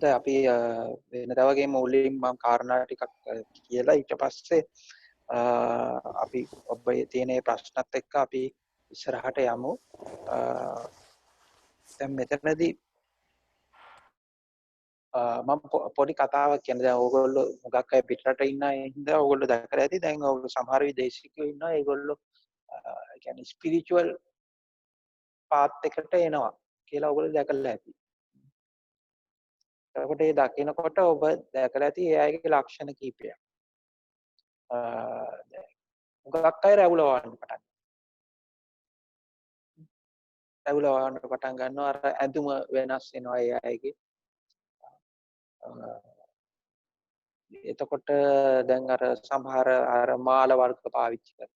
දැන් අපි වෙනදා වගේ මුලින් මම කාරණා ටිකක් කියලා ඊට පස්සේ අපි ඔබේ තියෙන ප්‍රශ්නත් එක්ක අපි ඉස්සරහට යමු. දැන් මෙතනදී මම පොඩි කතාවක් කියන දැන් ඕගොල්ලෝ හුඟක් අය පිටරට ඉන්න අය හින්දා ඕගොල්ලෝ දැකලා ඇති දැන් ඕගොල්ලෝ සමහර විදේශිකයෝ ඉන්නවා ඒගොල්ලෝ කියන්නේ ස්පිරිචුවල් පාත් එකට එනවා කියලා ඕගොල්ලෝ දැකලා ඇති. එතකොට ඒ දකිනකොට ඔබ දැකලා ඇති ඒ අයගේ ලක්ෂණ කීපයක්. දැන් හුඟක් අය රැවුල වහන්න පටන් රැවුල වහන්න පටන් ගන්නවා අර ඇඳුම වෙනස් වෙනවා ඒ අයගේ. එතකොට දැන් අර සමහර අර මාල වර්ග පාවිච්චි කරනවා.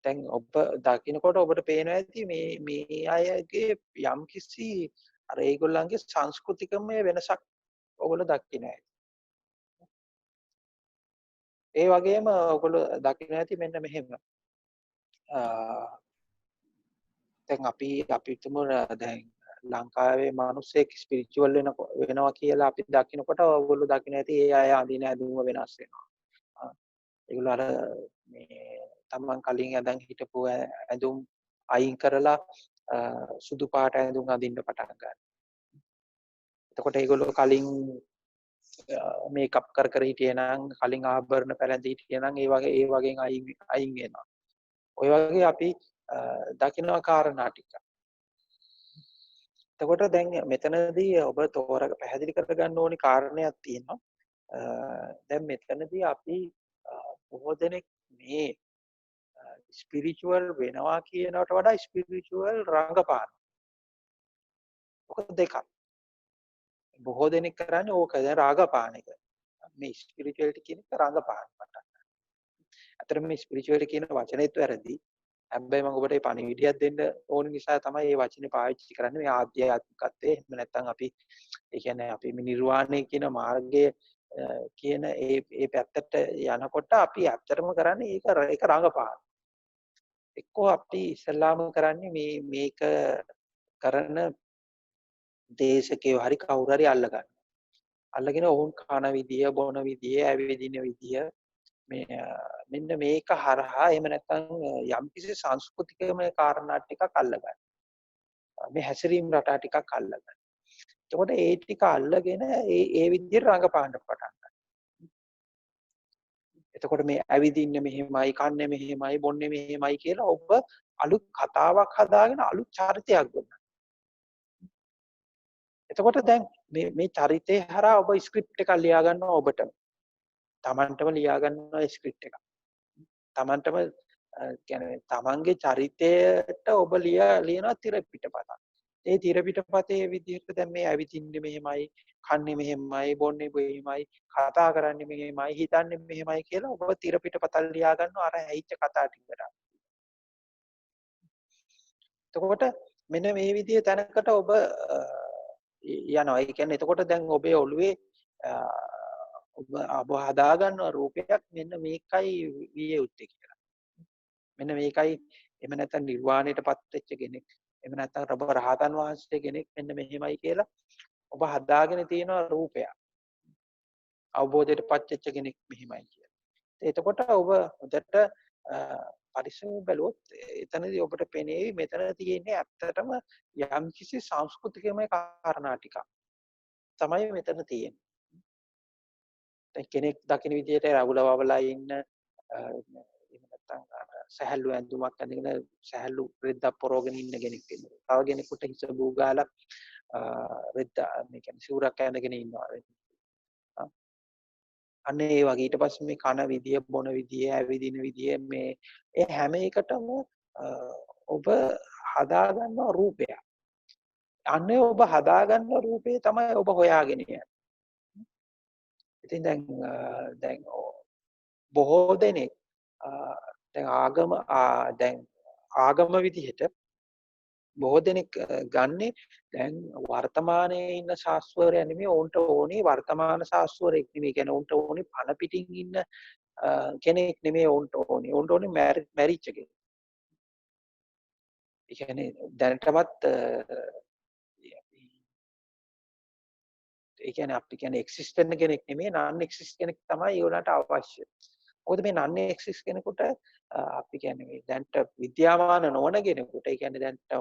දැන් ඔබ දකින්නකොට ඔබට පේනවා ඇති මේ අයගේ යම්කිසි අර ඒගොල්ලන්ගේ සංස්කෘතිකමය වෙනසක් ඔයගොල්ලෝ දකින්න ඇති. ඒ වගේම ඔයගොල්ලෝ දකින්න ඇති මෙන්න මෙහෙම. දැන් අපි හිතමු දැන් ලංකාවේ මිනිස්සෙක් ස්පිරිචුවල් වෙනවා කියලා අපි දකින්නකොට ඔයගොල්ලෝ දකින්න ඇති ඒ අය අඳින ඇඳුම වෙනස් වෙනවා. ඒගොල්ලෝ අර මේ තමන් කලින් ඇඳන් හිටපු ඇඳුම් අයින් කරලා සුදු පාට ඇඳුම් අඳින්න පටන් ගන්නවා. එතකොට ඒගොල්ලෝ කලින් මේකප් කර හිටියේ නම් කලින් ආභරණ පැළඳී හිටියේ නම් ඒ වගේ අයින් වෙනවා. ඔය වගේ අපි දකින්න කාරණා ටික. එතකොට දැන් මෙතනදී ඔබ පැහැදිලි කරගන්න ඕනි කාරණයක් තියෙනවා. දැන් මෙතනදී අපි බොහෝ දෙනෙක් මේ ස්පිරිචුවල් වෙනවා කියනකට වඩා ස්පිරිචුවල් රංගපාන. ඔක දෙකක්. බොහෝ දෙනෙක් කරන්නේ ඕක දැන් රාගපාන එක. මේ ස්පිරිචුවලිටි කියන එක රංගපාන පටන් ගන්න. අතන මේ ස්පිරිචුවලිටි කියන වචනේත් වැරදි. හැබැයි මම ඔබට මේ පණිවිඩයක් දෙන්න ඕන නිසා තමයි මේ වචනේ පාවිච්චි කරන්නේ මේ ආධ්‍යාත්මිකත්වයේ. එහෙම නැත්නම් අපි ඒ කියන්නේ අපි මේ නිර්වාණය කියන මාර්ගයේ කියන ඒ පැත්තට යනකොට අපි ඇත්තටම කරන්නේ ඒක රංගපාන. එක්කෝ අපි ඉස්සල්ලාම කරන්නේ මේක කරන දේශකයෝ හරි කවුරු හරි අල්ලගන්න. අල්ලගෙන ඔවුන් කන විදිය, බොන විදිය, ඇවිදින විදිය මෙන්න මේක හරහා එහෙම නැත්නම් යම්කිසි සංස්කෘතිකමය කාරණා ටිකක් අල්ලගන්න. මේ හැසිරීම් රටා ටිකක් අල්ලගන්න. එතකොට ඒ ටික අල්ලගෙන ඒ විදිහට රඟපාන්න පටන් ගන්නවා. එතකොට මේ ඇවිදින්නේ මෙහෙමයි, කන්නේ මෙහෙමයි, බොන්නේ මෙහෙමයි කියලා ඔබ අලුත් කතාවක් හදාගෙන අලුත් චරිතයක් ගන්නවා. එතකොට දැන් මේ චරිතය හරහා ඔබ ස්ක්‍රිප්ට් එකක් ලියා ගන්නවා ඔබටම. Tamanටම ලියා ගන්නවා ස්ක්‍රිප්ට් එකක්. Tamanටම කියන්නේ Tamanගේ චරිතයට ඔබ ලියනවා තිර පිටපතක්. ඒ තිර පිටපතේ විදිහට දැන් මේ ඇවිදින්නේ මෙහෙමයි, කන්නේ මෙහෙමයි, බොන්නේ මෙහෙමයි, කතා කරන්නේ මෙහෙමයි, හිතන්නේ මෙහෙමයි කියලා ඔබ තිර පිටපතක් ලියා ගන්නවා අර ඇහිච්ච කතා ටිකට. එතකොට මෙන්න මේ විදිහේ තැනකට ඔබ යනවා. ඒ කියන්නේ එතකොට දැන් ඔබේ ඔළුවේ ඔබ හදා ගන්න රූපයක් මෙන්න මේකයි විය යුත්තේ කියලා. මෙන්න මේකයි එහෙම නැත්නම් නිර්වාණයටපත් වෙච්ච කෙනෙක්. එහෙම නැත්නම් ඔබ රහතන් වහන්සේ කෙනෙක් මෙන්න මෙහෙමයි කියලා ඔබ හදාගෙන තියෙන රූපයක්. අවබෝධයටපත් වෙච්ච කෙනෙක් මෙහෙමයි කියලා. එතකොට ඔබ හොඳට පරිස්සමෙන් බැලුවොත් එතනදී ඔබට පෙනේවි මෙතන තියෙන්නේ ඇත්තටම යම්කිසි සංස්කෘතිකමය කාරණා ටිකක්. තමයි මෙතන තියෙන්නේ. දැන් කෙනෙක් දකින්න විදිහට රැවුල වවලා ඉන්න එහෙම නැත්නම් සහැල්ලු ඇඳුමක් අඳගෙන සහැල්ලු රෙද්දක් පොරවගෙන ඉන්න කෙනෙක් ඉන්නවා. තව කෙනෙකුට හිස බූ ගාලා රෙද්ද මේ කියන්නේ සිවුරක් ඇඳගෙන ඉන්නවා. අන්න ඒ වගේ ඊට පස්සේ මේ කන විදිය, බොන විදිය, ඇවිදින විදිය මේ ඒ හැම එකටම ඔබ හදාගන්න රූපයක්. අන්නේ ඔබ හදාගන්න රූපේ තමයි ඔබ හොයාගෙන යන්නේ. ඉතින් දැන් බොහෝ දෙනෙක් දැන් ආගම විදිහට බොහෝ දෙනෙක් ගන්නේ දැන් වර්තමානයේ ඉන්න ශාස්ත්‍රවරයා නෙමෙයි ඔවුන්ට ඕනේ වර්තමාන ශාස්ත්‍රවරයෙක් නෙමෙයි. කියන්නේ ඔවුන්ට ඕනේ පණ පිටින් ඉන්න කෙනෙක් නෙමෙයි ඔවුන්ට ඕනේ. ඔවුන්ට ඕනේ මැරිච්ච කෙනෙක්. ඒ කියන්නේ දැනටමත් ඒ කියන්නේ අපි කියන්නේ එක්සිස්ට් වෙන කෙනෙක් නෙමෙයි non එක්සිස්ට් කෙනෙක් තමයි ඒගොල්ලන්ට අවශ්‍ය. මොකද මේ non එක්සිස්ට් කෙනෙකුට අපි කියන්නේ මේ දැන්ට විද්‍යාමාන නොවන කෙනෙකුට ඒ කියන්නේ දැන්ට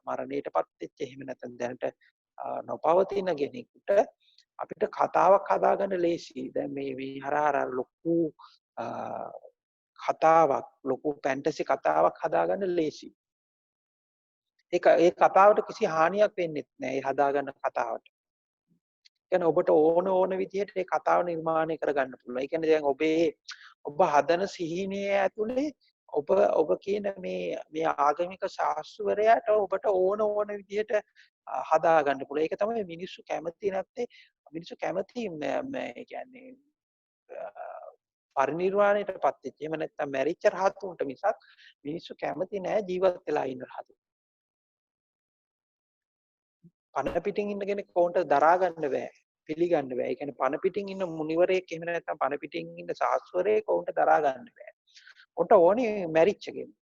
මරණයටපත් වෙච්ච එහෙම නැත්නම් දැනට නොපවතින කෙනෙකුට අපිට කතාවක් හදාගන්න ලේසියි. දැන් මේ හරහා ලොකු කතාවක් ලොකු ෆැන්ටසි කතාවක් හදාගන්න ලේසියි. ඒ කතාවට කිසි හානියක් වෙන්නේ නැහැ. ඒ හදාගන්න කතාවට. කියන්නේ ඔබට ඕන විදිහට ඒ කතාව නිර්මාණය කරගන්න පුළුවන්. ඒ කියන්නේ දැන් ඔබ හදන සිහිනයේ ඇතුලේ ඔබ කියන මේ ආගමික ශාස්ත්‍රවරයාට ඔබට ඕන විදිහට හදාගන්න පුළුවන්. ඒක තමයි මිනිස්සු කැමති නැත්තේ. මිනිස්සු කැමති මේ කියන්නේ පරිණිරවාණයටපත් වෙච්ච. එහෙම නැත්නම් මැරිච්ච රහතුන්ට මිසක් මිනිස්සු කැමති නෑ ජීවත් වෙලා ඉන්න රහතුන්. පණ පිටින් ඉන්න කෙනෙක් කොහොන්ට දරා ගන්න බෑ. පිළිගන්න බෑ. ඒ කියන්නේ පණ පිටින් ඉන්න මුනිවරයෙක් එහෙම නැත්නම් පණ පිටින් ඉන්න ශාස්ත්‍රවරයෙක් කොහොන්ට දරා ගන්න බෑ. උන්ට ඕනේ මැරිච්ච කෙනෙක්.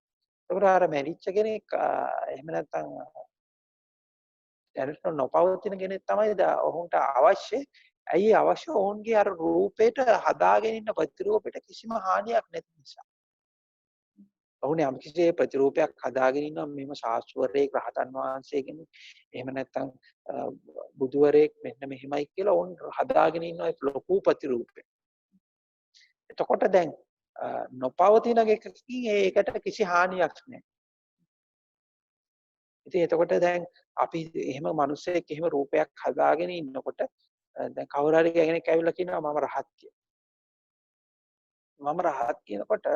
ඒකට අර මැරිච්ච කෙනෙක් එහෙම නැත්නම් දැනට නොපවතින කෙනෙක් තමයි ඔහුන්ට අවශ්‍ය. ඇයි අවශ්‍ය? ඔවුන්ගේ අර රූපේට හදාගෙන ඉන්න ප්‍රතිරූපෙට කිසිම හානියක් නැති නිසා. ඔවුන් යම් කිසි ප්‍රතිරූපයක් හදාගෙන ඉන්නවා මෙහෙම ශාස්ත්‍රවරයෙක් රහතන් වහන්සේ කෙනෙක්. එහෙම නැත්නම් බුදුවරයෙක් මෙන්න මෙහෙමයි කියලා ඔවුන් හදාගෙන ඉන්නවා ලොකු ප්‍රතිරූපයක්. එතකොට දැන් නොපවතින එකකින් ඒකට කිසි හානියක් නැහැ. ඉතින් එතකොට දැන් අපි එහෙම මිනිස්සෙක් එහෙම රූපයක් හදාගෙන ඉන්නකොට දැන් කවුරු හරි කෙනෙක් ඇවිල්ලා කියනවා මම රහත් කියලා. මම රහත් කියනකොට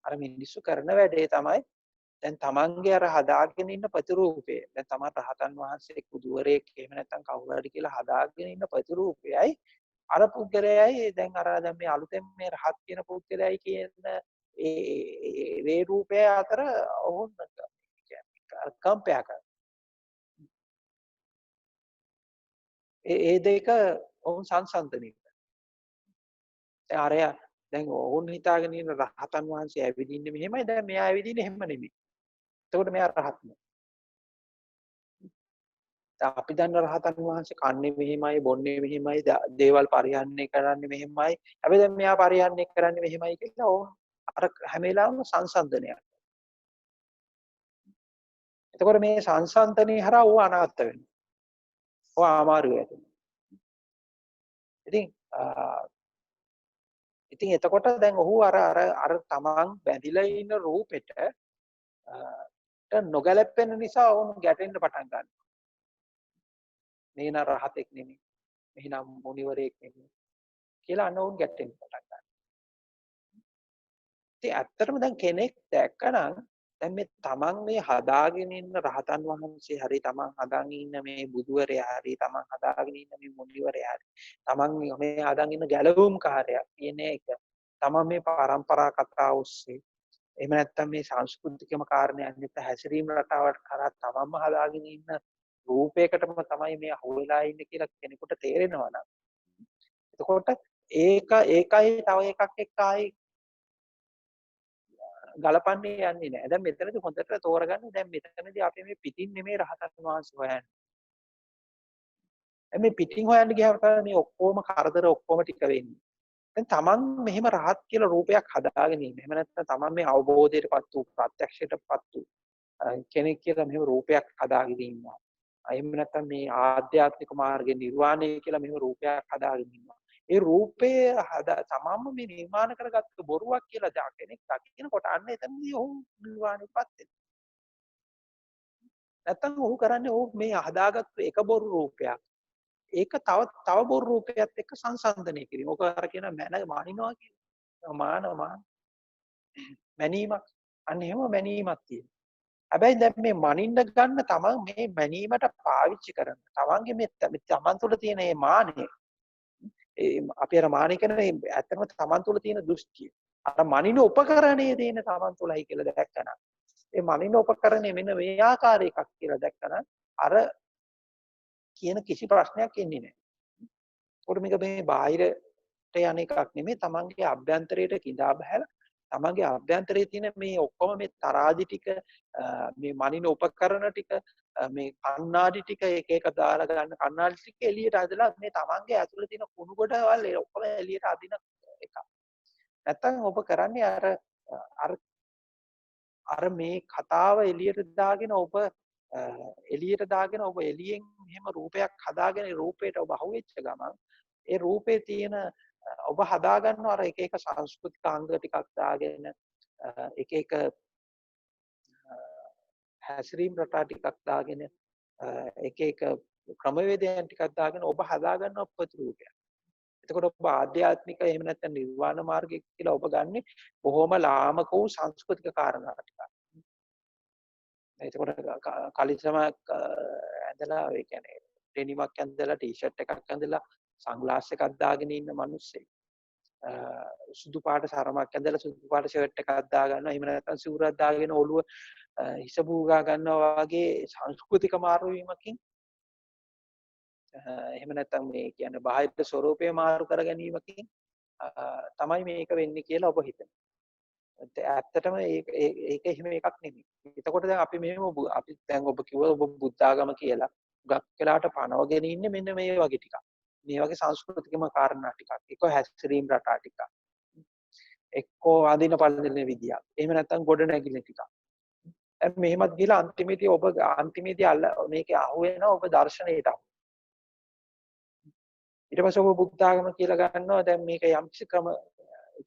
අර මිනිස්සු කරන වැඩේ තමයි දැන් තමන්ගේ අර හදාගෙන ඉන්න ප්‍රතිරූපය. දැන් තමන් රහතන් වහන්සේ කුදුවරයෙක් එහෙම නැත්නම් කවුරු හරි කියලා හදාගෙන ඉන්න ප්‍රතිරූපයයි අර පුද්ගලයයි දැන් දැන් මේ අලුතෙන් මේ රහත් කියන පුද්ගලයයි කියන ඒ රූපය අතර ඔවුන් කම්පයා කරනවා. ඒ දෙක ඔවුන් සංසන්දනය කරනවා. අරයා දැන් ඔවුන් හිතාගෙන ඉන්න රහතන් වහන්සේ ඇවිදින්නේ මෙහෙමයි දැන් මෙයා ඇවිදින්නේ එහෙම නෙමෙයි. එතකොට මෙයා රහත් නෙමෙයි. අපි දන්න රහතන් වහන්සේ කන්නේ මෙහෙමයි බොන්නේ මෙහෙමයි දේවල් පරිහරණය කරන්නේ මෙහෙමයි. හැබැයි දැන් මෙයා පරිහරණය කරන්නේ මෙහෙමයි කියලා ඕන අර හැම වෙලාවෙම සංසන්දනයක්. එතකොට මේ සංසන්දනේ හරහා ඌ අනාත්ත වෙනවා. ඌ අමාරු වෙනවා. ඉතින් එතකොට දැන් ඔහු අර තමන් බැඳිලා ඉන්න රූපෙට නොගැලපෙන නිසා ඔවුන් ගැටෙන්න පටන් ගන්නවා. මේ නා රහතෙක් නෙමෙයි. මෙහිනම් මුනිවරයෙක් නෙමෙයි. කියලා අන්න ඔවුන් ගැටෙන්න පටන් ගන්නවා. ඉතින් ඇත්තටම දැන් කෙනෙක් දැක්කනම් දැන් මේ තමන් මේ හදාගෙන ඉන්න රහතන් වහන්සේ හරි තමන් හදාගෙන ඉන්න මේ බුදුවරයා හරි තමන් හදාගෙන ඉන්න මේ මුනිවරයා හරි තමන් මේ හදාගෙන ඉන්න ගැලවුම් කාර්යයක් කියන එක තමන් මේ පරම්පරා කතා ඔස්සේ එහෙම නැත්නම් මේ සංස්කෘතිකම කාරණයක් නැත්නම් හැසිරීම රටාවට කරා තමන්ම හදාගෙන ඉන්න රූපයකටම තමයි මේ අහුවෙලා ඉන්නේ කියලා කෙනෙකුට තේරෙනවා නම් එතකොට ඒකයි තව එකක් එක්ක ආයි ගලපන්නේ යන්නේ නැහැ. දැන් මෙතනදී හොඳට තෝරගන්න දැන් මෙතනදී අපි මේ පිටින් නෙමෙයි රහතන් වහන්සේ හොයන්නේ. මේ පිටින් හොයන්න ගියාම තමයි මේ ඔක්කොම කරදර ඔක්කොම ටික වෙන්නේ. දැන් තමන් මෙහෙම රහත් කියලා රූපයක් හදාගෙන ඉන්න. එහෙම නැත්නම් තමන් මේ අවබෝධයටපත් වූ ප්‍රත්‍යක්ෂයටපත් වූ කෙනෙක් කියලා මෙහෙම රූපයක් හදාගෙන ඉන්නවා. එහෙම නැත්නම් මේ ආධ්‍යාත්මික මාර්ගයේ නිර්වාණය කියලා මෙහෙම රූපයක් හදාගෙන ඉන්නවා. ඒ රූපය තමන්ම මේ නිර්මාණ කරගත්ත බොරුවක් කියලා කෙනෙක් දකිනකොට අන්න එතනදී ඔහු නිර්වාණයටපත් වෙනවා. නැත්නම් ඔහු කරන්නේ ඔහු මේ හදාගත්තු එක බොරු රූපයක්. ඒක තව බොරු රූපයක් එක්ක සංසන්දනය කිරීම. ඔක අර කියන මනිනවා කියන මැනීමක්. අන්න එහෙම මැනීමක් තියෙනවා. හැබැයි දැන් මේ මනින්න ගන්න තමන් මේ මැනීමට පාවිච්චි කරන. තමන්ගේ මේ තමන් තුළ තියෙන මේ මානය අපි අර මානය කියන්නේ ඇත්තම තමන් තුළ තියෙන දෘෂ්ටිය. අර මනින උපකරණයේ තියෙන තමන් තුළයි කියලා දැක්කනම් ඒ මනින උපකරණය මෙන්න මේ ආකාර එකක් කියලා දැක්කනම් අර කියන කිසි ප්‍රශ්නයක් එන්නේ නැහැ. ඒකට මේක මේ බාහිරට යන එකක් නෙමෙයි තමන්ගේ අභ්‍යන්තරයට කිඳා බහැලා තමන්ගේ අභ්‍යන්තරයේ තියෙන මේ ඔක්කොම මේ තරාදි ටික මේ මනින උපකරණ ටික මේ කණ්ණාඩි ටික එක එක දාලා ගන්න කණ්ණාඩි ටික එළියට අදලා මේ තමන්ගේ ඇතුලේ තියෙන කුණු ගොඩවල් ඒ ඔක්කොම එළියට අදින එක. නැත්තම් ඔබ කරන්නේ අර අර මේ කතාව එළියට දාගෙන ඔබ එළියෙන් මෙහෙම රූපයක් හදාගෙන රූපයට ඔබ අහුවෙච්ච ගමන් ඒ රූපේ තියෙන ඔබ හදා ගන්නවා අර එක එක සංස්කෘතික අංග ටිකක් දාගෙන එක එක හැසිරීම් රටා ටිකක් දාගෙන එක එක ක්‍රමවේදයන් ටිකක් දාගෙන ඔබ හදා ගන්නවා ප්‍රතිරූපයක්. එතකොට ඔබ ආධ්‍යාත්මික එහෙම නැත්නම් නිර්වාණ මාර්ගය කියලා ඔබ ගන්නෙ බොහොම ලාමක වූ සංස්කෘතික කාරණා ටිකක්. එතකොට කලිසමක් ඇඳලා ඒ කියන්නේ ඩෙනිමක් ඇඳලා ටී-ෂර්ට් එකක් ඇඳලා සන්ග්ලාස් එකක් දාගෙන ඉන්න මිනිස්සෙක්. සුදු පාට සරමක් ඇඳලා සුදු පාට ෂර්ට් එකක් දා ගන්නවා. එහෙම නැත්නම් සිවුරක් දාගෙන ඔළුව හිස බූගා ගන්නවා වගේ සංස්කෘතික මාරු වීමකින් එහෙම නැත්නම් මේ කියන්නේ බාහිර ස්වરૂපය මාරු කර ගැනීමකින් තමයි මේක වෙන්නේ කියලා ඔබ හිතනවා. ඇත්තටම ඒක එහෙම එකක් නෙමෙයි. එතකොට දැන් අපි මෙහෙම අපි දැන් ඔබ කිව්වා ඔබ බුද්ධාගම කියලා. ගක් වෙලාට පනවගෙන ඉන්නේ මෙන්න මේ වගේ ටිකක්. මේ වගේ සංස්කෘතිකම කාරණා ටිකක්. එක හැසිරීම් රටා ටිකක්. එක්කෝ අදින පළඳින විදියක්. එහෙම නැත්නම් ගොඩ නැගිලි ටිකක්. මෙහෙමත් ගිහලා අන්තිමේදී මේකේ අහු වෙනවා ඔබ දර්ශනයට. ඊට පස්සේ ඔබ බුද්ධාගම කියලා ගන්නවා දැන් මේක යම්කිසි ක්‍රම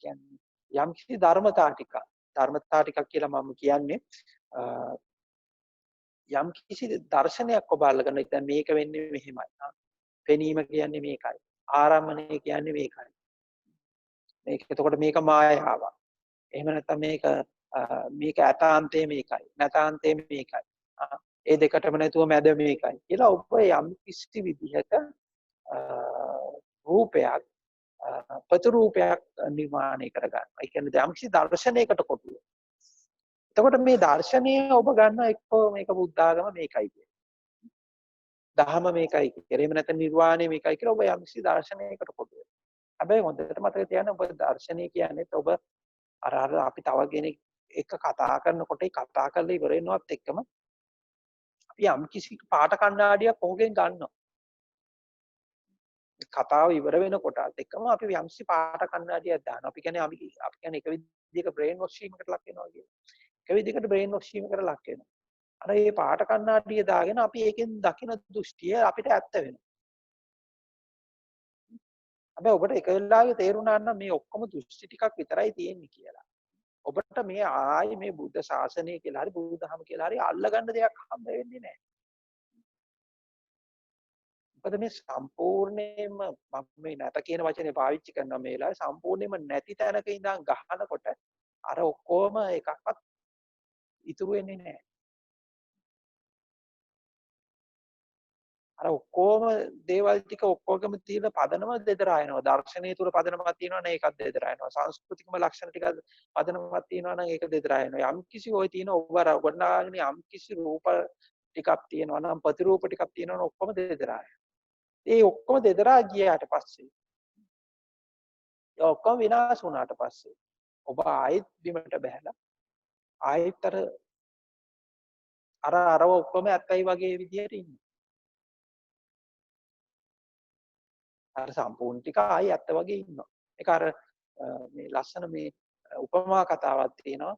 කියන්නේ යම්කිසි ධර්මතා ටිකක් කියලා මම කියන්නේ යම්කිසි දර්ශනයක් ඔබ අල්ලගෙන දැන් මේක වෙන්නේ මෙහෙමයි. පෙනීම කියන්නේ මේකයි. ආරම්මණය කියන්නේ මේකයි. එතකොට මේක මායාවක්. එහෙම නැත්නම් මේක ඇතාන්තේ මේකයි. නැතාන්තේ මේකයි. ඒ දෙකටම නැතුව මැද මේකයි. කියලා ඔබ යම්කිසි විදිහක රූපයක් ප්‍රතිරූපයක් නිර්මාණය කරගන්නවා. ඒ කියන්නේ යම්කිසි දර්ශනයකට කොටුව. එතකොට මේ දර්ශනය ඔබ ගන්න එක්කෝ මේක බුද්ධාගම මේකයි කියන්නේ. දහම මේකයි කියන්නේ. එහෙම නැත්නම් නිර්වාණය මේකයි කියලා ඔබ යම්කිසි දර්ශනයකට කොටුව. හැබැයි හොඳට මතක තියාගන්න ඔබ දර්ශනය කියන්නේ ඔබ අර අපි තව කෙනෙක් එක කතා කරනකොට ඒ කතා කරලා ඉවර වෙනවත් එක්කම අපි යම්කිසි පාට කණ්ණාඩියක් ඔහුගෙන් ගන්නවා. කතාව ඉවර වෙනකොටත් එක්කම අපි යම්කිසි පාට කණ්ණාඩියක් දානවා. අපි කියන්නේ එක විදිහක බ්‍රේන් වොෂ් වීමකට ලක් වෙනවා කියන්නේ. එක විදිහකට බ්‍රේන් වොෂ් වීමකට ලක් වෙනවා. අර මේ පාට කණ්ණාඩිය දාගෙන අපි ඒකෙන් දකින දෘෂ්ටිය අපිට ඇත්ත වෙනවා. හැබැයි ඔබට එක වෙලාවෙ තේරුණා නම් මේ ඔක්කොම දෘෂ්ටි ටිකක් විතරයි තියෙන්නේ කියලා. ඔබට මේ ආයි මේ බුද්ධ ශාසනය කියලා හරි බුදුදහම කියලා හරි අල්ලගන්න දෙයක් හම්බ වෙන්නේ නැහැ. මොකද මේ සම්පූර්ණයෙන්ම මම මේ නැත කියන වචනේ පාවිච්චි කරනවා මේ වෙලාවේ සම්පූර්ණයෙන්ම නැති තැනක ඉඳන් ගහනකොට අර ඔක්කොම එකක්වත් ඉතුරු වෙන්නේ නැහැ. අර ඔක්කොම දේවල් ටික ඔක්කොගම තියෙන පදනම දෙදරා යනවා. දර්ශනීය තුල පදනමක් තියෙනවා නම් ඒකත් දෙදරා යනවා. සංස්කෘතිකම ලක්ෂණ ටික පදනමක් තියෙනවා නම් ඒක දෙදරා යනවා. යම්කිසි ඔය තියෙන ඔබ ගොඩනගාගෙන යම්කිසි රූප ටිකක් තියෙනවා නම් ප්‍රතිරූප ටිකක් තියෙනවා නම් ඔක්කොම දෙදරා යනවා. ඒ ඔක්කොම දෙදරා ගියාට පස්සේ ඒ ඔක්කොම විනාශ වුණාට පස්සේ ඔබ ආයෙත් බිමට බහැලා ආයෙත් අරව ඔක්කොම ඇත්තයි වගේ විදියට ඉන්නේ. අර සම්පූර්ණ ටික ආයෙ ඇත්ත වගේ ඉන්නවා. ඒක අර මේ ලස්සන මේ උපමා කතාවක් තියෙනවා.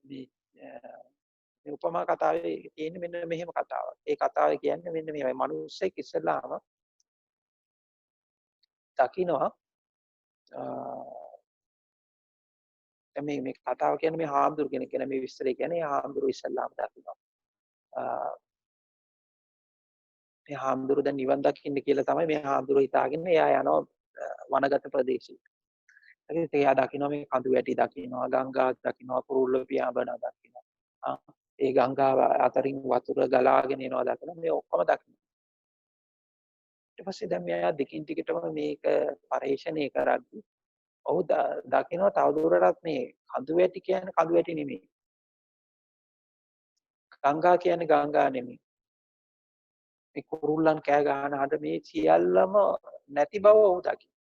මේ උපමා කතාවේ තියෙන්නේ මෙන්න මෙහෙම කතාවක්. ඒ කතාවේ කියන්නේ මෙන්න මේවයි. මිනිස්සෙක් ඉස්සෙල්ලාම දකින්නවා මේ කතාව කියන්නේ මේ හාමුදුරු කෙනෙක් කියන මේ විස්තරය කියන්නේ හාමුදුරු ඉස්සෙල්ලාම දකින්නවා. මේ හාමුදුරු දැන් නිවන් දකින්න කියලා තමයි මේ හාමුදුරු හිතාගෙන එයා යනවා වනගත ප්‍රදේශයට. ඉතින් එයා දකිනවා මේ කඳු වැටි දකිනවා, ගංගාවක් දකිනවා, කුරුල්ල පියාඹන දකිනවා. ඒ ගංගාව අතරින් වතුර ගලාගෙන එනවා දකිනවා. මේ ඔක්කොම දකිනවා. ඊට පස්සේ දැන් මෙයා දිගින් දිගටම මේක පරිශ්‍රණය කරද්දී ඔහු දකිනවා තවදුරටත් මේ කඳු වැටි කියන්නේ කඳු වැටි නෙමෙයි. ගංගා කියන්නේ ගංගා නෙමෙයි. මේ කුරුල්ලන් කෑ ගහන හඬ මේ සියල්ලම නැති බව ඔහු දකිනවා.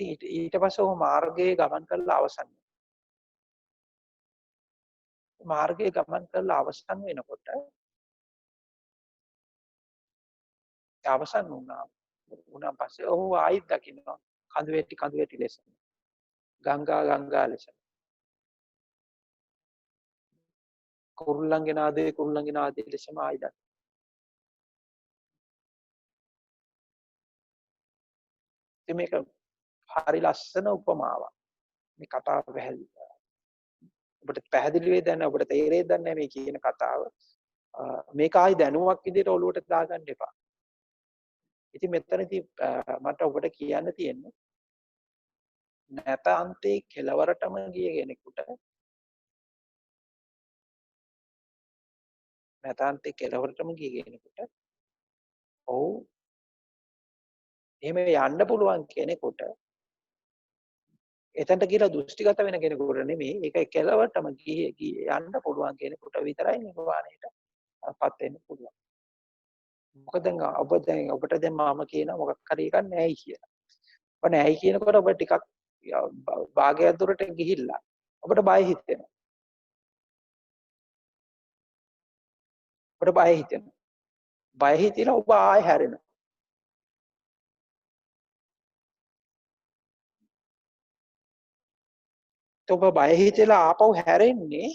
ඉතින් ඊට පස්සේ ඔහු මාර්ගයේ ගමන් කරලා අවසන් වෙනකොට අවසන් වුණා පස්සේ ඔහු ආයිත් දකිනවා කඳු වැටි ලෙස, ගංගා ලෙස, කුරුල්ලන්ගේ නාදයේ ලෙසම ආයිත් දකිනවා. ඉතින් මේක හරි ලස්සන උපමාවක්. මේ කතාව ඔබට පැහැදිලි වේද නැහැ, ඔබට තේරෙයිද නැහැ මේ කියන කතාව. මේක ආයි දැනුමක් විදිහට ඔලුවට දාගන්න එපා. ඉතින් මෙතනදී මට ඔබට කියන්න තියෙන්නේ නැත අන්තේ කෙලවරටම ගිය කෙනෙකුට ඔව් එහෙම යන්න පුළුවන් කෙනෙකුට එතනට කියලා දෘෂ්ටිගත වෙන කෙනෙකුට නෙමෙයි, ඒක කෙලවරටම යන්න පුළුවන් කෙනෙකුට විතරයි නිර්වාණයටපත් වෙන්න පුළුවන්. මොකද ඔබට දැන් මම කියන මොකක් හරි එකක් නැහැයි කියලා. ඔබ නැහැයි කියනකොට ඔබ ටිකක් භාගයක් දුරට ගිහිල්ලා ඔබට බය හිතෙනවා. බය හිතිලා ඔබ ආයෙ හැරෙනවා. ඔබ බය හිතලා ආපහු හැරෙන්නේ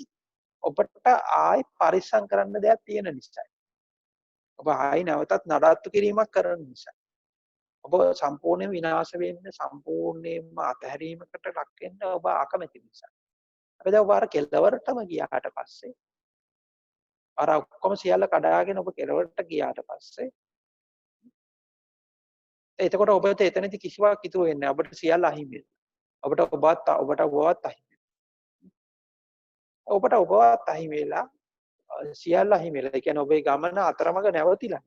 ඔබට ආයෙ පරිස්සම් කරන්න දෙයක් තියෙන නිසායි. ඔබ ආයෙ නැවතත් නඩත්තු කිරීමක් කරන නිසා. ඔබ සම්පූර්ණයෙන් විනාශ වෙන්න, සම්පූර්ණයෙන්ම අතහැරීමකට ලක් වෙන්න ඔබ අකමැති නිසා. හැබැයි ඔබ අර කෙළවරටම ගියාට පස්සේ අර ඔක්කොම සියල්ල කඩාගෙන ඔබ කෙළවරට ගියාට පස්සේ එතකොට ඔබට එතනදි කිසිවක් ඉතුරු වෙන්නේ නැහැ. ඔබට සියල්ල අහිමි වෙනවා. ඔබට අහිමි වෙලා සියල්ල අහිමි වෙලා. ඒ කියන්නේ ඔබේ ගමන අතරමඟ නැවතිලා.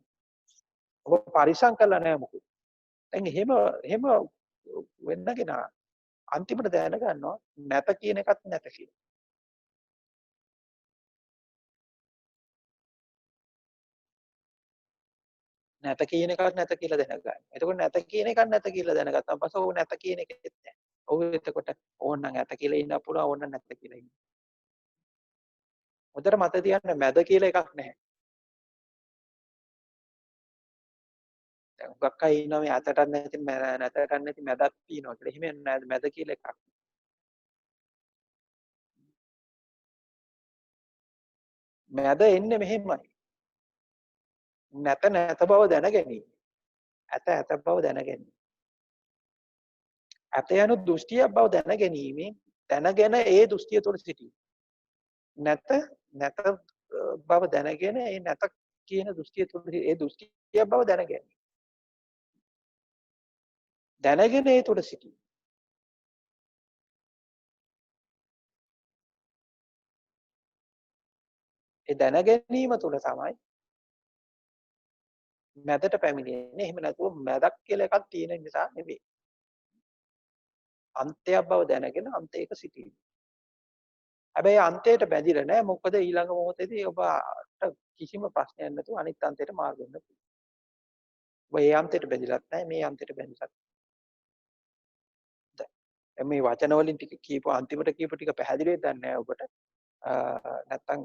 ඔබ පරිසම් කරලා නැහැ මොකද. දැන් එහෙම වෙන්නගෙන අන්තිමට දැනගන්නවා නැත කියන එකත් නැත කියලා. නැත කියන එකත් නැත කියලා දැනගන්න. එතකොට නැත කියන එකක් නැත කියලා දැනගත්තාම පස්සේ ඔව් නැත කියන එකෙත් නැහැ. ඔව් එතකොට ඕනනම් ඇත කියලා ඉන්න පුළුවන්, ඕනනම් නැත කියලා ඉන්න. හොඳට මතක තියාගන්න මැද කියලා එකක් නැහැ. දැන් හුඟක් අය ඉන්නවා මේ අතටත් නැතටත් නැති මැදක් තියෙනවා කියලා. එහෙම නෑ මැද කියලා එකක්. මැද එන්නේ මෙහෙමයි. නැත බව දැන ගැනීම. ඇත බව දැන ගැනීම. ඇත යනු දෘෂ්ටියක් බව දැන ගැනීමෙන් දැනගෙන ඒ දෘෂ්ටිය තුළ සිටීම. නැත බව දැනගෙන ඒ නැත කියන දෘෂ්ටිය තුළ ඒ දෘෂ්ටිය බව දැන ගැනීම. දැනගෙන ඒ තුළ සිටීම. ඒ දැන ගැනීම තුළ තමයි මැදට පැමිණෙන්නේ. එහෙම නැතුව මැදක් කියලා එකක් තියෙන නිසා නෙවෙයි. අන්තයක් බව දැනගෙන අන්තයක සිටීම. හැබැයි අන්තයට බැඳිලා නැහැ. මොකද ඊළඟ මොහොතේදී ඔබට කිසිම ප්‍රශ්නයක් නැතුව අනිත් අන්තයට මාර්ග වෙන්න පුළුවන්. ඔබ ඒ අන්තයට බැඳිලත් නැහැ, මේ අන්තයට බැඳිලත් නැහැ. මේ වචන වලින් ටික කියපුවා අන්තිමට කියපු ටික පැහැදිලිද නැහැ ඔබට? නැත්තම්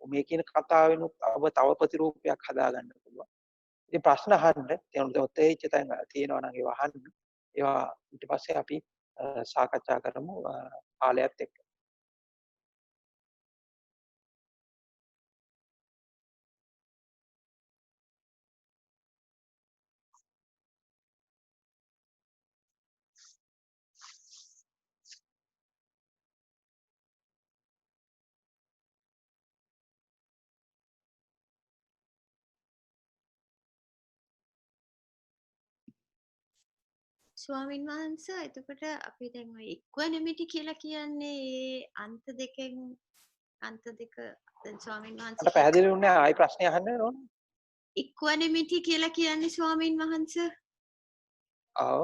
මේ කියන කතාවෙනුත් ඔබ තව ප්‍රතිරූපයක් හදාගන්න පුළුවන්. ඉතින් ප්‍රශ්න අහන්න තේච්ච තැන් තියෙනවා නම් ඒවා අහන්න. ඒවා ඊට පස්සේ අපි සාකච්ඡා කරමු කාලයත් එක්ක. ස්වාමීන් වහන්සේ එතකොට අපි දැන් ඔය ඉක්වනිමිටි කියලා කියන්නේ ඒ අන්ත දෙක දැන් ස්වාමීන් වහන්සේ මට පැහැදිලි වුණේ ආයි ප්‍රශ්නේ අහන්න ඕන. ඉක්වනිමිටි කියලා කියන්නේ ස්වාමීන් වහන්සේ ඔව්.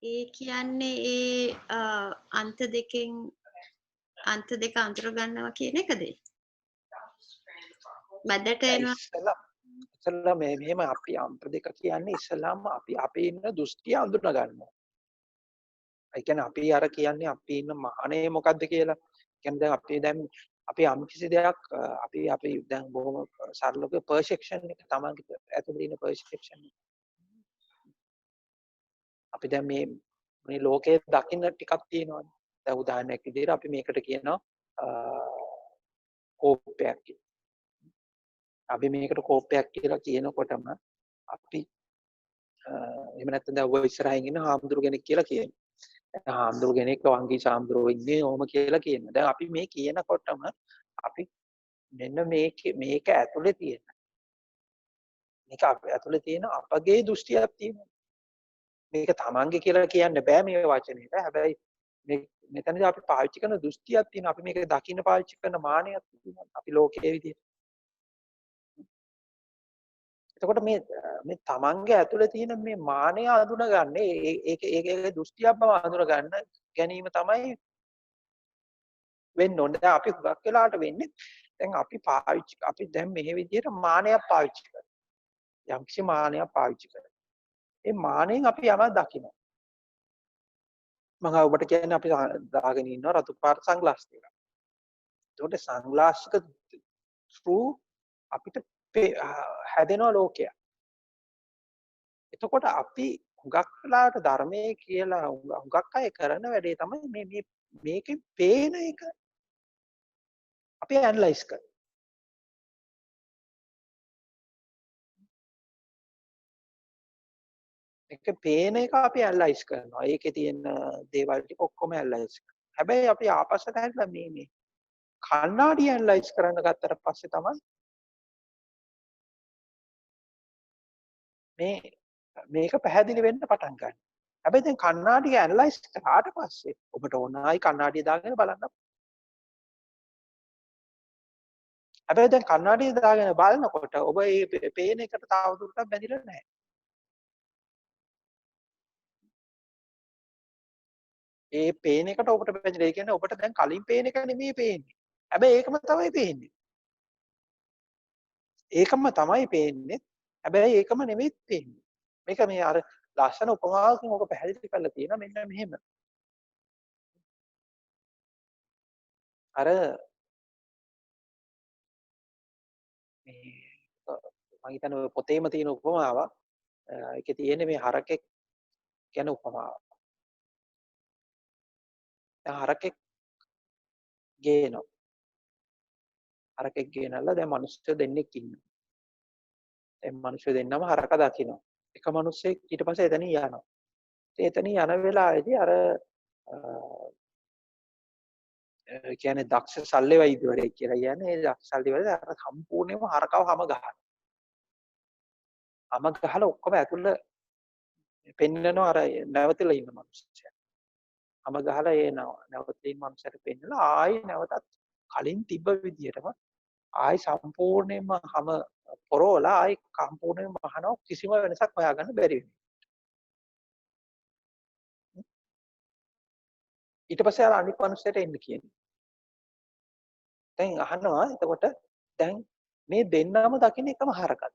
ඒ කියන්නේ ඒ අන්ත දෙක අඳුර ගන්නවා කියන එකද? මැදට එනවා. ඉස්සෙල්ලා මෙහෙම අපි අන්ත දෙක කියන්නේ ඉස්සෙල්ලාම අපි අපේ ඉන්න දෘෂ්ටිය අඳුන ගන්නවා. ඒ කියන්නේ අපි අර කියන්නේ අපි ඉන්න මානේ මොකද්ද කියලා. කියන්නේ දැන් අපි යම් කිසි දෙයක් අපි දැන් බොහොම සරලව පර්සෙප්ෂන් එක තමයි ඇතුළේ ඉන්න පර්සෙප්ෂන් එක. අපි දැන් මේ ලෝකයේ දකින්න ටිකක් තියෙනවානේ. දැන් උදාහරණයක් විදිහට අපි මේකට කියනවා අ කෝපයක් කියලා. අපි මේකට කෝපයක් කියලා කියනකොටම අපි එහෙම නැත්නම් දැන් ඔය ඉස්සරහින් ඉන්න හාමුදුරු කෙනෙක් කියලා කියනවා. හාමුදුරු කෙනෙක් වංගී හාමුදුරුවෝ ඉන්නේ ඕම කියලා කියනවා. දැන් අපි මේ කියනකොටම අපි මෙන්න මේක ඇතුලේ තියෙන මේක ඇතුලේ තියෙන අපගේ දෘෂ්ටියක් තියෙනවා. මේක තමන්ගේ කියලා කියන්න බෑ මේ වචනේට. හැබැයි මෙතනදී අපි පාවිච්චි කරන දෘෂ්ටියක් තියෙනවා. අපි මේක දකින්න පාවිච්චි කරන මානයක් තියෙනවා. අපි ලෝකයේ විදිහට. එතකොට මේ තමන්ගේ ඇතුලේ තියෙන මේ මානය අඳුනගන්න ඒකේ දෘෂ්ටියක් බව අඳුනගන්න ගැනීම තමයි වෙන්න ඕනේ. දැන් අපි හුඟක් වෙලාවට වෙන්නේ දැන් අපි දැන් මේ විදිහට මානයක් පාවිච්චි කරනවා. යම්කිසි මානයක් පාවිච්චි කරනවා. ඒ මානෙන් අපි යමක් දකිනවා. මම ඔබට කියන්නේ අපි දාගෙන ඉන්නවා රතු පාට සන්ග්ලාස් ටික. ඒකට සන්ග්ලාස් එක through අපිට හැදෙනවා ලෝකයක්. එතකොට අපි හුඟක් වෙලාවට ධර්මයේ කියලා හුඟක් අය කරන වැඩේ තමයි මේකේ පේන එක අපි ඇනලයිස් කරනවා. ඒක පේන එක අපි ඇනලයිස් කරනවා. ඒකේ තියෙන දේවල් ටික ඔක්කොම ඇනලයිස් කරනවා. හැබැයි අපි ආපස්සට හැරිලා මේ කණ්ණාඩිය ඇනලයිස් කරන්න ගත්තට පස්සේ තමයි මේක පැහැදිලි වෙන්න පටන් ගන්න. හැබැයි දැන් කණ්ණාඩිය ඇනලයිස් කරාට පස්සේ ඔබට ඕන ආයි කණ්ණාඩිය දාගෙන බලන්න. හැබැයි දැන් කණ්ණාඩිය දාගෙන බලනකොට ඔබ මේ පේන එකට තවදුරටත් බැඳිලා නැහැ. ඒ පේන එකට ඔබට බැඳිලා. ඒ කියන්නේ ඔබට දැන් කලින් පේන එක නෙමෙයි පේන්නේ. හැබැයි ඒකම තමයි පේන්නේ. ඒකම තමයි පේන්නේ. හැබැයි ඒකම නෙමෙයි පේන්නේ. මේක මේ අර ලස්සන උපමාවකින් ඔක පැහැදිලි කරලා තියෙනවා මෙන්න මෙහෙම. අර මේ මම හිතන්නේ ඔය පොතේම තියෙන උපමාවක්. ඒකේ තියෙන්නේ මේ හරකෙක් ගැන උපමාවක්. දැන් හරකෙක් ගේනවා. හරකෙක් ගේනල්ලා දැන් මිනිස්සු දෙන්නෙක් ඉන්නවා. දැන් මිනිස්සු දෙන්නම හරක දකිනවා. එක මිනිස්සෙක් ඊට පස්සේ එතනින් යනවා. එතනින් යන වෙලාවේදී අර කියන්නේ දක්ෂ සල්ලි වෛද්‍යවරයෙක් කියලා කියන්නේ ඒ දක්ෂ සල්ලි වෛද්‍යවරයා අර සම්පූර්ණයෙන්ම හරකව හැම ගහනවා. හැම ගහලා ඔක්කොම ඇතුළ පෙන්නනවා අර නැවතිලා ඉන්න මිනිස්සයා. හැම ගහලා ඒ නැවතිලා ඉන්න මිනිස්සයාට පෙන්නලා ආයි නැවතත් කලින් තිබ්බ විදියටම ආයි සම්පූර්ණයෙන්ම හැම පොරවලා ආයි සම්පූර්ණයෙන්ම අහනවා කිසිම වෙනසක් හොයාගන්න බැරි වෙනවා. ඊට පස්සේ අර අනිත් මිනිස්සයාට එන්න කියනවා. දැන් අහනවා එතකොට දැන් මේ දෙන්නම දකින්න එකම හරකද?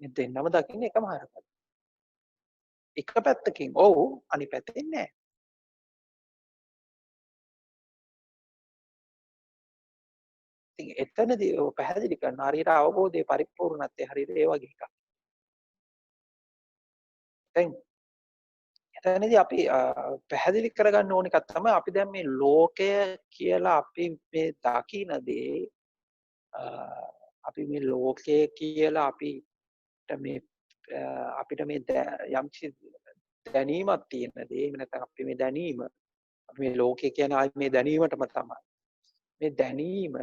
මේ දෙන්නම දකින්න එකම හරකද? එක පැත්තකින් ඔව් අනිත් පැත්තෙන් නෑ. ඉතින් එතනදී ඔය පැහැදිලි කරන හරියට අවබෝධයේ පරිපූර්ණත්වය හරියට ඒ වගේ එකක්. දැන් එතනදී අපි පැහැදිලි කරගන්න ඕන එකක් තමයි අපි දැන් මේ ලෝකය කියලා අපි මේ දකින දේ අපි මේ ලෝකය කියලා අපිට මේ යම්කිසි දැනීමක් තියෙන දේ එහෙම නැත්නම් අපි මේ දැනීම අපි මේ ලෝකය කියන ආයි මේ දැනීමටම තමයි. මේ දැනීම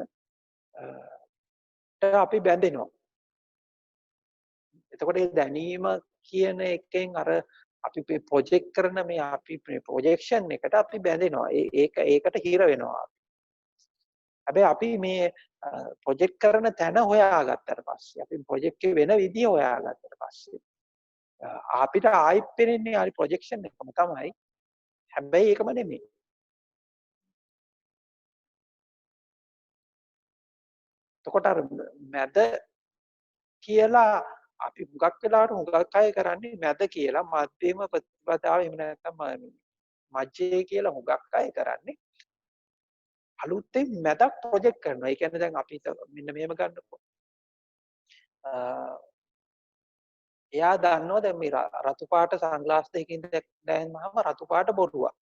අපි බැඳෙනවා. එතකොට මේ දැනීම කියන එකෙන් අර අපි ප්‍රොජෙක්ට් කරන මේ අපි ප්‍රොජෙක්ෂන් එකට අපි බැඳෙනවා. ඒකට හිර වෙනවා. හැබැයි අපි මේ ප්‍රොජෙක්ට් කරන තැන හොයාගත්තට පස්සේ අපි ප්‍රොජෙක්ට් වෙන විදිය හොයාගත්තට පස්සේ අපිට ආයිත් පේන්නේ ආයි ප්‍රොජෙක්ෂන් එකම තමයි. හැබැයි ඒකම නෙමෙයි. එතකොට අර මැද කියලා අපි හුඟක් වෙලාවට හුඟක් අය කරන්නේ මැද කියලා මධ්‍යම ප්‍රතිපදාව එහෙම නැත්නම් මජ්ජේ කියලා හුඟක් අය කරන්නේ අලුතෙන් මැදක් ප්‍රොජෙක්ට් කරනවා. ඒ කියන්නේ දැන් අපි මෙන්න මෙහෙම ගන්නකො. එයා දන්නවා දැන් මේ රතු පාට සන්ග්ලාස් දෙකකින් දැම්මම රතු පාට බොරුවක්.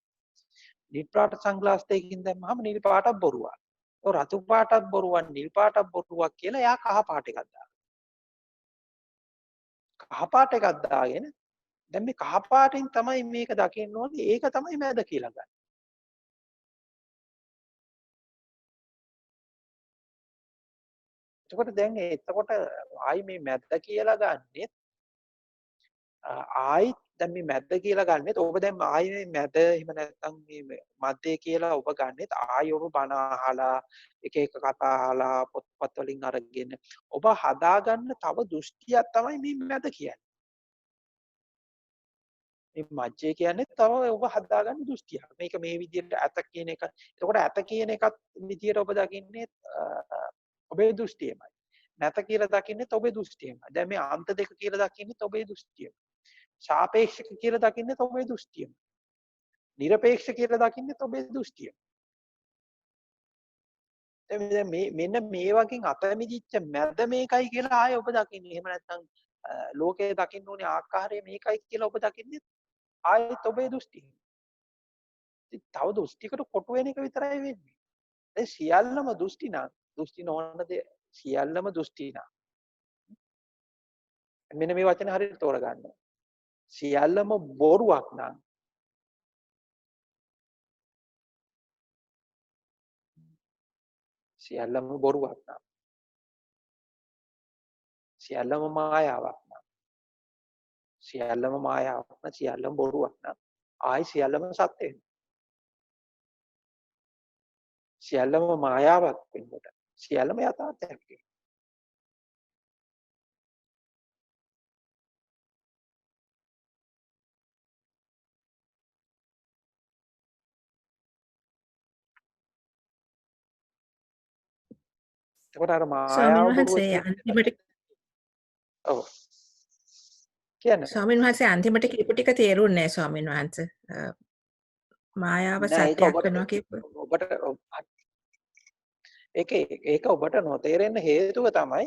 නිල් පාට සන්ග්ලාස් දෙකකින් දැම්මම නිල් පාටක් බොරුවක්. ඔය රතු පාටක් බොරුවක් නිල් පාටක් බොරුවක් කියලා එයා කහ පාට එකක් දානවා. කහ පාට එකක් දාගෙන දැන් මේ කහ පාටින් තමයි මේක දකින්න ඕනේ. ඒක තමයි මැද කියලා ගන්න. එතකොට ආයි මේ මැද කියලා ගන්නෙත් ආයිත් දැන් මේ මැද කියලා ගන්නෙත් ඔබ දැන් ආයි මේ මැද එහෙම නැත්නම් මේ මැදේ කියලා ඔබ ගන්නෙත් ආයි ඔබ බණ අහලා එක එක කතා අහලා පොත්පත් වලින් අරගෙන ඔබ හදාගන්න තව දෘෂ්ටියක් තමයි මේ මැද කියන්නේ. මේ මැජ්ජේ කියන්නේ තව ඔබ හදාගන්න දෘෂ්ටියක්. මේක මේ විදිහට ඇත කියන එක. එතකොට ඇත කියන එකත් විදිහට ඔබ දකින්නේ ඔබේ දෘෂ්ටියමයි. නැත කියලා දකින්නේ ඔබේ දෘෂ්ටියමයි. දැන් මේ අන්ත දෙක කියලා දකින්නේ ඔබේ දෘෂ්ටියමයි. සාපේක්ෂක කියලා දකින්නේ ඔබේ දෘෂ්ටියමයි. නිරපේක්ෂ කියලා දකින්නේ ඔබේ දෘෂ්ටියමයි. දැන් මෙන්න මේ වගේ අතමිදිච්ච මැද මේකයි කියලා ආයේ ඔබ දකින්නේ. එහෙම නැත්නම් ලෝකයේ දකින්න ඕනේ ආකාරය මේකයි කියලා ඔබ දකින්නේ ආයෙත් ඔබේ දෘෂ්ටිය. ඉතින් තව දෘෂ්ටිකට කොටු වෙන එක විතරයි වෙන්නේ. ඒ සියල්ලම දෘෂ්ටි නා. දෘෂ්ටි නොවන දේ සියල්ලම දෘෂ්ටි නා. මෙන්න මේ වචනේ හරියට තෝරගන්න. සියල්ලම බොරුවක් නම් සියල්ලම බොරුවක් නම් සියල්ලම මායාවක් නම් සියල්ලම මායාවක් නම් සියල්ලම බොරුවක් නම් ආයි සියල්ලම සත්‍ය වෙනවා. සියල්ලම මායාවක් වෙනකොට සියල්ලම යථාර්ථයක් වෙනවා. එතකොට අර ස්වාමීන් මායාව බොරුව වහන්සේ කියන අන්තිමට ඔව් කියන්න ස්වාමීන් වහන්සේ අන්තිමට කියපු ටික තේරුන්නේ නැහැ ස්වාමීන් වහන්සේ. මායාව නෑ ඒක සත්‍යයක් වෙනවා කියපු. ඔබට ඒක ඔබට නොතේරෙන්න හේතුව තමයි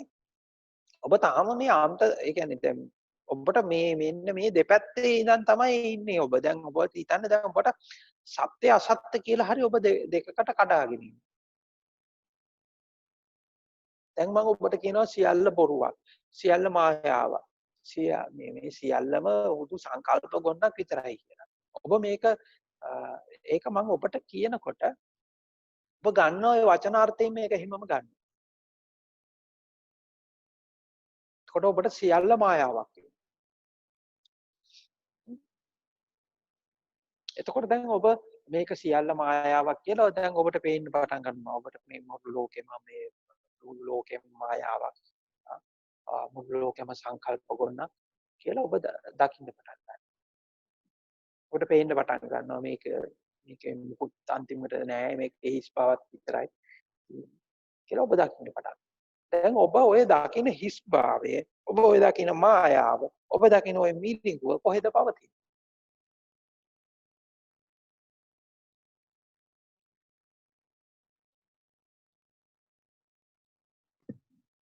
ඔබ තාම මේ අන්ත ඒ කියන්නේ දැන් ඔබට මෙන්න මේ දෙපැත්තේ ඉඳන් තමයි ඉන්නේ ඔබ. දැන් ඔබ හිතන්නේ දැන් ඔබට සත්‍ය අසත්‍ය කියලා හරි ඔබ දෙකකට කඩාගෙන ඉන්නේ. දැන් මම ඔබට කියනවා සියල්ල බොරුවක්. සියල්ල මායාවක්. මේ සියල්ලම උදු සංකල්ප ගොන්නක් විතරයි කියලා. ඔබ මේක ඒක මම ඔබට කියනකොට ඔබ ගන්න ඔය වචනාර්ථයෙන් මේක හිමම ගන්න. එතකොට ඔබට සියල්ල මායාවක් වෙනවා. එතකොට දැන් ඔබ මේක සියල්ල මායාවක් කියලා දැන් ඔබට පේන්න පටන් ගන්නවා. ඔබට මේ මුළු ලෝකෙම මායාවක්. මුළු ලෝකෙම සංකල්ප ගොන්නක් කියලා ඔබ දකින්න පටන් ගන්නවා. ඔබට පේන්න පටන් ගන්නවා මේකේ මුකුත් අන්තිමට නෑ මේක හිස් බවක් විතරයි කියලා ඔබ දකින්න පටන්. දැන් ඔබ ඔය දකින්න හිස් භාවය, ඔබ ඔය දකින්න මායාව, ඔබ දකින්න ඔය මිලිඟුව කොහෙද පවතින්නේ?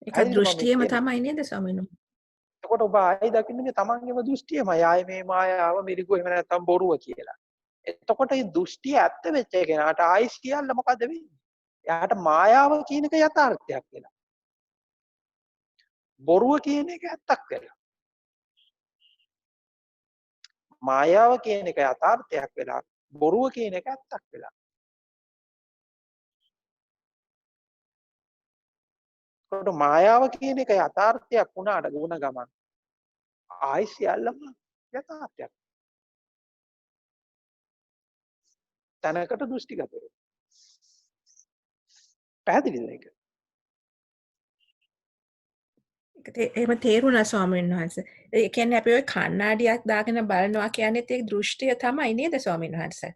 ඒක දෘෂ්ටියම තමයි නේද ස්වාමීන් වහන්සේ? එතකොට ඔබ ආයෙ දකින්නේ මේ තමන්ගේම දෘෂ්ටියමයි. ආයෙ මේ මායාව මිරිඟුව එහෙම නැත්නම් බොරුව කියලා. එතකොට මේ දෘෂ්ටිය ඇත්ත වෙච්ච කෙනාට ආයෙ සියල්ල මොකද වෙන්නේ? එයාට මායාව කියන එක යථාර්ථයක් වෙනවා. බොරුව කියන එක ඇත්තක් වෙනවා. මායාව කියන එක යථාර්ථයක් වෙලා බොරුව කියන එක ඇත්තක් වෙලා. ඒකට මායාව කියන එක යථාර්ථයක් වුණාට ගුණ ගමන් ආයි සියල්ලම යථාර්ථයක්. තනකට දෘෂ්ටිගත වෙනවා. පැහැදිලිද ඒක? එහෙම තේරුණා ස්වාමීන් වහන්සේ. ඒ කියන්නේ අපි ওই කණ්ණාඩියක් දාගෙන බලනවා කියන්නේත් ඒ දෘෂ්ටිය තමයි නේද ස්වාමීන් වහන්සේ?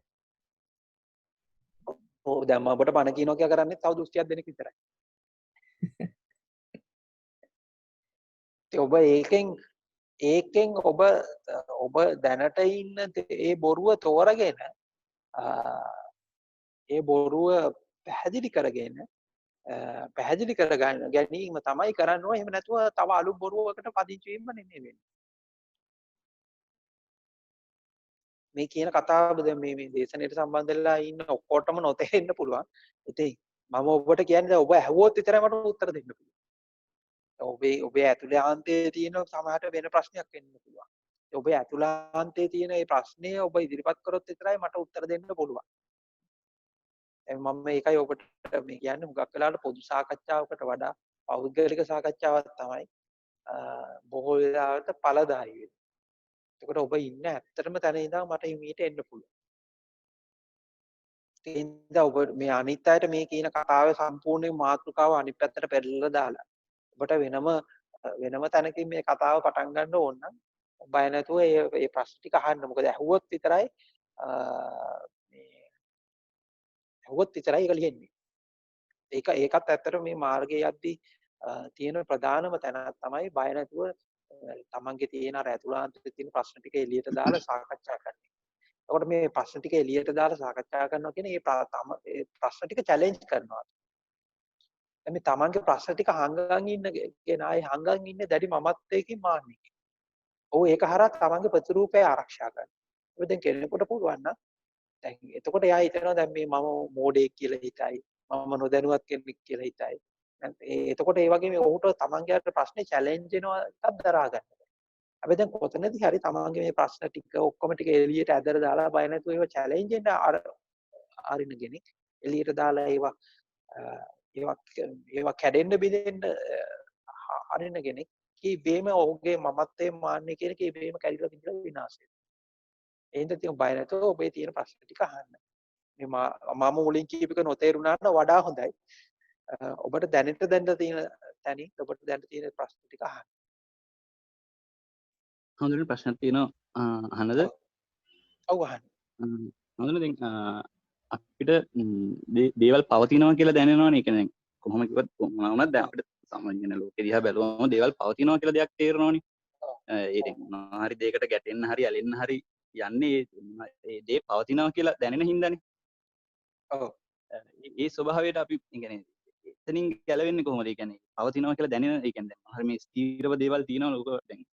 ඔව් දැන් මම ඔබට බණ කියනවා කියලා කරන්නේ තව දෘෂ්ටියක් දෙනෙක් විතරයි. ඔබ ඒකෙන් ඔබ දැනට ඉන්න ඒ බොරුව තෝරගෙන ඒ බොරුව පැහැදිලි කරගෙන පැහැදිලි කර ගැනීම තමයි කරන්න ඕනේ. එහෙම නැතුව තව අලුත් බොරුවකට පදිංචි වීම නෙමෙයි වෙන්නේ. මේ කියන කතාව දැන් මේ දේශනාවට සම්බන්ධ වෙලා ඉන්න ඔක්කොටම නොතේරෙන්න පුළුවන්. ඉතින් මම ඔබට කියන්නේ ඔබ ඇහුවොත් විතරයි මට උත්තර දෙන්න පුළුවන්. ඔබේ ඇතුළාන්තයේ තියෙන සමහරට වෙන ප්‍රශ්නයක් වෙන්න පුළුවන්. ඔබේ ඇතුළාන්තයේ තියෙන මේ ප්‍රශ්නය ඔබ ඉදිරිපත් කරොත් විතරයි මට උත්තර දෙන්න පුළුවන්. මම මේකයි ඔබට මේ කියන්නේ හුඟක් වෙලාවට පොදු සාකච්ඡාවකට වඩා පෞද්ගලික සාකච්ඡාවක් තමයි බොහෝ වෙලාවට ඵලදායී වෙන්නේ. ඒකට ඔබ ඉන්න ඇත්තටම තැන ඉඳන් මට හිමීට එන්න පුළුවන්. ඒ හින්දා ඔබ මේ අනිත් අයට මේ කියන කතාවේ සම්පූර්ණ මාතෘකාව අනිත් පැත්තට පෙරලලා දාලා ඔබට වෙනම තැනකින් මේ කතාව පටන් ගන්න ඕන නම් බය නැතුව මේ ප්‍රශ්න ටික අහන්න. මොකද ඇහුවොත් විතරයි ඒක ලියන්නේ. ඒකත් ඇත්තට මේ මාර්ගයේ යද්දී තියෙන ප්‍රධානම තැනක් තමයි බය නැතුව තමන්ගේ තියෙන අර ඇතුළාන්තයේ තියෙන ප්‍රශ්න ටික එළියට දාලා සාකච්ඡා කරන්න. එතකොට මේ ප්‍රශ්න ටික එළියට දාලා සාකච්ඡා කරනවා කියන්නේ ඒ ප්‍රශ්න ටික චැලෙන්ජ් කරනවා. මේ තමන්ගේ ප්‍රශ්න ටික හංගන් ඉන්න කෙනායි හංගන් ඉන්නේ දැඩි මමත්වයකින් මාන්නයකින්. ඔව් ඒක හරහා තමන්ගේ ප්‍රතිරූපය ආරක්ෂා කරනවා. ඒක දැන් කෙනෙකුට පුළුවන් නම් දැන් එතකොට එයා හිතනවා දැන් මේ මම මෝඩයෙක් කියලා හිතයි. මම නොදැනුවත් කෙනෙක් කියලා හිතයි. එතකොට ඒ වගේ මේ ඔහුට තමන්ගේ අර ප්‍රශ්නේ චැලෙන්ජ් වෙනවා එකක් දරා ගන්න. හැබැයි දැන් කොතනදී හරි තමන්ගේ මේ ප්‍රශ්න ටික ඔක්කොම ටික එළියට ඇදලා දාලා බය නැතුව ඒවා චැලෙන්ජ් වෙන්න අරින්න කෙනෙක් එළියට දාලා ඒවා කැඩෙන්න බිඳෙන්න අරින්න කෙනෙක් කීබේම ඔහුගේ මමත්වයේ මාන්නේ කියන කීබේම කැඩිලා බිඳලා විනාශ වෙනවා. එහෙනම් තියුම් බය නැතුව ඔබේ තියෙන ප්‍රශ්න ටික අහන්න. මේ මම මුලින් කියපු එක නොතේරුණාට වඩා හොඳයි. ඔබට දැනෙන්න තියෙන තැනින් ඔබට දැනෙන්න තියෙන ප්‍රශ්න ටික අහන්න. හඳුනන ප්‍රශ්න තියෙනවා අහන්නද? ඔව් අහන්න. හඳුනන දැන් අපිට දේවල් පවතිනවා කියලා දැනෙනවනේ. ඒ කියන්නේ කොහොම කිව්වත් මොනවා වුණත් දැන් අපිට සාමාන්‍යන ලෝකෙ දිහා බැලුවම දේවල් පවතිනවා කියලා දෙයක් තේරෙනවනේ. ඒ දැන් මොනවා හරි දෙයකට ගැටෙන්න හරි ඇලෙන්න හරි යන්නේ ඒ දේ පවතිනවා කියලා දැනෙන හින්දානේ. ඔව්. ඒ ස්වභාවයට අපි කියන්නේ එතනින් ගැලවෙන්නේ කොහොමද? ඒ කියන්නේ පවතිනවා කියලා දැනෙන ඒ කියන්නේ දැන් හරි මේ ස්ථීරව දේවල් තියෙනවා ලෝක දැන්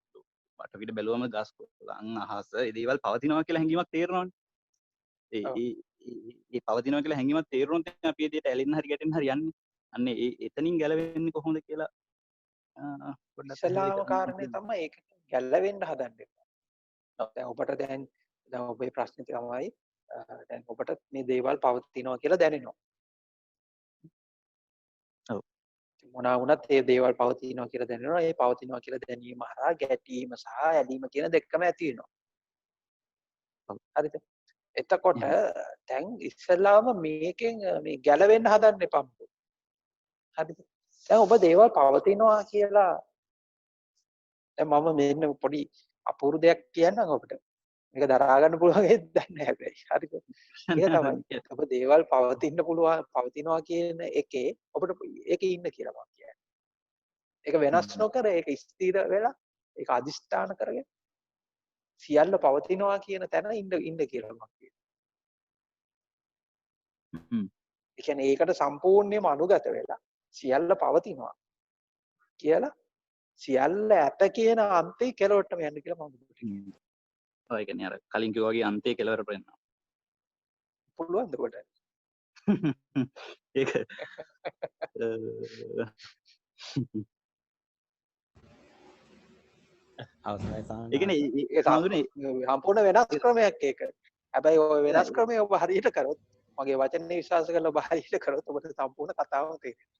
වටපිට බැලුවම ගස් කොළන් අහස ඒ දේවල් පවතිනවා කියලා හැඟීමක් තේරෙනවනේ. ඒ පවතිනවා කියලා හැඟීමක් තේරුණොත් අපි ඒ දෙයට ඇලෙන්න හරි ගැටෙන්න හරි යන්නේ. අන්න එතනින් ගැලවෙන්නේ කොහොමද කියලා පොඩ්ඩක් ඉස්ලාම කාරණේ තමයි ඒක ගැලවෙන්න හදන්නේ. දැන් ඔබට දැන් ඔබේ ප්‍රශ්නේ තමයි දැන් ඔබට මේ දේවල් පවතිනවා කියලා දැනෙනවා. ඔව්. මොනවා වුණත් මේ දේවල් පවතිනවා කියලා දැනෙනවා. ඒ පවතිනවා කියලා දැනීම හරහා ගැටීම සහ ඇලීම කියන දෙකම ඇති වෙනවා. හරිද? එතකොට දැන් ඉස්සෙල්ලාම මේකෙන් මේ ගැලවෙන්න හදන්න එපා. හරිද? දැන් ඔබ දේවල් පවතිනවා කියලා දැන් මම මෙන්න පොඩි අපූර්ව දෙයක් කියන්නම් ඔබට. මේක දරා ගන්න පුළුවන් ඒත් දන්නේ නැහැ හැබැයි. හරිද? ඒක තමයි. ඔබ දේවල් පවතින්න පුළුවන් පවතිනවා කියන එකේ ඔබට ඒකේ ඉන්න කියලා මම කියන්නේ. ඒක වෙනස් නොකර ඒක ස්ථිර වෙලා ඒක අදිස්ථාන කරගෙන සියල්ල පවතිනවා කියන තැන ඉන්න කියලා මම කියනවා. ඒ කියන්නේ ඒකට සම්පූර්ණයෙන්ම අනුගත වෙලා සියල්ල පවතිනවා කියලා සියල්ල ඇත කියන අන්තේ කෙලවටම යන්න කියලා මම කියනවා. ඔය කියන්නේ අර කලින් කිව්වා වගේ අන්තයේ කෙලවරට එන්න. පුළුවන්ද කොට? ඒක අවසරයි සාහන. ඒ කියන්නේ ඒ සම්පූර්ණ වෙනස් ක්‍රමයක් ඒක. හැබැයි ඔය වෙනස් ක්‍රමය ඔබ හරියට කරොත් මගේ වචනේ විශ්වාස කරලා ඔබ හරියට කරොත් ඔබට සම්පූර්ණ කතාව තේරෙනවා.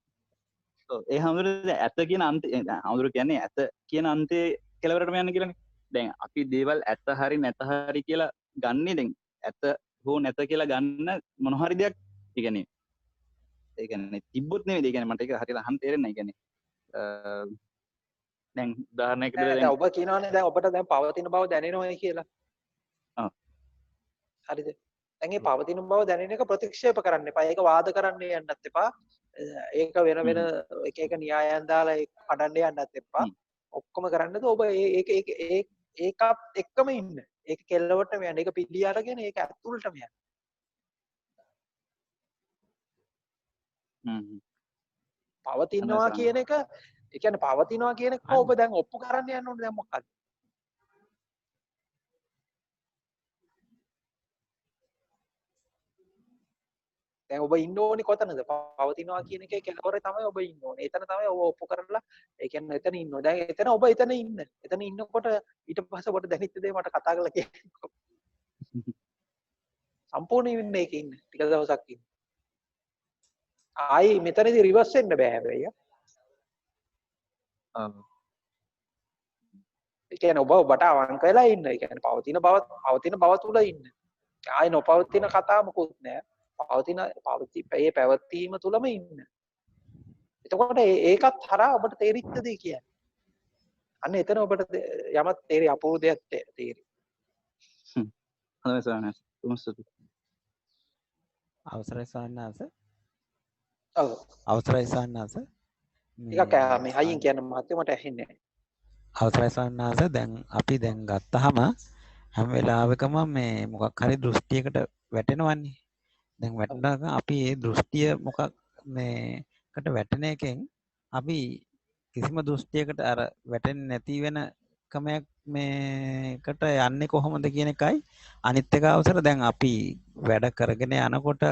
ඔව් ඒ හැමෝටම ඇත කියන අන්තය හැමෝටම කියන්නේ ඇත කියන අන්තයේ කෙලවරටම යන්න කියලානේ. දැන් අපි දේවල් ඇත හරි නැත හරි කියලා ගන්නේ දැන් ඇත හෝ නැත කියලා ගන්න මොන හරි දෙයක් ඒ කියන්නේ තිබ්බොත් නෙවෙයි. ඒ කියන්නේ මට ඒක හරියට අහන්න තේරෙන්නේ නැහැ. ඒ කියන්නේ දැන් උදාහරණයකට දැන් ඔබ කියනවානේ දැන් ඔබට දැන් පවතින බව දැනෙනවයි කියලා. ඔව්. හරිද? දැන් මේ පවතින බව දැනෙන එක ප්‍රතික්ෂේප කරන්න එපා. ඒක වාද කරන්න යන්නත් එපා. ඒක වෙන එක න්‍යායයන් දාලා ඒක කඩන්න යන්නත් එපා. ඔක්කොම කරන්නද ඔබ ඒකත් එක්කම ඉන්න. ඒක කෙල්ලවටම යන්න. ඒක පිළි අරගෙන ඒක ඇතුළටම යන්න. පවතිනවා කියන එක ඒ කියන්නේ පවතිනවා කියන එක ඔබ දැන් ඔප්පු කරන්න යන්න ඕනේ දැන් මොකක්ද? දැන් ඔබ ඉන්න ඕනේ කොතනද? පවතිනවා කියන එකේ කෙලවරේ තමයි ඔබ ඉන්න ඕනේ. එතන තමයි ඔබ ඔප්පු කරලා ඒ කියන්නේ එතන ඉන්න ඕනේ. දැන් එතන ඔබ එතන ඉන්න. එතන ඉන්නකොට ඊට පස්සේ ඔබට දැනෙච්ච දේ මට කතා කරලා කියන්න. සම්පූර්ණයෙන් ඉන්න එකේ ඉන්න. ටික දවසක් ඉන්න. ආයි මෙතනදී රිවර්ස් වෙන්න බෑ හැබැයි. ඒ කියන්නේ ඔබට අවංක වෙලා ඉන්න. ඒ කියන්නේ පවතින බව තුල ඉන්න. ආයි නොපවතින කතා මොකුත් නෑ. ඒ පැවතීම තුලම ඉන්න. එතකොට ඒකත් හරහා ඔබට තේරිච්ච දේ කියන්නේ. අන්න එතන ඔබට යමක් තේරි අපූර්ව දෙයක් තේරි. හොඳයි සානස්. තුමස්සතු. අවසරයි සාන්නාස. ඔව්. අවසරයි සාන්නාස. ටිකක් මේ හයියෙන් කියන්න මහත්තයෝ මට ඇහෙන්නේ නැහැ. අවසරයි සාන්නාස. දැන් අපි දැන් ගත්තාම හැම වෙලාවෙකම මේ මොකක් හරි දෘෂ්ටියකට වැටෙනවන්නේ. දැන් වැටෙනාම අපි ඒ දෘෂ්ටිය මොකක් මේකට වැටෙන එකෙන් අපි කිසිම දෘෂ්ටියකට අර වැටෙන්නේ නැති වෙන කමයක් මේකට යන්නේ කොහොමද කියන එකයි අනිත් එක අවසර දැන් අපි වැඩ කරගෙන යනකොට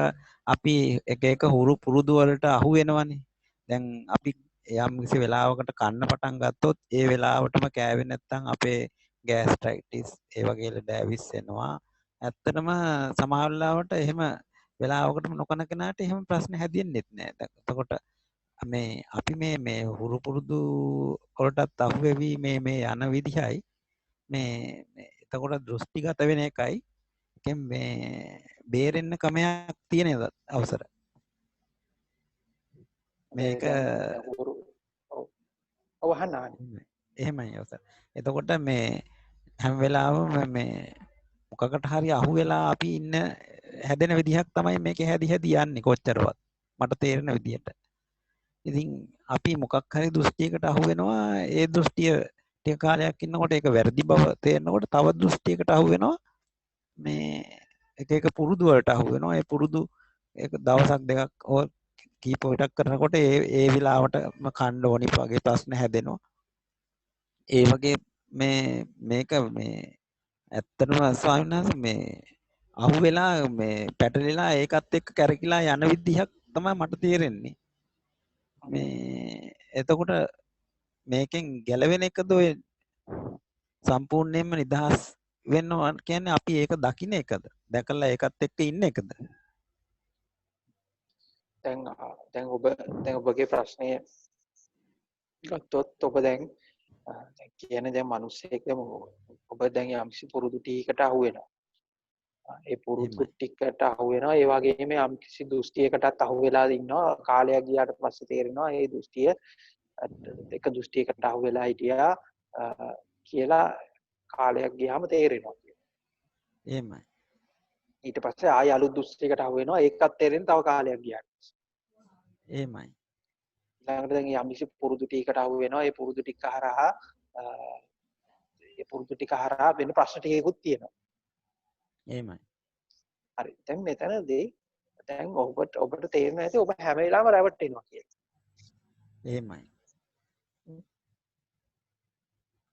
අපි එක හුරු පුරුදු වලට අහු වෙනවනේ. දැන් අපි යම් කිසි වෙලාවකට කන්න පටන් ගත්තොත් ඒ වෙලාවටම කෑවේ නැත්නම් අපේ ගෑස්ට්‍රයිටිස් ඒ වගේ ලෙඩ ඇවිස්සෙනවා. ඇත්තටම සමහර වෙලාවට එහෙම වෙලාවකටම නොකන කෙනාට එහෙම ප්‍රශ්න හැදෙන්නෙත් නෑ. එතකොට මේ අපි මේ හුරු පුරුදු වලටත් අහු වෙවි මේ යන විදිහයි මේ එතකොට දෘෂ්ටිගත වෙන එකයි එකෙන් මේ බේරෙන්න ක්‍රමයක් තියෙන අවසර මේක එහෙමයි අවසර. එතකොට මේ හැම වෙලාවෙම මේ මොකකට හරි අහු වෙලා අපි ඉන්න හැදෙන විදිහක් තමයි මේක හැදි යන්නේ කොච්චරවත් මට තේරෙන විදිහට. ඉතින් අපි මොකක් හරි දෘෂ්ටියකට අහු වෙනවා. ඒ දෘෂ්ටිය ටික කාලයක් ඉන්නකොට ඒක වැරදි බව තේරෙනකොට තව දෘෂ්ටියකට අහු වෙනවා. මේ එක පුරුදු වලට අහු වෙනවා. ඒ පුරුදු ඒක දවසක් දෙකක් ඕ කීප විටක් කරනකොට ඒ විලාවටම කන්න ඕනි වගේ ප්‍රශ්න හැදෙනවා. ඒ වගේ මේක මේ ඇත්තටම ස්වාමීන් වහන්සේ මේ අහු වෙලා මේ පැටලිලා ඒකත් එක්ක කැරකිලා යන විදිහක් තමයි මට තේරෙන්නේ. මේ එතකොට මේකෙන් ගැලවෙන එකද ඔය සම්පූර්ණයෙන්ම නිදහස් වෙනවා කියන්නේ අපි ඒක දකින්න එකද? දැකලා ඒකත් එක්ක ඉන්න එකද? දැන් ඔබගේ ප්‍රශ්නය ගත්තොත් ඔබ දැන් කියන්නේ දැන් මිනිස්සෙක් දැන් ඔබ දැන් යම්කිසි පුරුදු ටිකකට අහු වෙනවා. ඒ පුරුදු ටිකට අහු වෙනවා. ඒ වගේම යම්කිසි දෘෂ්ටියකටත් අහු වෙලා ඉන්නවා. කාලයක් ගියාට පස්සේ තේරෙනවා මේ දෘෂ්ටිය එක දෘෂ්ටියකට අහු වෙලා හිටියා කියලා කාලයක් ගියාම තේරෙනවා. එහෙමයි. ඊට පස්සේ ආයෙ අලුත් දෘෂ්ටියකට අහු වෙනවා. ඒකත් තේරෙන්නේ තව කාලයක් ගියාට. එහෙමයි. ඊළඟට දැන් යම්කිසි පුරුදු ටිකකට අහු වෙනවා. ඒ පුරුදු ටික හරහා වෙන ප්‍රශ්න ටිකකුත් තියෙනවා. එහෙමයි. හරි. දැන් මෙතනදී දැන් ඔබට තේරෙන්නේ නැති ඔබ හැම වෙලාවෙම රැවටෙනවා කියලා. එහෙමයි.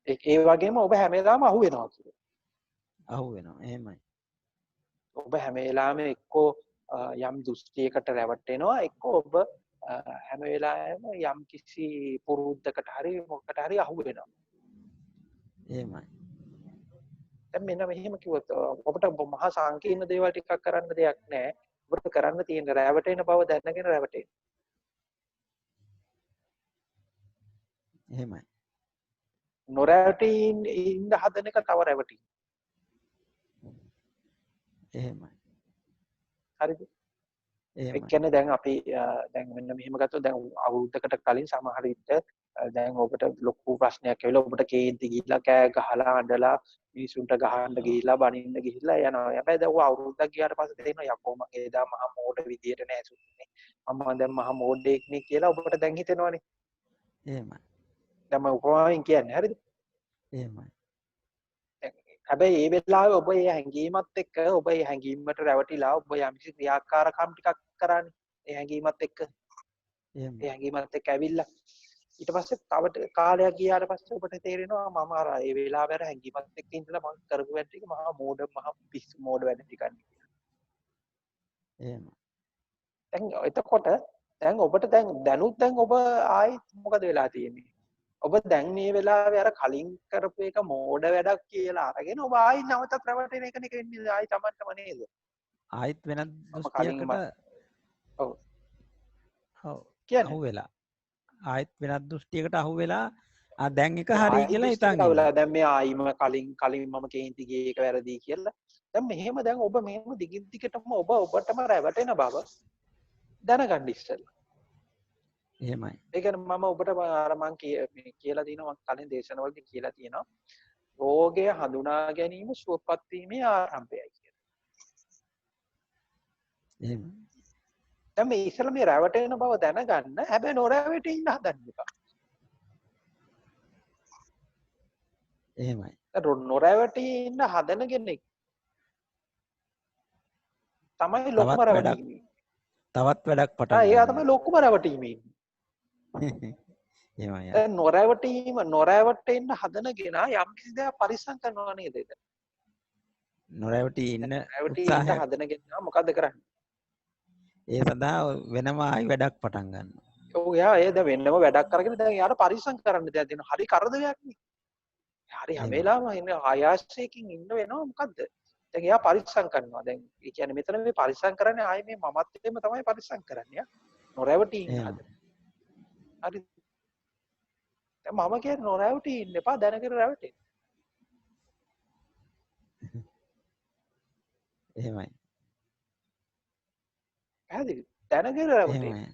ඒ වගේම ඔබ හැම වෙලාවෙම අහු වෙනවා කියලා. අහු වෙනවා. එහෙමයි. ඔබ හැම වෙලාවෙම එක්කෝ යම් දෘෂ්ටියකට රැවටෙනවා එක්කෝ ඔබ හැම වෙලාවෙම යම් කිසි පුරුද්දකට හරි මොකකට හරි අහු වෙනවා. එහෙමයි. දැන් මෙන්න මෙහෙම කිව්වොත් ඔබට මහා සංකීර්ණ දේවල් ටිකක් කරන්න දෙයක් නැහැ. ඔබට කරන්න තියෙන රැවටෙන බව දැනගෙන රැවටෙන්න. එහෙමයි. නොරැවටී ඉන්න හදන එක තව රැවටි. එහෙමයි. හරිද? ඒ කියන්නේ දැන් අපි දැන් මෙන්න මෙහෙම ගත්තොත් දැන් අවුරුද්දකට කලින් සමහර විට දැන් ඔබට ලොකු ප්‍රශ්නයක් ඇවිල්ලා ඔබට කේන්ති ගිහිල්ලා කෑ ගහලා අඬලා මිනිසුන්ට ගහන්න ගිහිල්ලා බනින්න ගිහිල්ලා යනවා. හැබැයි දැන් අවුරුද්දක් ගියාට පස්සේ තේරෙනවා යකෝ මම එදා මහා මෝඩ විදියට නෑ සුන්නේ. මම දැන් මහා මෝඩෙක් නේ කියලා ඔබට දැන් හිතෙනවනේ. එහෙමයි. දැන් මම උපමාවෙන් කියන්නේ හරිද? එහෙමයි. හැබැයි ඒ වෙලාවේ ඔබ ඒ හැඟීමත් එක්ක ඔබ ඒ හැඟීමට රැවටිලා ඔබ යම්කිසි ක්‍රියාකාරකම් ටිකක් කරන්නේ ඒ හැඟීමත් එක්ක එහෙමයි. ඒ හැඟීමත් එක්ක ඇවිල්ලා ඊට පස්සේ තව කාලයක් ගියාට පස්සේ ඔබට තේරෙනවා මම අර ඒ වෙලාවේ අර හැඟීමත් එක්ක ඉඳලා මම කරපු වැඩ ටික මහා පිස්සු මෝඩ වැඩ ටිකක්. එහෙමයි. දැන් එතකොට දැන් ඔබට දැන් ඔබ ආයෙත් මොකද වෙලා තියෙන්නේ? ඔබ දැන් මේ වෙලාවේ අර කලින් කරපු එක මෝඩ වැඩක් කියලා අරගෙන ඔබ ආයෙ නැවතත් රැවටෙන එකනේ වෙන්නේ ආයෙ Tamanටම නේද? ආයිත් වෙනත් මම කලින් දෘෂ්ටියකට ඔව් ඔව් කියන්නේ අහු වෙලා ආයිත් වෙනත් දෘෂ්ටියකට අහු වෙලා දැන් එක හරි ආයෙ කියලා දෘෂ්ටියකට හිතන් ඉන්නවා. අවුලා දැන් මේ ආයිම කලින් මම කේන්ති ගියේ ඒක වැරදි කියලා. දැන් මෙහෙම දැන් ඔබ මෙහෙම දිගින් දිගටම ඔබටම රැවටෙන බව දැනගන්න ඉස්සෙල්ලා. එහෙමයි. ඒ කියන්නේ මම ඔබට අර මං කියලා තියෙනවා මං කලින් දේශනවලදී කියලා තියෙනවා රෝගය හඳුනා ගැනීම සුවපත් වීමේ ආරම්භයයි කියලා. එහෙමයි. දැන් මේ ඉස්සෙල්ලා මේ රැවටෙන බව දැනගන්න හැබැයි නොරැවටී ඉන්න හදන්න එපා. එහෙමයි. නොරැවටී ඉන්න හදන කෙනෙක් තමයි ලොකුම රැවටීමේ. තවත් වැඩක් පටන් එයා ගන්නවා. තමයි ලොකුම රැවටීමේ. එහෙමයි. දැන් නොරැවටෙන්න හදන කෙනා යම් කිසි දෙයක් පරිස්සම් කරනවා නේද? නොරැවටි ඉන්න රැවටී ඉන්න උත්සාහයක් හදන කෙනා මොකද්ද කරන්නේ? ඒ සඳහා වෙනම ආයි වැඩක් පටන් ගන්නවා. ඔව් එයා ඒ දැන් වෙනම වැඩක් කරගෙන දැන් එයාට පරිස්සම් කරන්න දෙයක් දෙනවා. හරි කරදරයක් නේ. හරි හැම වෙලාවෙම ඉන්නේ ආයාසයෙන් ඉන්න වෙනවා මොකද්ද? දැන් එයා පරිස්සම් කරනවා. දැන් ඒ කියන්නේ මෙතන මේ පරිස්සම් කරන්නේ ආයේ මේ මමත්වෙම තමයි පරිස්සම් කරන්නේ. නොරැවටී ඉන්න හදන. හරි. දැන් මම කියන්නේ නොරැවටී ඉන්න එපා දැනගෙන රැවටෙන්න. එහෙමයි. පැහැදිලිද? දැනගෙන රැවටෙන්න. එහෙමයි.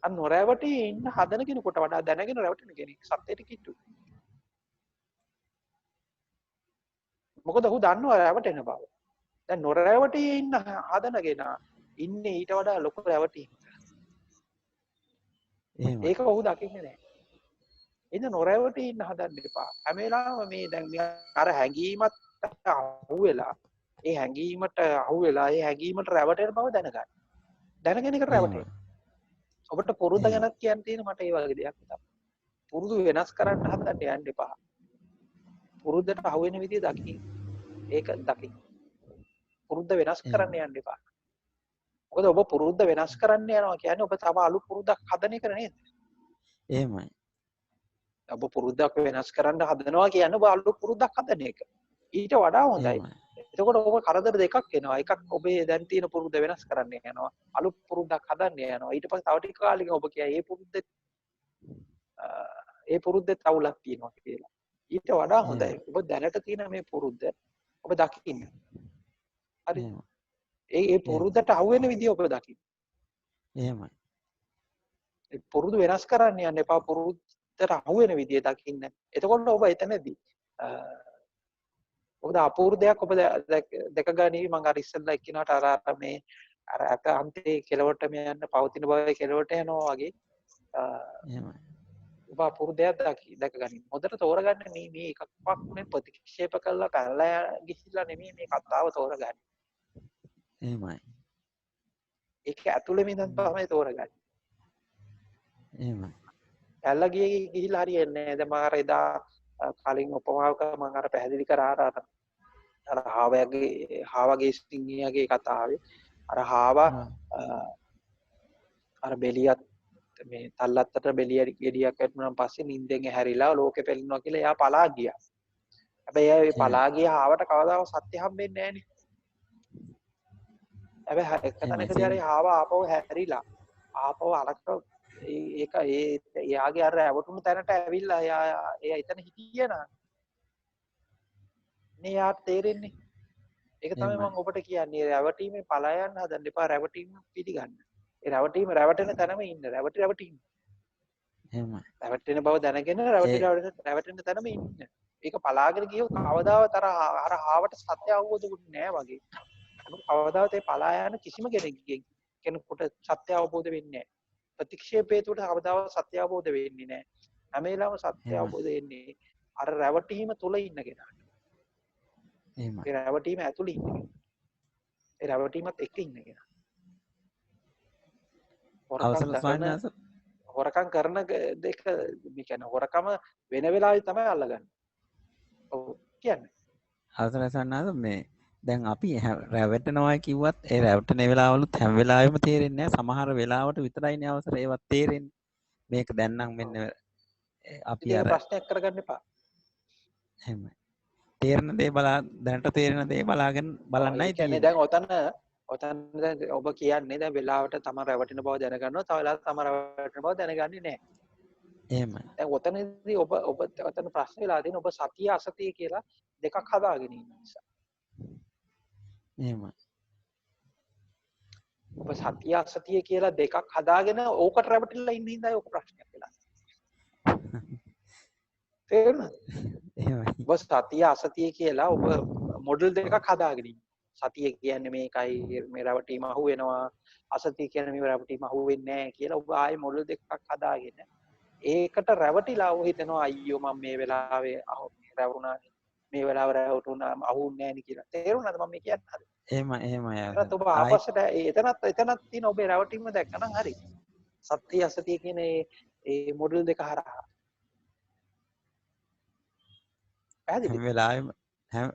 අන්න නොරැවටී ඉන්න හදන කෙනෙකුට වඩා දැනගෙන රැවටෙන කෙනෙක් සත්‍යයට කිට්ටු. මොකද ඔහු දන්නවා රැවටෙන බව. දැන් නොරැවටී ඉන්න හදනගෙන ඉන්නේ ඊට වඩා ලොකු රැවටීමක්. එහෙමයි. ඒක ඔහු දකින්නේ නැහැ. එන්න නොරැවටී ඉන්න හදන්න එපා. හැම වෙලාවෙම මේ දැන් අර හැඟීමත් අහු වෙලා ඒ හැඟීමට රැවටෙන බව දැනගන්න. දැනගෙන ඒක රැවටෙන්න. ඔබට පුරුද්ද ගැනත් කියන්න තියෙන මට ඒ වගේ දෙයක් තමයි. පුරුදු වෙනස් කරන්න හදන්න යන්න එපා. පුරුද්දට අහු වෙන විදිය දකින්න. ඒක දකින්න. පුරුද්ද වෙනස් කරන්න යන්න එපා. මොකද ඔබ පුරුද්ද වෙනස් කරන්න යනවා කියන්නේ ඔබ තව අලුත් පුරුද්දක් හදන එක නේද? එහෙමයි. ඔබ පුරුද්දක් වෙනස් කරන්න හදනවා කියන්නේ ඔබ අලුත් පුරුද්දක් හදන එක. ඊට වඩා හොඳයි. එතකොට ඔබ කරදර දෙකක් එනවා. එකක් ඔබේ දැන් තියෙන පුරුද්ද වෙනස් කරන්න යනවා. අලුත් පුරුද්දක් හදන්න යනවා. ඊට පස්සේ තව ටික කාලෙකින් ඔබ කියයි ඒ පුරුද්දේ අවුලක් තියෙනවා කියලා. ඊට වඩා හොඳයි. ඔබ දැනට තියෙන මේ පුරුද්ද ඔබ දකින්න. හරි. ඒ පුරුද්දට අහු වෙන විදිය ඔබ දකින්න. එහෙමයි. ඒ පුරුදු වෙනස් කරන්න යන්න එපා. පුරුද්දට අහු වෙන විදිය දකින්න. එතකොට ඔබ එතනදී මොකද අපූර්ව දෙයක් ඔබ දැක ගනිවි. මම අර ඉස්සෙල්ලා එක්කිනාට අර මේ අර අත අන්තයේ කෙලවරටම යන්න පවතින බවේ කෙලවරට යනවා වගේ එහෙමයි. ඔබ අපූර්ව දෙයක් දැක ගනින්න. හොඳට තෝරගන්න මේ එකක්වත් මේ ප්‍රතික්ෂේප කළා පැනලා ගිහිල්ලා නෙමෙයි මේ කතාව තෝරගන්නේ. එහෙමයි. ඒක ඇතුළෙම ඉඳන් තමයි තෝරගන්නේ. එහෙමයි. පැනලා ගිහිල්ලා හරියන්නේ නැහැ. දැන් මම අර එදා කලින් උපමාවක මම අර පැහැදිලි කරා අර හාවගේ සිංහියාගේ කතාවේ අර හාවා අර බෙලියත් මේ තල්ලත්තට බෙලිය ගෙඩියක් වැටුණාන් පස්සේ නිින්දෙන් ඇහැරිලා ලෝකෙ පෙළෙනවා කියලා එයා පලා ගියා. හැබැයි එයා ඒ පලා ගිය හාවට කවදාවත් සත්‍ය හම්බෙන්නේ නැහැ නේ. හැබැයි එක තැනකදී අර හාව ආපහු හැරිලා ආපහු අරක ඒක එයාගේ අර රැවටුණු තැනට ඇවිල්ලා එයා එතන හිටියේ නා. නේ යාට තේරෙන්නේ. ඒක තමයි මම ඔබට කියන්නේ රැවටීමේ පලා යන්න හදන්න එපා රැවටීම පිළිගන්න. ඒ රැවටෙන තැනම ඉන්න. රැවටීම. එහෙමයි. රැවටෙන බව දැනගෙන රැවටෙන තැනම ඉන්න. ඒක පලාගෙන ගියොත් කවදාවත් අර හාවට සත්‍ය අවබෝධ වෙන්නේ නැහැ වගේ. කවදාවත් ඒ පලා යන කිසිම කෙනෙකුට සත්‍ය අවබෝධ වෙන්නේ නැහැ. ප්‍රතික්ෂේපයේ තුට කවදාවත් සත්‍ය අවබෝධ වෙන්නේ නැහැ. හැම වෙලාවෙම සත්‍ය එහෙමයි. අවබෝධ වෙන්නේ අර රැවටීම තුල ඉන්න කෙනාට. එහෙමයි. ඒ රැවටීම ඇතුළේ ඉන්න කෙනා. ඒ රැවටීමත් එක්ක ඉන්න කෙනා. හොරකම් කරන දෙක මේ කියන්නේ හොරකම වෙන වෙලාවෙ තමයි අල්ලගන්නේ. ඔව් කියන්නේ. අවසරයි සන්නාස මේ දැන් අපි රැවටෙනවා කිව්වත් ඒ රැවටෙන වෙලාවලුත් හැම වෙලාවෙම තේරෙන්නේ නැහැ. සමහර වෙලාවට විතරයිනේ අවසර ඒවත් තේරෙන්නේ. මේක දැන් නම් මෙන්න අපි ඒක අර ප්‍රශ්නයක් කරගන්න එපා. එහෙමයි. තේරෙන දේ දැනට තේරෙන දේ බලාගෙන බලන්නයි ඒ කියන්නේ දැන් ඔතන දැන් ඔබ කියන්නේ දැන් වෙලාවට තමයි රැවටෙන බව දැනගන්නවා. තව වෙලාවට තමයි රැවටෙන බව දැනගන්නේ නැහැ. එහෙමයි. දැන් ඔතනදී ඔබ ඔතන ප්‍රශ්න වෙලා තියෙන ඔබ සතිය අසතිය කියලා දෙකක් හදාගෙන ඉන්න නිසා. එහෙමයි. ඔබ සතිය අසතිය කියලා දෙකක් හදාගෙන ඕකට රැවටිලා ඉන්න හින්දායි ඔක ප්‍රශ්නයක් වෙලා. තේරුණාද? එහෙමයි. ඔබ සතිය අසතිය කියලා ඔබ මොඩල් දෙකක් හදාගෙන ඉන්න. සතිය කියන්නේ මේකයි මේ රැවටීම අහු වෙනවා. අසතිය කියන්නේ මේ රැවටීම අහු වෙන්නේ නැහැ කියලා ඔබ ආයේ මොඩල් දෙකක් හදාගෙන ඒකට රැවටිලා ඔය හිතනවා අයියෝ මම මේ වෙලාවේ රැවුණානේ. මේ වෙලාව රැවටුණාම අහුන්නේ නැහැ නේ කියලා. තේරුණාද මම කියන්නේ? එහෙමයි. ඒත් ඔබ ආපස්සට එතනත් තියෙන ඔබේ රැවටීම දැක්කනම් හරි. සත්‍ය අසතිය කියන ඒ මොඩල් දෙක හරහා. හැම වෙලාවෙම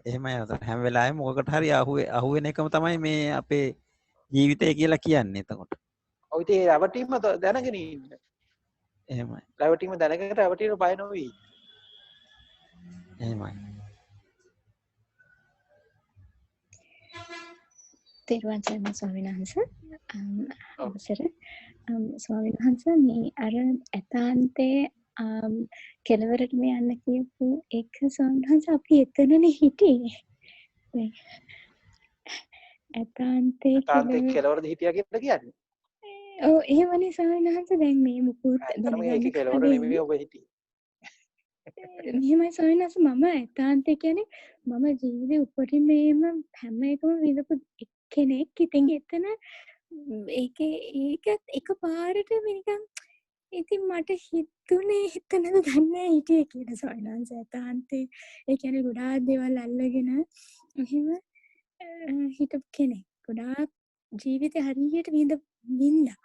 එහෙමයි අවසර. හැම වෙලාවෙම මොකකට හරි අහුවෙන එකම තමයි මේ අපේ ජීවිතය කියලා කියන්නේ එතකොට. ඔය ඉතින් ඒ රැවටීම දැනගෙන ඉන්න. එහෙමයි. රැවටීම දැනගෙන රැවටීම බය නොවි. එහෙමයි. තෙරුවන් සරණයි ස්වාමීන් වහන්සේ. අවසර ස්වාමීන් වහන්සේ මේ අර ඇතාන්තේ කෙලවරටම යන්න කියපු එක ස්වාමීන් වහන්සේ අපි එතනනේ හිටියේ. ඇතාන්තේ කෙලවරද හිටියා කියලා කියන්නේ. ඔව් එහෙමනේ ස්වාමීන් වහන්සේ දැන් මේ මුකුත් දැනගන්න මේකේ කෙලවර නෙමෙයි ඔබ හිටියේ. මෙහෙමයි ස්වාමීන් වහන්සේ මම ඇතාන්තේ කියන්නේ මම ජීවිතේ උපරිමේම හැම එකම විඳපු කෙනෙක්. ඉතින් එතන ඒක එකපාරට නිකන් ඉතින් මට හිතුනේ එතනද දන්නේ හිටියේ කියලා ස්වාමීන් වහන්සේ ඇතාන්තේ ඒ කියන්නේ ගොඩාක් දේවල් අල්ලගෙන එහෙම හිටපු කෙනෙක්. ගොඩාක් ජීවිතේ හරියට විඳා.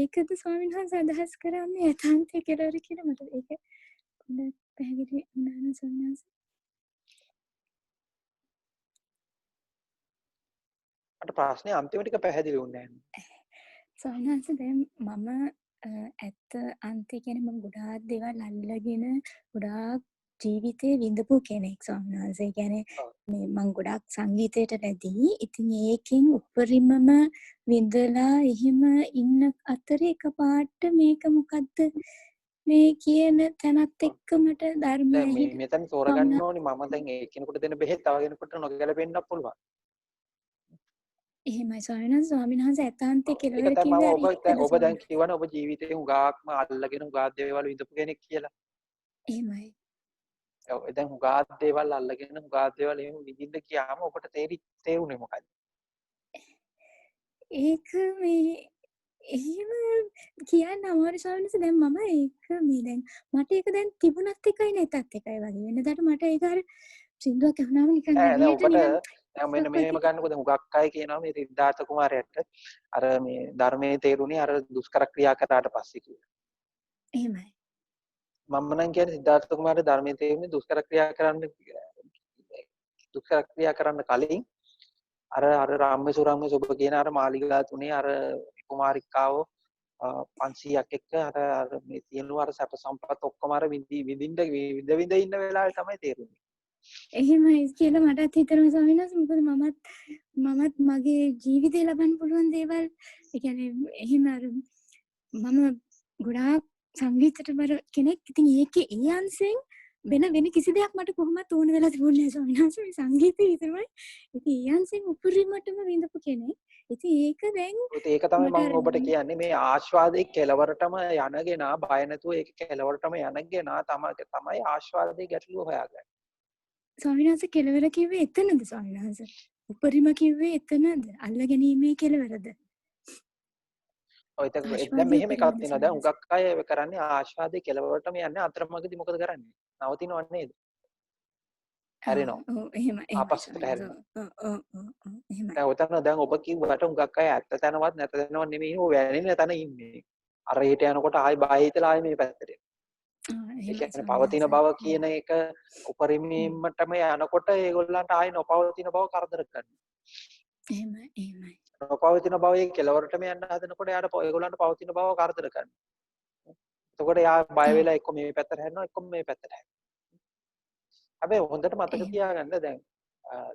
ඒකද ස්වාමීන් වහන්සේ අදහස් කරන්නේ ඇතාන්තේ කෙලවර කියලා මට ඒක පොඩ්ඩක් පැහැදිලි වුණා නම් ස්වාමීන් වහන්සේ. මට ප්‍රශ්නේ අන්තිම ටික පැහැදිලි වුණේ නැහැ. ස්වාමීන් වහන්සේ දැන් මම ඇත්ත අන්තේ කියන්නේ මම ගොඩාක් දේවල් අල්ලගෙන ගොඩාක් ජීවිතේ විඳපු කෙනෙක් ස්වාමීන් වහන්සේ. කියන්නේ මේ මම ගොඩාක් සංගීතයට රැඳී. ඉතින් ඒකෙන් උපරිමම විඳලා එහෙම ඉන්න අතරේ එකපාරට මේක මොකද්ද මේ කියන තැනත් එක්ක මට ධර්මය දැන් මෙතන තෝරගන්න ඕනි මම දැන් එකිනෙකට දෙන බෙහෙත් තව කෙනෙකුට නොගැලපෙන්නත් පුළුවන්. එහෙමයි ස්වාමීන් වහන්සේ ඇතාන්තේ කෙලවර ඒක තමයි කිව්වේ ඔබ දැන් කියවන ඔබ ජීවිතේ උගාක්ම අල්ලගෙන උගාක් දේවල් විඳපු කෙනෙක් කියලා. එහෙමයි. ඔව් දැන් උගාක් දේවල් අල්ලගෙන උගාක් දේවල් එහෙම විඳින්න ගියාම ඔබට තේරුනේ මොකද්ද? ඒක මේ එහෙම කියන්න අමාරු ස්වාමීන් වහන්සේ. දැන් මම ඒක මේ දැන් මට ඒක දැන් තිබුණත් එකයි නැතත් එකයි වගේ. වෙනදාට මට ඒක අර සින්දුවක් අහනවාම නිකන් හරියට නිකන් දැන් මෙන්න මෙහෙම ගන්නකො දැන් උගක් අය කියනවා මේ සිද්ධාර්ථ කුමාරයාට අර මේ ධර්මයේ තේරුණේ අර දුෂ්කර ක්‍රියා කරාට පස්සේ කියලා. එහෙමයි. මම නම් කියන්නේ සිද්ධාර්ථ කුමාරයා ධර්මයේ තේරුණේ දුෂ්කර ක්‍රියා කරන්න කලින් අර රාම්‍ය සුරම්‍ය සුබ කියන අර මාලිගා තුනේ අර කුමාරිකාවෝ 500ක් එක්ක අර මේ තියෙනවා අර සැප සම්පත් ඔක්කොම අර විඳින්න ඉන්න වෙලාවේ තමයි තේරුනේ. එහෙමයි කියලා මටත් හිතෙනවා ස්වාමීන් වහන්සේ. මොකද මමත් මගේ ජීවිතේ ලබන්න පුළුවන් දේවල් ඒ කියන්නේ එහෙම අර මම ගොඩාක් සංගීතයට බර කෙනෙක්. ඉතින් ඒකේ ඒ අංශෙන් වෙන කිසි දෙයක් මට කොහොමවත් ඕන වෙලා තිබුණේ නැහැ ස්වාමීන් වහන්සේ. මේ සංගීතය විතරයි. ඉතින් ඒ අංශෙන් උපරිමටම විඳපු කෙනෙක්. ඉතින් ඒක දැන් ඒක තමයි මම ඔබට කියන්නේ මේ ආස්වාදයේ කෙලවරටම යනගෙන බය නැතුව ඒක කෙලවරටම යනගෙන තමයි ආස්වාදයේ ගැටලුව හොයාගන්නේ. ස්වාමීන් වහන්සේ කෙලවර කිව්වේ එතනද ස්වාමීන් වහන්සේ? උපරිම කිව්වේ එතනද? අල්ල ගැනීමේ කෙලවරද? ඔය දැන් ආශ්වාදය මෙහෙම එකක් පිළිබඳ තියෙනවා. දැන් සමහර හුඟක් අය කරන්නේ ආශ්වාදයේ කෙලවරටම යන්නේ අතරමඟදී මොකද කරන්නේ? නවතිනව නේද? හැරෙනවා. එහෙමයි ආපස්සට ස්වාමීනි හැරෙනවා. එහෙමයි. දැන් ඔතන දැන් ඔබ කිව්වට හුඟක් අය ඇත්ත තැනවත් නැත තැනවත් නෙමෙයි ඔය වැනෙන තැන ඉන්නේ. අර හෙට යනකොට ආයි බය හිතලා ආයි මේ පැත්තට එනවා. ඒ එහෙමයි කියන්නේ ස්වාමීනි පවතින බව කියන එක උපරිමයටම යනකොට ඒගොල්ලන්ට ආයි නොපවතින බව කරදර කරනවා. එහෙමයි. නොපවතින බව කෙලවරටම යන්න හදනකොට යාට ඒගොල්ලන්ට පවතින බව කරදර කරනවා. එතකොට යා බය වෙලා එක්ක මේ පැත්තට හැරෙනවා එක්ක මේ පැත්තට හැරෙනවා. හැබැයි හොඳට මතක තියාගන්න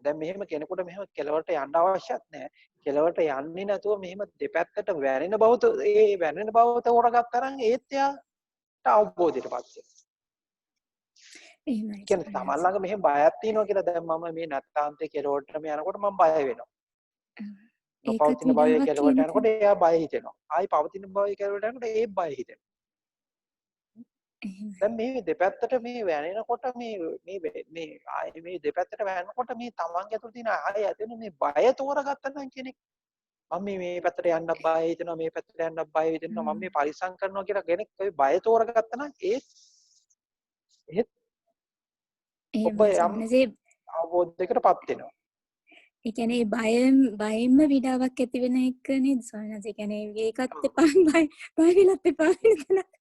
දැන් මෙහෙම කෙනෙකුට මෙහෙම කෙලවරට යන්න අවශ්‍යත් නැහැ. කෙලවරට යන්නේ නැතුව මෙහෙම දෙපැත්තට වැනෙන බව ඒ වැනෙන බව තෝරගත්තා නම් ඒත් එයාට අවබෝධයටපත් වෙනවා. එහෙමයි. කියන්නේ තමන් ළඟ මෙහෙම බයක් තියෙනවා කියලා දැන් මම මේ නැත්තාන්තේ කෙලවරටම යනකොට මම බය වෙනවා. නොපවතින භවයේ කෙලවරට යනකොට එයා බය හිතෙනවා. ආයි පවතින භවයේ කෙලවරට යනකොට ඒ බය හිතෙනවා. දැන් මේ දෙපැත්තට මේ වැනෙනකොට මේ ආයි මේ දෙපැත්තට වැනෙනකොට මේ තමන්ගේ ඇතුළේ තියෙන ආයි ඇතිවෙන මේ බය තෝරගත්තා නම් කෙනෙක් මම මේ පැත්තට යන්න බය හිතෙනවා මේ පැත්තට යන්න බය හිතෙනවා මම මේ පරිස්සම් කරනවා කියලා කෙනෙක් ඔය බය තෝරගත්තා නම් ඒත් ඔබ යම් අවබෝධයකටපත් වෙනවා. ඒ කියන්නේ බයෙන්ම විඩාවක් ඇති වෙන එක නේද ස්වාමීනි වහන්සේ? ඒ කියන්නේ ඒකත් එපා බය වෙලත් එපා නේද?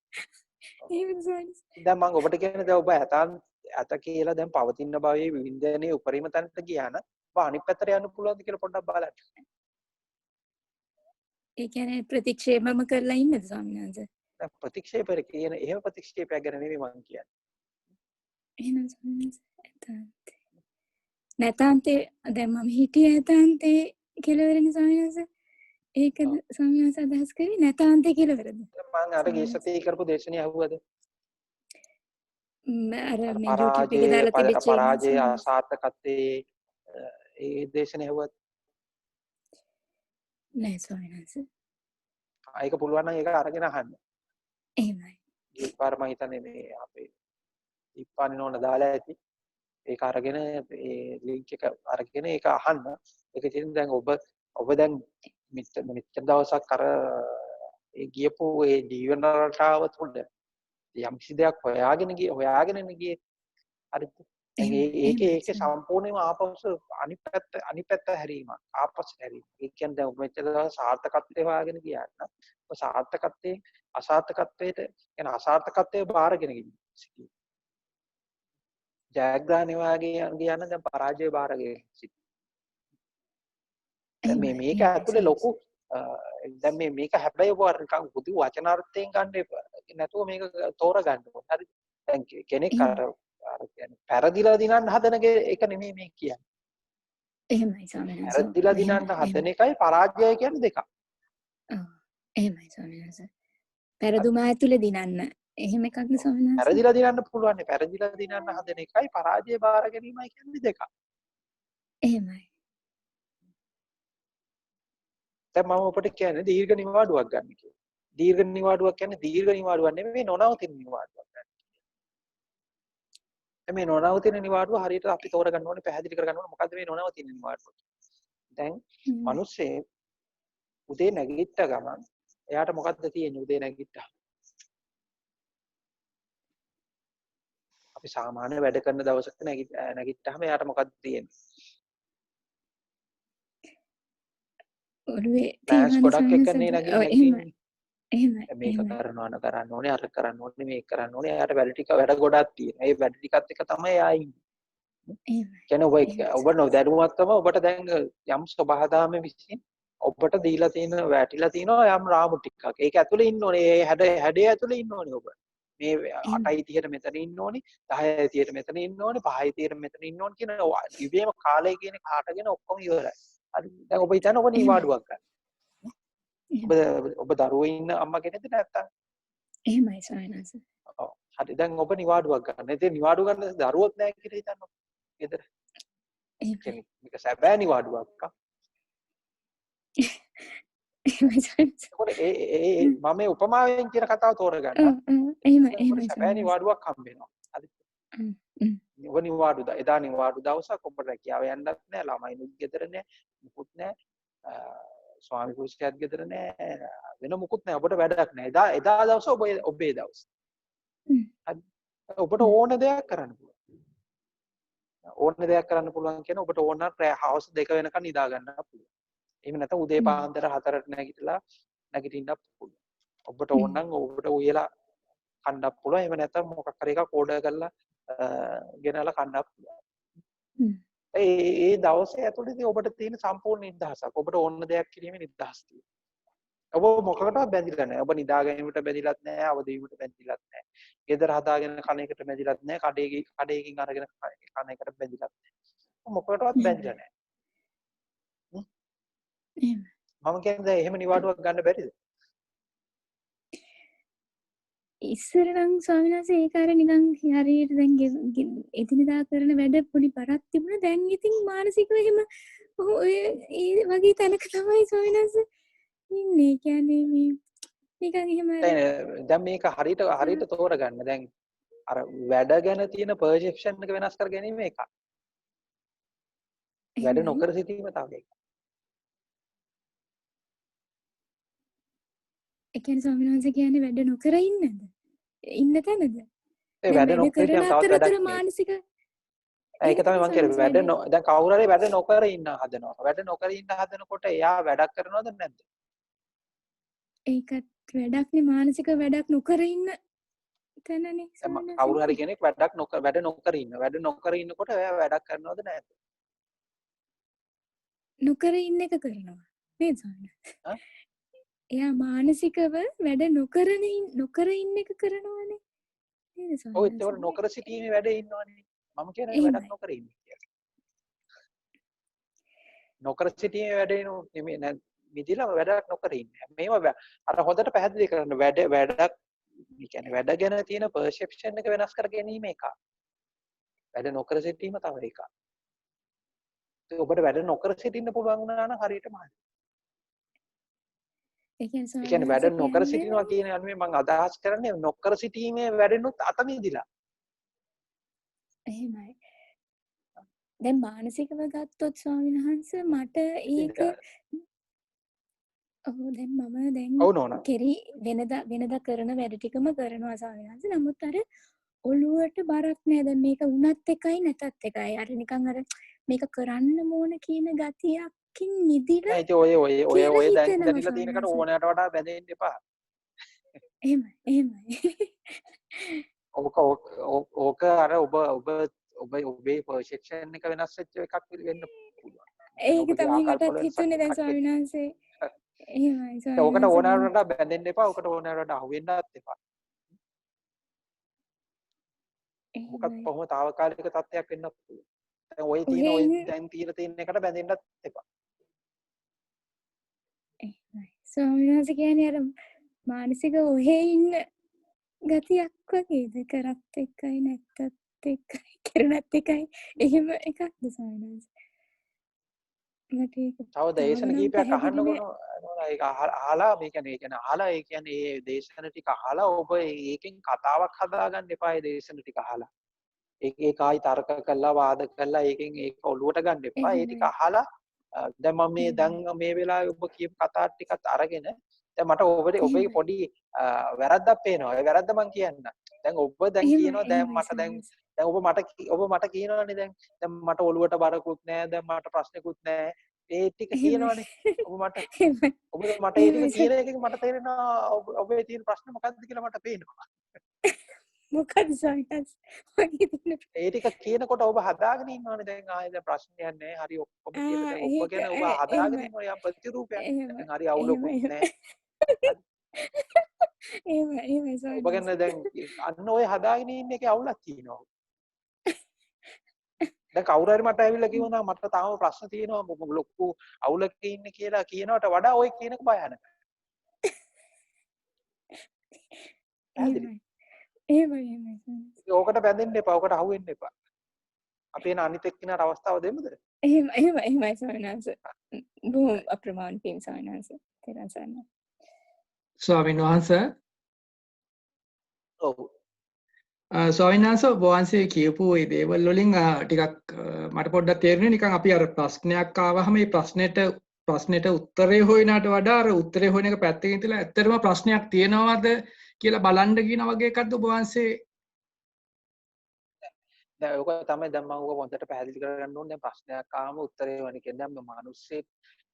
එහෙමද ස්වාමීනි? දැන් මම ඔබට කියන්නේ දැන් ඔබ ඇත කියලා දැන් පවතින භවයේ විඳින්නේ උපරිම තැනට ගියා නම් ඔබ අනිත් පැත්තට යන්න පුළුවන්ද කියලා පොඩ්ඩක් බලන්න. ඒ කියන්නේ ප්‍රතික්ෂේපම කරලා ඉන්නද ස්වාමීනි වහන්සේ? දැන් ප්‍රතික්ෂේපය කියන එහෙම ප්‍රතික්ෂේපයක් ගැන නෙමෙයි මම කියන්නේ. එහෙනම් ස්වාමීනි වහන්සේ නැතාන්තේ දැන් මම හිටියේ නැතාන්තේ කෙලවරනේ ස්වාමීනි වහන්සේ. ඒකද ස්වාමීනි වහන්සේ අදහස් කරේ නැතාන්තේ කෙලවරද? මම අර ගිය සතියේ කරපු දේශනේ අහුවද? අර මේ YouTube එකේ දාලා තිබිච්ච පරාජය අසාර්ථකත්වයේ ඒ දේශනේ අහුවද? නෑ ස්වාමීනි වහන්සේ. ඒක පුළුවන් නම් ඒක අරගෙන අහන්න. එහෙමයි. ඊට පාර මම හිතන්නේ මේ අපේ ඉප්පානි නෝන දාලා ඇති. ඒක අරගෙන ඒ ලින්ක් එක අරගෙන ඒක අහන්න. ඒක ඉතින් දැන් ඔබ දැන් මෙච්චර දවසක් අර ඒ ගියපු ඒ ජීවන රටාව තුළ යම් කිසි දෙයක් හොයාගෙනනේ ගියේ. හරිද? දැන් ඒකේ සම්පූර්ණයෙන්ම ආපස්සු අනිත් පැත්ත හැරීමක්. ආපස්සට හැරීම. ඒ කියන්නේ දැන් ඔබ මෙච්චර දවස් සාර්ථකත්වයේ හොයාගෙන ගියා නම් ඔබ සාර්ථකත්වයේ අසාර්ථකත්වයට කියන අසාර්ථකත්වයේ බාරගෙන සිටිනවා. ජයග්‍රහණය වාගේ ගියා නම් දැන් පරාජය බාරගෙන සිටිනවා. මේක ඇතුලේ ලොකු දැන් මේක හැබැයි ඔබ නිකන් බුදු වචනාර්ථයෙන් ගන්න නැතුව මේක තෝරගන්න ඕනේ. හරි. දැන් කෙනෙක් අර කියන්නේ පෙරදිලා දිනන්න හදන එක නෙමෙයි මේ කියන්නේ. එහෙමයි ස්වාමීනි වහන්සේ. පෙරදිලා දිනන්න හදන එකයි පරාජය කියන්නේ දෙකක්. එහෙමයි ස්වාමීනි වහන්සේ. පෙරදුමා ඇතුලේ දිනන්න. එහෙම එකක්ද ස්වාමීනි වහන්සේ? පෙරදිලා දිනන්න පුළුවන්. පෙරදිලා දිනන්න හදන එකයි පරාජය බාර ගැනීමයි කියන්නේ දෙකක්. එහෙමයි. දැන් මම ඔබට කියන්නේ දීර්ඝ නිවාඩුවක් ගන්න කියලා. දීර්ඝ නිවාඩුවක් කියන්නේ දීර්ඝ නිවාඩුවක් නෙමෙයි නොනවතින නිවාඩුවක් ගන්න. මේ නොනවතින නිවාඩුව හරියට අපි තෝරගන්න ඕනේ පැහැදිලි කරගන්න ඕනේ මොකද්ද මේ නොනවතින නිවාඩුව. දැන් මිනිස්සේ උදේ නැගිට ගමන් එයාට මොකද්ද තියෙන්නේ උදේ නැගිට්ටා. අපි සාමාන්‍ය වැඩ කරන දවසක නැගිට්ටාම එයාට මොකද්ද තියෙන්නේ? ඔළුවේ ප්ලෑන්ස් ගොඩක් එකනේ නැගිටින්නේ. එහෙමයි. මේක කරන්න ඕනේ අර කරන්න ඕනේ මේක කරන්න ඕනේ එයාට වැඩ ගොඩක් තියෙනවා. ඒ වැඩ ටිකත් එක තමයි එයා ඉන්නේ. කියන්නේ ඔබ නොදැනුවත්වම ඔබට දැන් යම් ස්වභාවධාම විසින් ඔබට දීලා තියෙන වැටිලා තියෙනවා යම් රාමු ටිකක්. ඒක ඇතුලේ ඉන්න ඕනේ. ඒ හැඩේ ඇතුලේ ඉන්න ඕනේ ඔබ. මේ 8:30ට මෙතන ඉන්න ඕනේ 10:30ට මෙතන ඉන්න ඕනේ 5:30ට මෙතන ඉන්න ඕනේ කියන ඉබේම කාලය කියන කාටගෙන ඔක්කොම ඉවරයි. හරි. දැන් ඔබ හිතන්නේ ඔබ නිවාඩුවක් ගන්න. ඔබ දරුවෝ ඉන්න අම්මා කෙනෙක්ද නැත්තම්? එහෙමයි ස්වාමීනි වහන්සේ. ඔව්. හරි. දැන් ඔබ නිවාඩුවක් ගන්න. ඉතින් නිවාඩුව ගන්න දරුවොත් නැහැ කියලා හිතන්නකො. ගෙදර. මේක සැබෑ නිවාඩුවක්. මම මේ උපමාවෙන් කියන කතාව තෝරගන්න. එහෙමයි. සැබෑ නිවාඩුවක් හම්බ වෙනවා. හරි. ඔබ එදා නිවාඩු දවසක් ඔබට රැකියාව යන්නත් නැහැ, ළමයිනුත් ගෙදර නැහැ, මුකුත් නැහැ. ස්වාමි පුරුෂයාත් ගෙදර නෑ වෙන මුකුත් නෑ ඔබට වැඩක් නෑ එදා දවස ඔබේ දවස් ඔබට ඕන දෙයක් කරන්න පුළුවන් කියන ඔබට ඕන හවස් 2 වෙනකන් නිදා ගන්න පුළුවන් එහෙම නැත්නම් උදේ පාන්දර 4ට නැගිටලා නැගිටින්න පුළුවන් ඔබට ඕන නම් ඔබට උයලා කන්න පුළුවන් එහෙම නැත්නම් මොකක් හරි එකක් ඕඩර් කරලා ගෙනලා කන්න පුළුවන් ඒ දවසේ ඇතුළතදී ඔබට තියෙන සම්පූර්ණ නිදහසක් ඔබට ඕන දෙයක් කිරීමේ නිදහස තියෙනවා ඔබ මොකකටවත් බැඳිලා නැහැ ඔබ නිදා ගැනීමට බැඳිලත් නැහැ අවදි වීමට බැඳිලත් නැහැ ගෙදර හදාගෙන කණ එකට බැඳිලත් නැහැ කඩේකින් අරගෙන කණ එකට බැඳිලත් නැහැ මොකකටවත් බැඳිලා නැහැ මම කියන්නේ එහෙම නිවාඩුවක් ගන්න බැරිද ඉස්සර නම් ස්වාමීන් වහන්සේ ඒක අර නිකන් හරියට දැන් එදිනදා කරන වැඩ පොඩි බරක් තිබුණා දැන් ඉතින් මානසිකව එහෙම ඔය ඒ වගේ තැනක තමයි ස්වාමීන් වහන්සේ ඉන්නේ කියන්නේ මේ නිකන් එහෙම දැන් මේක හරියට තෝරගන්න දැන් අර වැඩ ගැන තියෙන පර්සෙප්ෂන් එක වෙනස් කර ගැනීම එකක් වැඩ නොකර සිටීම තව එකක් ඒ කියන්නේ ස්වාමීන් වහන්සේ කියන්නේ වැඩ නොකර ඉන්නද ඉන්න තැනද ඒ වැඩ නොකර කියන තවත් වැඩක් මානසික ඒක තමයි මම කියන්නේ දැන් කවුරු හරි වැඩ නොකර ඉන්න හදනවා වැඩ නොකර ඉන්න හදනකොට එයා වැඩක් කරනවද නැද්ද ඒකත් වැඩක්නේ මානසික වැඩක් නොකර ඉන්න තැනනේ කවුරු හරි කෙනෙක් වැඩ නොකර ඉන්නකොට එයා වැඩක් කරනවද නැද්ද නොකර ඉන්න එක කරනවා නේද ස්වාමීන් එයා මානසිකව වැඩ නොකර ඉන්න එක කරනවානේ නේද ස්වාමීන් ඔව් ඒකට නොකර සිටීමේ වැඩේ ඉන්නවනේ මම කියන්නේ වැඩක් නොකර ඉන්නේ කියලා නොකර සිටීමේ වැඩේ නෙමෙයි මිදිලා වැඩක් නොකර ඉන්නේ මේව අර හොඳට පැහැදිලි කරන්න වැඩක් ඒ කියන්නේ වැඩ ගැන තියෙන පර්සෙප්ෂන් එක වෙනස් කර ගැනීම එකක් වැඩ නොකර සිටීම තව එකක් ඔබට වැඩ නොකර සිටින්න පුළුවන් වුණා නම් හරියටම හරි ඒ කියන්නේ වැඩ නොකර සිටිනවා කියන යන්නේ මම අදහස් කරන්නේ නොකර සිටීමේ වැඩෙනුත් අත මිදිලා එහෙමයි දැන් මානසිකව ගත්තොත් ස්වාමීන් වහන්සේ මට ඒක ඔව් දැන් මම දැන් කෙරි වෙනදා කරන වැඩ ටිකම කරනවා ස්වාමීන් වහන්සේ නමුත් අර ඔළුවට බරක් නෑ දැන් මේක වුණත් එකයි නැතත් එකයි අර නිකන් අර මේක කරන්න ඕන කියන ගතියකින් මිදිලා ඒ ඔය දැන් දැනලා තියෙනකට ඕනෑමට වඩා බැඳෙන්න එපා එහෙමයි ඕක අර ඔබේ පර්සෙප්ෂන් එක වෙනස් වෙච්ච එකක් වෙන්න පුළුවන් ඒක තමයි මටත් හිතුනේ දැන් ස්වාමීන් වහන්සේ එහෙමයි ස්වාමීන් ඕකට ඕනෑමට වඩා බැඳෙන්න එපා ඕකට ඕනෑමට වඩා අහු වෙන්නත් එපා මොකක් කොහොම తాවකාලික තත්ත්වයක් වෙන්නත් පුළුවන් දැන් ඔය දැන් තියෙන එකට බැඳෙන්නත් එපා ස්වාමීන් වහන්සේ කියන්නේ අර මානසික ඔහේ ඉන්න ගතියක් වගේද කරත් එකයි නැත්තත් එකයි කරනත් එකයි එහෙම එකක්ද ස්වාමීන් වහන්සේ මට ඒක තව දේශන කීපයක් අහන්නකො ඒක අහලා මේ කියන්නේ අහලා ඒ කියන්නේ මේ දේශන ටික අහලා ඔබ ඒකෙන් කතාවක් හදාගන්න එපා ඒ දේශන ටික අහලා ඒක ආයි තර්ක කළා වාද කළා ඒකෙන් ඒක ඔලුවට ගන්න එපා ඒ ටික අහලා දැන් මම මේ වෙලාවේ ඔබ කියපු කතා ටිකත් අරගෙන දැන් මට ඔබේ පොඩි වැරද්දක් පේනවා ඒ වැරද්ද මම කියන්න දැන් ඔබ දැන් කියනවා දැන් ඔබ මට කියනවානේ දැන් මට ඔලුවට බරකුත් නැහැ දැන් මට ප්‍රශ්නකුත් නැහැ ඒ ටික කියනවානේ ඔබ මට ඒ ටික කියන එකෙන් මට තේරෙනවා ඔබේ තියෙන ප්‍රශ්න මොකක්ද කියලා මට පේනවා මොකද සයිටස් වගේ තියෙන ඒ ටික කියනකොට ඔබ හදාගෙන ඉන්නවානේ දැන් ආයෙ දැන් ප්‍රශ්නයක් නැහැ හරි ඔක්කොම කියලා දැන් ඔබ ගැන ඔබ හදාගෙන ඉන්නවා යම් ප්‍රතිරූපයක් දැන් හරි අවුලකුත් නැහැ එහෙමයි ඔබ ගැන දැන් අන්න ඔය හදාගෙන ඉන්න එකේ අවුලක් තියෙනවා දැන් කවුරු හරි මට ඇවිල්ලා කිව්වොත් මට තාම ප්‍රශ්න තියෙනවා ලොකු අවුලක ඉන්නේ කියලා කියනවට වඩා ඔය කියනක භයානක එහෙමයි ඕකට බැඳෙන්න එපා ඕකට අහු වෙන්න එපා අපි එන අනිත් එක්කිනාට අවස්ථාව දෙමුද එහෙමයි ස්වාමීන් වහන්සේ බොහොම අප්‍රමාණ පින් ස්වාමීන් වහන්සේ තෙරුවන් සරණයි ස්වාමීන් වහන්සේ ඔව් ස්වාමීන් වහන්සේ ඔබ වහන්සේ කියපු මේ දේවල් වලින් ටිකක් මට පොඩ්ඩක් තේරුණේ නිකන් අපි අර ප්‍රශ්නයක් ආවහම මේ ප්‍රශ්නෙට ප්‍රශ්නෙට උත්තරේ හොයනට වඩා අර උත්තරේ හොයන එක පැත්තකින් තියලා ඇත්තටම ප්‍රශ්නයක් තියෙනවද කියලා බලන්න කියන වගේ එකක්ද ඔබ වහන්සේ දැන් ඔක තමයි දැන් මම ඔක හොඳට පැහැදිලි කරගන්න ඕනේ. දැන් ප්‍රශ්නයක් ආවම උත්තරේ වෙන කියන්නේ දැන්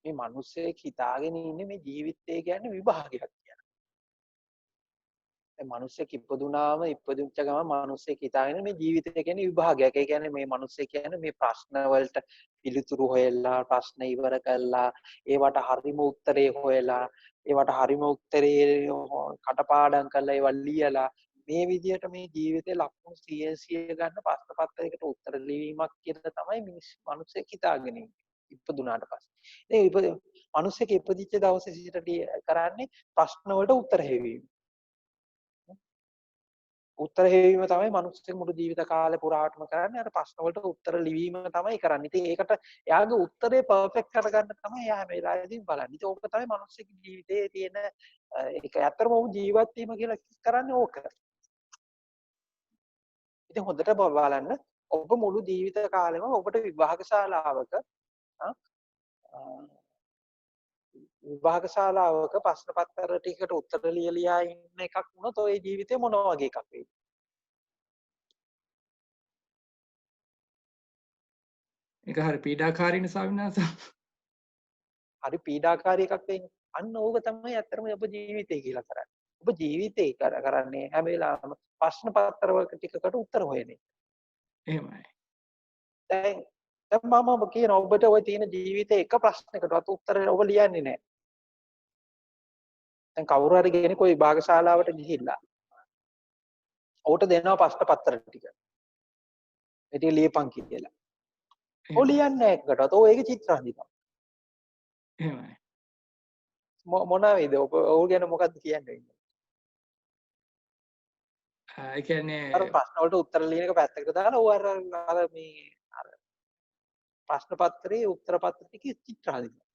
මේ මිනිස්සෙක් හිතාගෙන ඉන්නේ මේ ජීවිතය කියන්නේ විභාගයක් කියලා. දැන් මිනිස්සෙක් ඉපදුනාම ඉපදුච්ච ගමන් මිනිස්සෙක් හිතාගෙන මේ ජීවිතය කියන්නේ විභාගයක්. ඒ කියන්නේ මේ මිනිස්සෙක් කියන්නේ මේ ප්‍රශ්න වලට පිළිතුරු හොයලා ප්‍රශ්න ඉවර කරලා ඒවට හරිම උත්තරේ හොයලා ඒවට හරිම උත්තරේ කටපාඩම් කරලා ඒවා ලියලා මේ විදිහට මේ ජීවිතේ ලක්ෂණ 100 ගන්න ප්‍රශ්න පත්‍රයකට උත්තර ලිවීමක් කියලා තමයි මිනිස්සෙක් හිතාගෙන ඉන්නේ. ඉපදුනාට පස්සේ. ඒ මිනිස්සෙක් ඉපදිච්ච දවසේ සිට කරන්නේ ප්‍රශ්න වලට උත්තර හෙවීම. උත්තර හෙවීම තමයි මිනිස්සෙක් මුළු ජීවිත කාලේ පුරාවටම කරන්නේ. අර ප්‍රශ්න වලට උත්තර ලිවීම තමයි කරන්නේ. ඉතින් ඒකට එයාගේ උත්තරේ පර්ෆෙක්ට් කරගන්න තමයි එයා හැම වෙලාවෙදීම බලන්නේ. ඉතින් ඕක තමයි මිනිස්සෙගේ ජීවිතයේ තියෙන ඒක ඇත්තටම ඔහු ජීවත් වීම කියලා කරන්නේ ඕක. ඉතින් හොඳට බලන්න ඔබ මුළු ජීවිත කාලෙම ඔබට විභාග ශාලාවක ප්‍රශ්න පත්‍ර ටිකකට උත්තර ලියලා ඉන්න එකක් වුණොත් ඔය ජීවිතේ මොන වගේ එකක් වෙයිද? ඒක හරි පීඩාකාරීන ස්වාමීන් වහන්සේ. හරි පීඩාකාරී එකක් වෙන්නේ. අන්න ඕක තමයි ඇත්තටම ඔබ ජීවිතේ කියලා කරන්නේ. ඔබ ජීවිතේ කරන්නේ හැම වෙලාවෙම ප්‍රශ්න පත්‍ර වලට ටිකකට උත්තර හොයන්නේ. එහෙමයි. දැන් මම කියන ඔබට ওই තියෙන ජීවිතේ එක ප්‍රශ්නයකටවත් උත්තර ඔබ ලියන්නේ නැහැ. දැන් කවුරු හරි කෙනෙක් ওই විභාග ශාලාවට ගිහිල්ලා ඔහුට දෙනවා ප්‍රශ්න පත්‍ර ටික. ඒ ටික ලියපන් කියලා. ඔය ලියන්නේ නැහැ එකකටවත්. ඔය ඒක චිත්‍ර අඳිනවා. එහෙමයි. මොනවද ඔය ගැන මොකක්ද කියන්නේ? ඒ කියන්නේ අර ප්‍රශ්න වලට උත්තර ලියන එක පැත්තකට දාලා ඔය අර ප්‍රශ්න පත්‍රයේ උත්තර පත්‍ර ටිකේ චිත්‍ර අඳිනවා.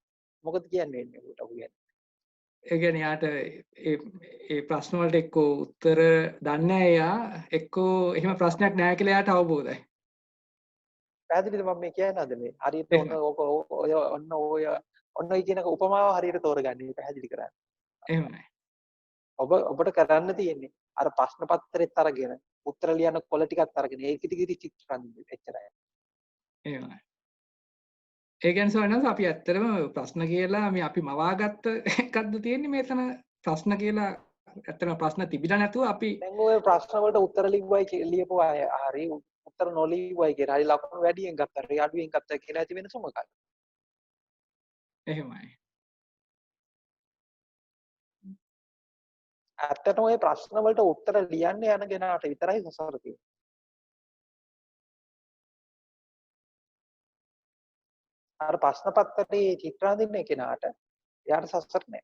මොකද කියන්නේ වෙන්නේ උට ඔහු කියන්නේ? ඒ කියන්නේ යාට ඒ ප්‍රශ්න වලට එක්කෝ උත්තර දන්නේ නැහැ එයා එක්කෝ එහෙම ප්‍රශ්නයක් නැහැ කියලා යාට අවබෝධයි. පැහැදිලිද මම මේ කියන්නේ අද මේ හරියට ඔන්න ඔය කියන උපමාව හරියට තෝරගන්න පැහැදිලි කරන්න. එහෙමයි. ඔබට කරන්න තියෙන්නේ අර ප්‍රශ්න පත්‍රෙත් අරගෙන උත්තර ලියන කොළ ටිකත් අරගෙන ඒක ටික චිත්‍ර අඳින්න එච්චරයි. එහෙමයි. ඒ කියන්නේ සවනස් අපි ඇත්තටම ප්‍රශ්න කියලා මේ අපි මවාගත්ත එකක්ද තියෙන්නේ මෙතන ප්‍රශ්න කියලා ඇත්තටම ප්‍රශ්න තිබිලා නැතුව අපි දැන් ඔය ප්‍රශ්න වලට උත්තර ලියපු අය හරි උත්තර නොලියුවයි කියලා හරි ලකුණු වැඩියෙන් ගත්තා හරි අඩුවෙන් ගත්තා කියලා ඇති වෙනස මොකක්ද? එහෙමයි. ඇත්තටම ඔය ප්‍රශ්න වලට උත්තර ලියන්න යන කෙනාට විතරයි සසර තියෙන්නේ. අර ප්‍රශ්න පත්‍රයේ චිත්‍ර අඳින්න කෙනාට එයාට සසර නැහැ.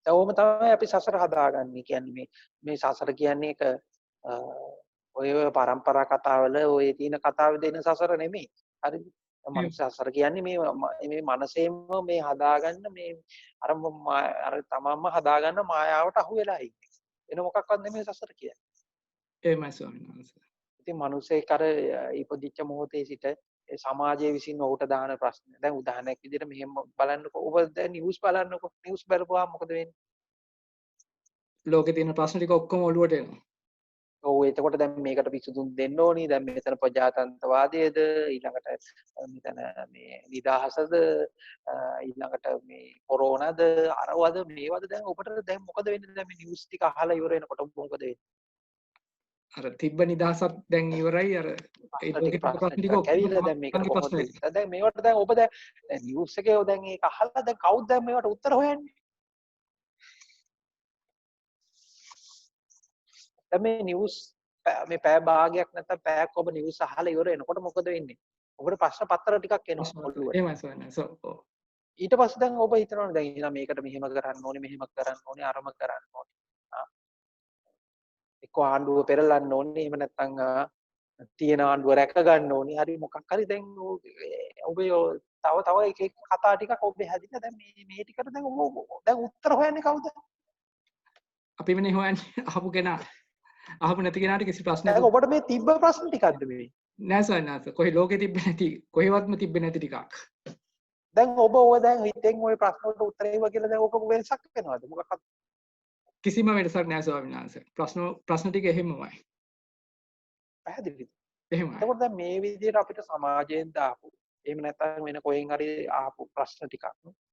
ඒවම තමයි අපි සසර හදාගන්නේ. කියන්නේ මේ සසර කියන්නේ එක ඔය පරම්පරා කතාවල ඔය තියෙන කතාව දෙන සසර නෙමෙයි. හරිද? මනුස්ස සසර කියන්නේ මේ මනසෙම මේ හදාගන්න මේ අර තමන්ම හදාගන්න මායාවට අහු වෙලා ඉන්නේ. වෙන මොකක්වත් නෙමෙයි සසර කියන්නේ. එහෙමයි ස්වාමීන් වහන්සේ. ඉතින් මිනිස්සෙක් අර ඉපදිච්ච මොහොතේ සිට සමාජයේ විසින් ඔහුට දාන ප්‍රශ්න. දැන් උදාහරණයක් විදිහට මෙහෙම බලන්නකො. ඔබ දැන් නිවුස් බලන්නකො. නිවුස් බලපුවාම මොකද වෙන්නේ? ලෝකේ තියෙන ප්‍රශ්න ටික ඔක්කොම ඔළුවට එනවා. ඔව් එතකොට දැන් මේකට පිසුදුම් දෙන්න ඕනි. දැන් මෙතන ප්‍රජාතන්ත්‍රවාදයේද ඊළඟට මෙතන මේ නිදහසද ඊළඟට මේ කොරෝනාද අරවද මේවද දැන් ඔබට දැන් මොකද වෙන්නේ? දැන් මේ නිවුස් ටික අහලා ඉවර වෙනකොට මොකද වෙන්නේ? අර තිබ්බ නිදහසත් දැන් ඉවරයි අර ඒ ලෝකේ ප්‍රශ්න ටික කැවිලා දැන් මේකට කොහොමද දැන් මේවට දැන් ඔබ දැන් නිවුස් එකේ දැන් ඒක අහලා දැන් කවුද දැන් මේවට උත්තර හොයන්නේ? දැන් මේ නිවුස් මේ පැය භාගයක් නැත්නම් පැයක් ඔබ නිවුස් අහලා ඉවර වෙනකොට මොකද වෙන්නේ? ඔබට ප්‍රශ්න පත්‍ර ටිකක් එනවා ඔළුවට. එහෙමයි ස්වාමීන් වහන්සේ. ඊට පස්සේ දැන් ඔබ හිතනවනේ දැන් එහෙනම් මේකට මෙහෙම කරන්න ඕනේ මෙහෙම කරන්න ඕනේ අරම කරන්න ඕනේ. එක්ක ආණ්ඩුව පෙරලන්න ඕනේ එහෙම නැත්නම් තියෙන ආණ්ඩුව රැක ගන්න ඕනේ. හරි මොකක් හරි දැන් ඔබ තව එක එක කතා ටිකක් ඔබ හැදිලා දැන් මේ ටිකට දැන් ඔබ දැන් උත්තර හොයන්නේ කවුද? අපි වෙන්නේ හොයන්නේ අහපු කෙනා. අහපු නැති කෙනාට කිසි ප්‍රශ්නයක් දැන් ඔබට මේ තිබ්බ ප්‍රශ්න ටිකක්ද මේ? නෑ ස්වාමීන් වහන්සේ කොහේ ලෝකෙ තිබ්බේ නැති කොහෙවත්ම තිබ්බේ නැති ටිකක්. දැන් ඔබ ඔය දැන් හිතෙන් ඔය ප්‍රශ්න වලට උත්තර ඒවා කියලා දැන් ඔක වෙනසක් වෙනවද මොකක්ද? කිසිම වෙනසක් නෑ ස්වාමීන් වහන්සේ. ප්‍රශ්න ටික එහෙමමයි. පැහැදිලිද? එහෙමයි. එතකොට දැන් මේ විදිහට අපිට සමාජයෙන් දාපු එහෙම නැත්නම් වෙන කොහෙන් හරි ආපු ප්‍රශ්න ටිකක්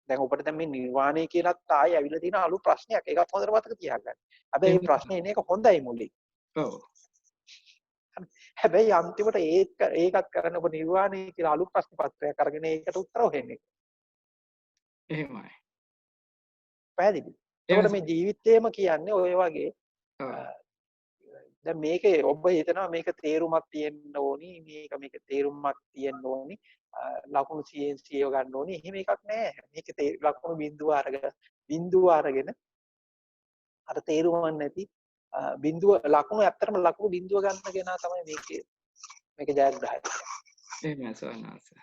දැන් ඔබට දැන් මේ නිර්වාණය කියලාත් ආයෙ ඇවිල්ලා තියෙන අලුත් ප්‍රශ්නයක්. ඒකත් හොඳට මතක තියාගන්න. හැබැයි මේ ප්‍රශ්නේ එන එක හොඳයි මුලින්. ඔව්. හැබැයි අන්තිමට ඒකත් කරන්න ඔබ නිර්වාණය කියලා අලුත් ප්‍රශ්න පත්‍රයක් අරගෙන ඒකට උත්තර හොයන්නේ. එහෙමයි. පැහැදිලිද? එතකොට මේ ජීවිතේම කියන්නේ ඔය වගේ දැන් මේකේ ඔබ හිතනවා මේක තේරුමක් තියෙන්න ඕනි මේක තේරුමක් තියෙන්න ඕනි ලකුණු 100 ගන්න ඕනි එහෙම එකක් නෑ මේක ලකුණු බිඳුව අරගෙන අර තේරුමක් නැති බිඳුව ලකුණු ඇත්තටම ලකුණු බිඳුව ගන්න කෙනා තමයි මේක ජයග්‍රහය. එහෙමයි ස්වාමීන් වහන්සේ.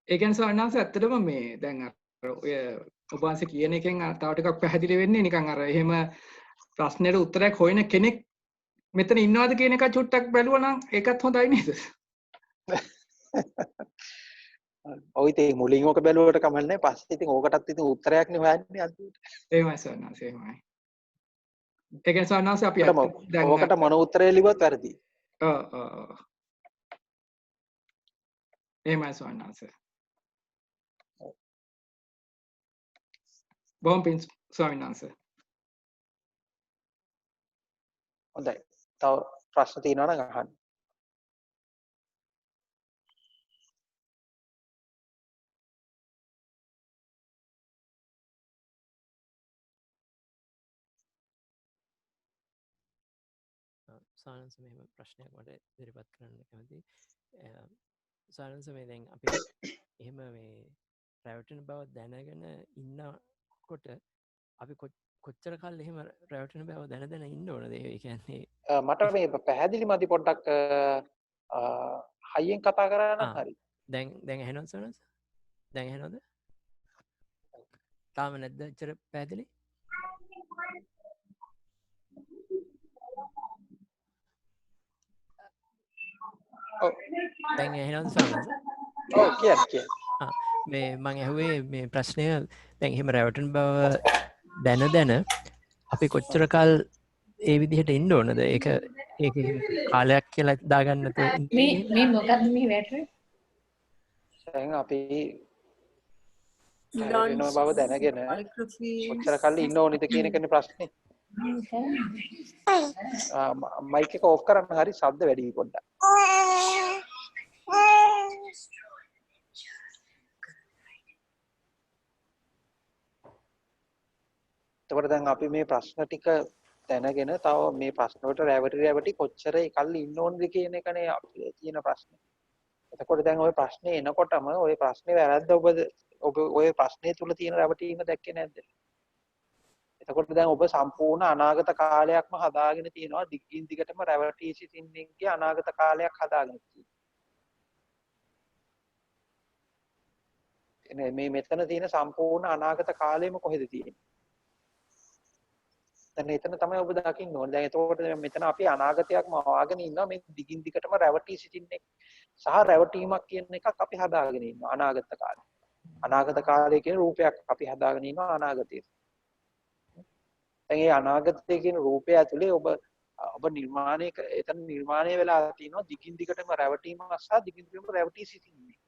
ඒ කියන්නේ ස්වාමීන් වහන්සේ ඇත්තටම මේ දැන් ඔය ඔබ වහන්සේ කියන එකෙන් තව ටිකක් පැහැදිලි වෙන්නේ නිකන් අර එහෙම ප්‍රශ්නෙට උත්තරයක් හොයන කෙනෙක් මෙතන ඉන්නවද කියන එක චුට්ටක් බැලුවා නම් ඒකත් හොඳයි නේද? ඔය ඉතින් මුලින් ඕක බැලුවට කමන්නේ පස්සේ ඉතින් ඕකටත් ඉතින් උත්තරයක් නේ හොයන්නේ අන්තිමට. එහෙමයි ස්වාමීන් වහන්සේ එහෙමයි. ඒ කියන්නේ ස්වාමීන් වහන්සේ අපි දැන් ඕකට මොන උත්තරය ලිව්වත් වැරදි. ඔව්. එහෙමයි ස්වාමීන් වහන්සේ. බොහොම පිං ස්වාමීන් වහන්සේ. හොඳයි. තව ප්‍රශ්න තියෙනවා නම් අහන්න. සානන්ස මෙහෙම ප්‍රශ්නයක් මට ඉදිරිපත් කරන්න කැමතියි. සානන්ස මේ දැන් අපි එහෙම මේ රැවටෙන බව දැනගෙන ඉන්නකොට අපි කොච්චර කල් එහෙම රැවටෙන බව දැන ඉන්න ඕනද? ඒ කියන්නේ මට මේ පැහැදිලි මදි පොඩ්ඩක් හයියෙන් කතා කරා නම් හරි. දැන් ඇහෙනවද සානන්ස? දැන් ඇහෙනවද? තාම නැද්ද එච්චර පැහැදිලි? දැන් ඇහෙනවද සානන්ස? ඔව් කියන්න. මේ මං ඇහුවේ මේ ප්‍රශ්නය දැන් එහෙම රැවටෙන බව දැන අපි කොච්චර කල් ඒ විදිහට ඉන්න ඕනද? ඒක කාලයක් කියලා දාගන්න මේ මොකක්ද මේ වැටුනේ? දැන් අපි වෙන බව දැනගෙන කොච්චර කල් ඉන්න ඕනිද කියන එකනේ ප්‍රශ්නේ. මයික් එක ඕෆ් කරන්න හරි ශබ්ද වැඩි පොඩ්ඩක්. එතකොට දැන් අපි මේ ප්‍රශ්න ටික දැනගෙන තව මේ ප්‍රශ්න වලට රැවටි කොච්චර කල් ඉන්න ඕනද කියන එකනේ අපේ තියෙන ප්‍රශ්නේ. එතකොට දැන් ওই ප්‍රශ්නේ එනකොටම ওই ප්‍රශ්නේ වැරද්ද ඔබ ওই ප්‍රශ්නේ තුල තියෙන රැවටීම දැක්කේ නැද්ද? එතකොට දැන් ඔබ සම්පූර්ණ අනාගත කාලයක්ම හදාගෙන තියෙනවා දිගින් දිගටම රැවටි සිටින්නේගේ අනාගත කාලයක් හදාගෙන තියෙනවා. මේ මෙතන තියෙන සම්පූර්ණ අනාගත කාලෙම කොහෙද තියෙන්නේ? දැන් එතන තමයි ඔබ දකින්න ඕනේ. දැන් එතකොට මෙතන අපි අනාගතයක්ම ආගෙන ඉන්නවා මේ දිගින් දිගටම රැවටි සිටින්නේ සහ රැවටීමක් කියන එකක් අපි හදාගෙන ඉන්නවා අනාගත කාලේ. අනාගත කාලය කියන රූපයක් අපි හදාගෙන ඉන්නවා අනාගතයේ. දැන් මේ අනාගතයේ කියන රූපය ඇතුලේ ඔබ එතන නිර්මාණය වෙලා තිනවා දිගින් දිගටම රැවටීමක් සහ දිගින් දිගටම රැවටි සිටින්නේ.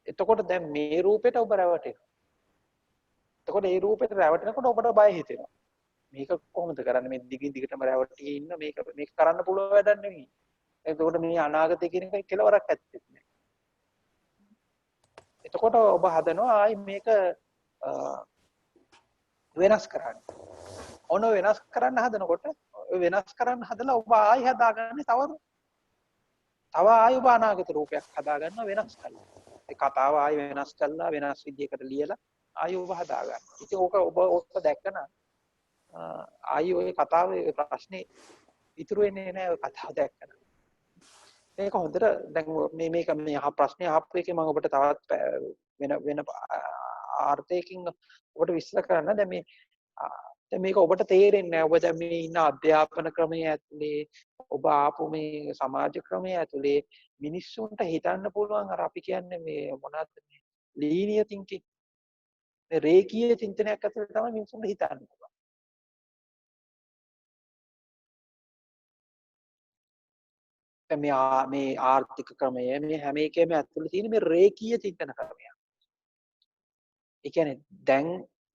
එතකොට දැන් මේ රූපෙට ඔබ රැවටෙනවා. එතකොට මේ රූපෙට රැවටෙනකොට ඔබට බය හිතෙනවා. මේක කොහොමද කරන්නේ මේ දිගින් දිගටම රැවටි ඉන්න මේක කරන්න පුළුවන් වැඩක් නෙවෙයි. එතකොට මේ අනාගතය කියන එක කෙලවරක් ඇත්තේ නැහැ. එතකොට ඔබ හදනවා ආයි මේක වෙනස් කරන්න. ඔන වෙනස් කරන්න හදනකොට වෙනස් කරන්න හදලා ඔබ ආයි හදාගන්නේ තව ආයි ඔබ අනාගත රූපයක් හදාගන්න වෙනස් කරලා. ඒ කතාව ආයි වෙනස් කරලා වෙනස් විදිහකට ලියලා ආයි ඔබ හදාගන්න. ඉතින් ඕක දැක්කම ආයි ඔය කතාවේ ප්‍රශ්නේ ඉතුරු වෙන්නේ නැහැ ඔය කතාව දැක්කම. මේක හොඳට දැන් මේක මේ ප්‍රශ්නේ අහපු එකේ මම ඔබට තවත් වෙන ආර්ථයකින් ඔබට විශ්ල කරන්න දැන් මේ දැන් මේක ඔබට තේරෙන්නේ නැහැ. ඔබ දැන් මේ ඉන්න අධ්‍යාපන ක්‍රමයේ ඇතුලේ ඔබ ආපු මේ සමාජ ක්‍රමයේ ඇතුලේ මිනිස්සුන්ට හිතන්න පුළුවන් අර අපි කියන්නේ මේ මොනවද මේ ලීනියර් තින්කින් මේ රේඛීය චින්තනයක් ඇතුලේ තමයි මිනිස්සුන්ට හිතන්න පුළුවන්. දැන් මේ ආර්ථික ක්‍රමය මේ හැම එකෙම ඇතුලේ තියෙන මේ රේඛීය චින්තන ක්‍රමය. ඒ කියන්නේ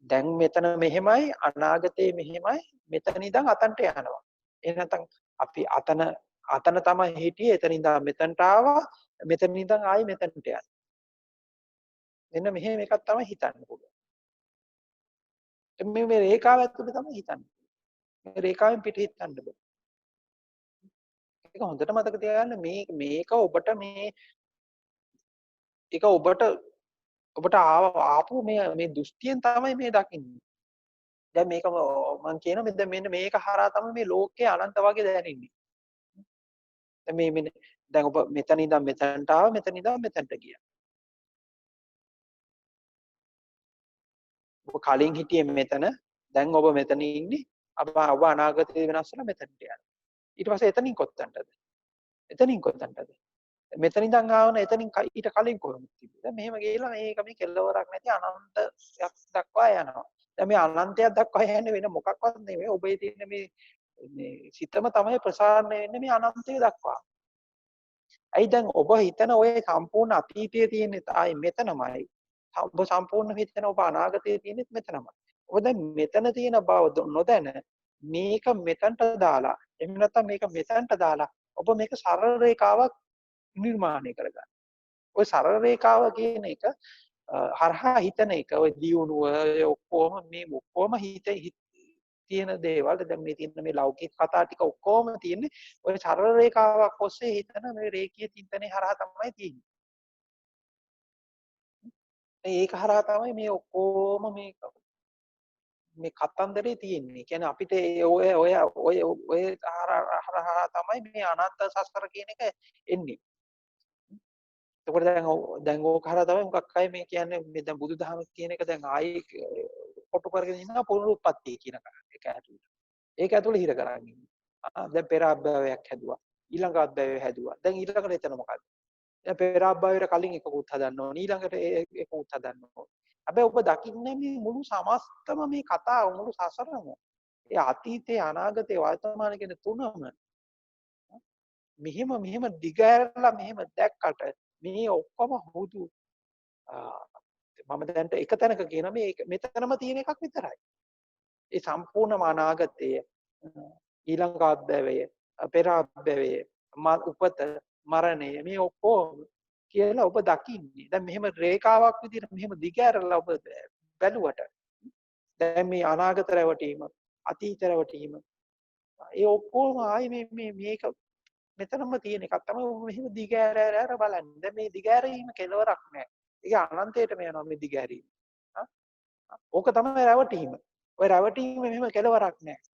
දැන් මෙතන මෙහෙමයි අනාගතේ මෙහෙමයි මෙතන ඉඳන් අතන්ට යනවා. එහෙනම් නැත්නම් අපි අතන තමයි හිටියේ එතන ඉඳන් මෙතනට ආවා මෙතන ඉඳන් ආයි මෙතනට යනවා. මෙන්න මෙහෙම එකක් තමයි හිතන්න පුළුවන්. මේ රේඛාව ඇතුලේ තමයි හිතන්නේ. මේ රේඛාවෙන් පිට හිතන්න බෑ. ඒක හොඳට මතක තියාගන්න මේක ඔබට ඒක ඔබට ආපු මේ දෘෂ්ටියෙන් තමයි මේ දකින්නේ. දැන් මේක මම කියනවා දැන් මෙන්න මේක හරහා තමයි මේ ලෝකයේ අනන්ත වගේ දැනෙන්නේ. දැන් ඔබ මෙතන ඉඳන් මෙතනට ආවා මෙතන ඉඳන් මෙතනට ගියා. ඔබ කලින් හිටියේ මෙතන දැන් ඔබ මෙතන ඉන්නේ ඔබ අනාගතේ වෙනස් වෙලා මෙතනට යනවා. ඊට පස්සේ එතනින් කොත්තන්ටද? එතනින් කොත්තන්ටද? මෙතන ඉඳන් ආවන එතනින් ඊට කලින් කොහොමද තිබුණේ? දැන් මෙහෙම ගිහලා මේක මේ කෙලවරක් නැති අනන්තයක් දක්වා යනවා. දැන් මේ අනන්තයක් දක්වා යන්නේ වෙන මොකක්වත් නෙවෙයි. ඔබේ තියෙන මේ සිතම තමයි ප්‍රසාරණය වෙන්නේ මේ අනන්තය දක්වා. ඇයි දැන් ඔබ හිතන ඔය සම්පූර්ණ අතීතයේ තියෙන ආයි මෙතනමයි. ඔබ සම්පූර්ණ හිතන ඔබ අනාගතයේ තියෙනෙත් මෙතනමයි. ඔබ දැන් මෙතන තියෙන බව නොදැන මේක මෙතනට දාලා එහෙම නැත්නම් මේක මෙතනට දාලා ඔබ මේක සරල රේඛාවක් නිර්මාණය කරගන්න. ඔය සරල රේඛාව කියන එක හරහා හිතන එක ඔය දියුණුව ඔක්කොම මේ ඔක්කොම තියෙන දේවල් දැන් මේ තියෙන මේ ලෞකික කතා ටික ඔක්කොම තියෙන්නේ ඔය සරල රේඛාවක් ඔස්සේ හිතන මේ රේඛීය චින්තනයේ හරහා තමයි තියෙන්නේ. ඒක හරහා තමයි මේ ඔක්කොම මේ කතන්දරේ තියෙන්නේ. කියන්නේ අපිට ඔය හරහා තමයි මේ අනන්ත සසර කියන එක එන්නේ. එතකොට දැන් ඕක හරහා තමයි මොකක් අය මේ කියන්නේ මේ දැන් බුදුදහම කියන එක දැන් ආයේ කොටු කරගෙන ඉන්නවා පුනරුත්පත්ති කියන එක ඇතුළේ. ඒක ඇතුළේ හිර කරගෙන ඉන්නවා. දැන් පෙර අභ්‍යවයක් හැදුවා. ඊළඟ අභ්‍යවය හැදුවා. දැන් ඊළඟට එතන මොකද්ද? දැන් පෙර අභ්‍යවයට කලින් එකකුත් හදන්න ඕනේ. ඊළඟට එකකුත් හදන්න ඕනේ. හැබැයි ඔබ දකින්නේ මේ මුළු සමස්තම මේ කතාව මුළු සසරම. ඒ අතීතේ අනාගතේ වර්තමාන කියන තුනම මෙහෙම දිගහැරලා මෙහෙම දැක්කට මේ ඔක්කොම හුදු මම දැන් එක තැනක කියන මේ මෙතනම තියෙන එකක් විතරයි. ඒ සම්පූර්ණම අනාගතය ඊළඟ අධ්‍යයය පෙර අධ්‍යයය උපත මරණය මේ ඔක්කොම කියලා ඔබ දකින්නේ. දැන් මෙහෙම රේඛාවක් විදිහට මෙහෙම දිගහැරලා ඔබ බැලුවට දැන් මේ අනාගත රැවටීම අතීත රැවටීම ඒ ඔක්කොම ආයි මේක මෙතනම තියෙන එකක් තමයි ඔබ මෙහෙම දිගහැර බලන්නේ. දැන් මේ දිගහැරීම කෙලවරක් නැහැ. ඒක අනන්තයටම යනවා මේ දිගහැරීම. ඕක තමයි රැවටීම. ඔය රැවටීම මෙහෙම කෙලවරක් නැහැ.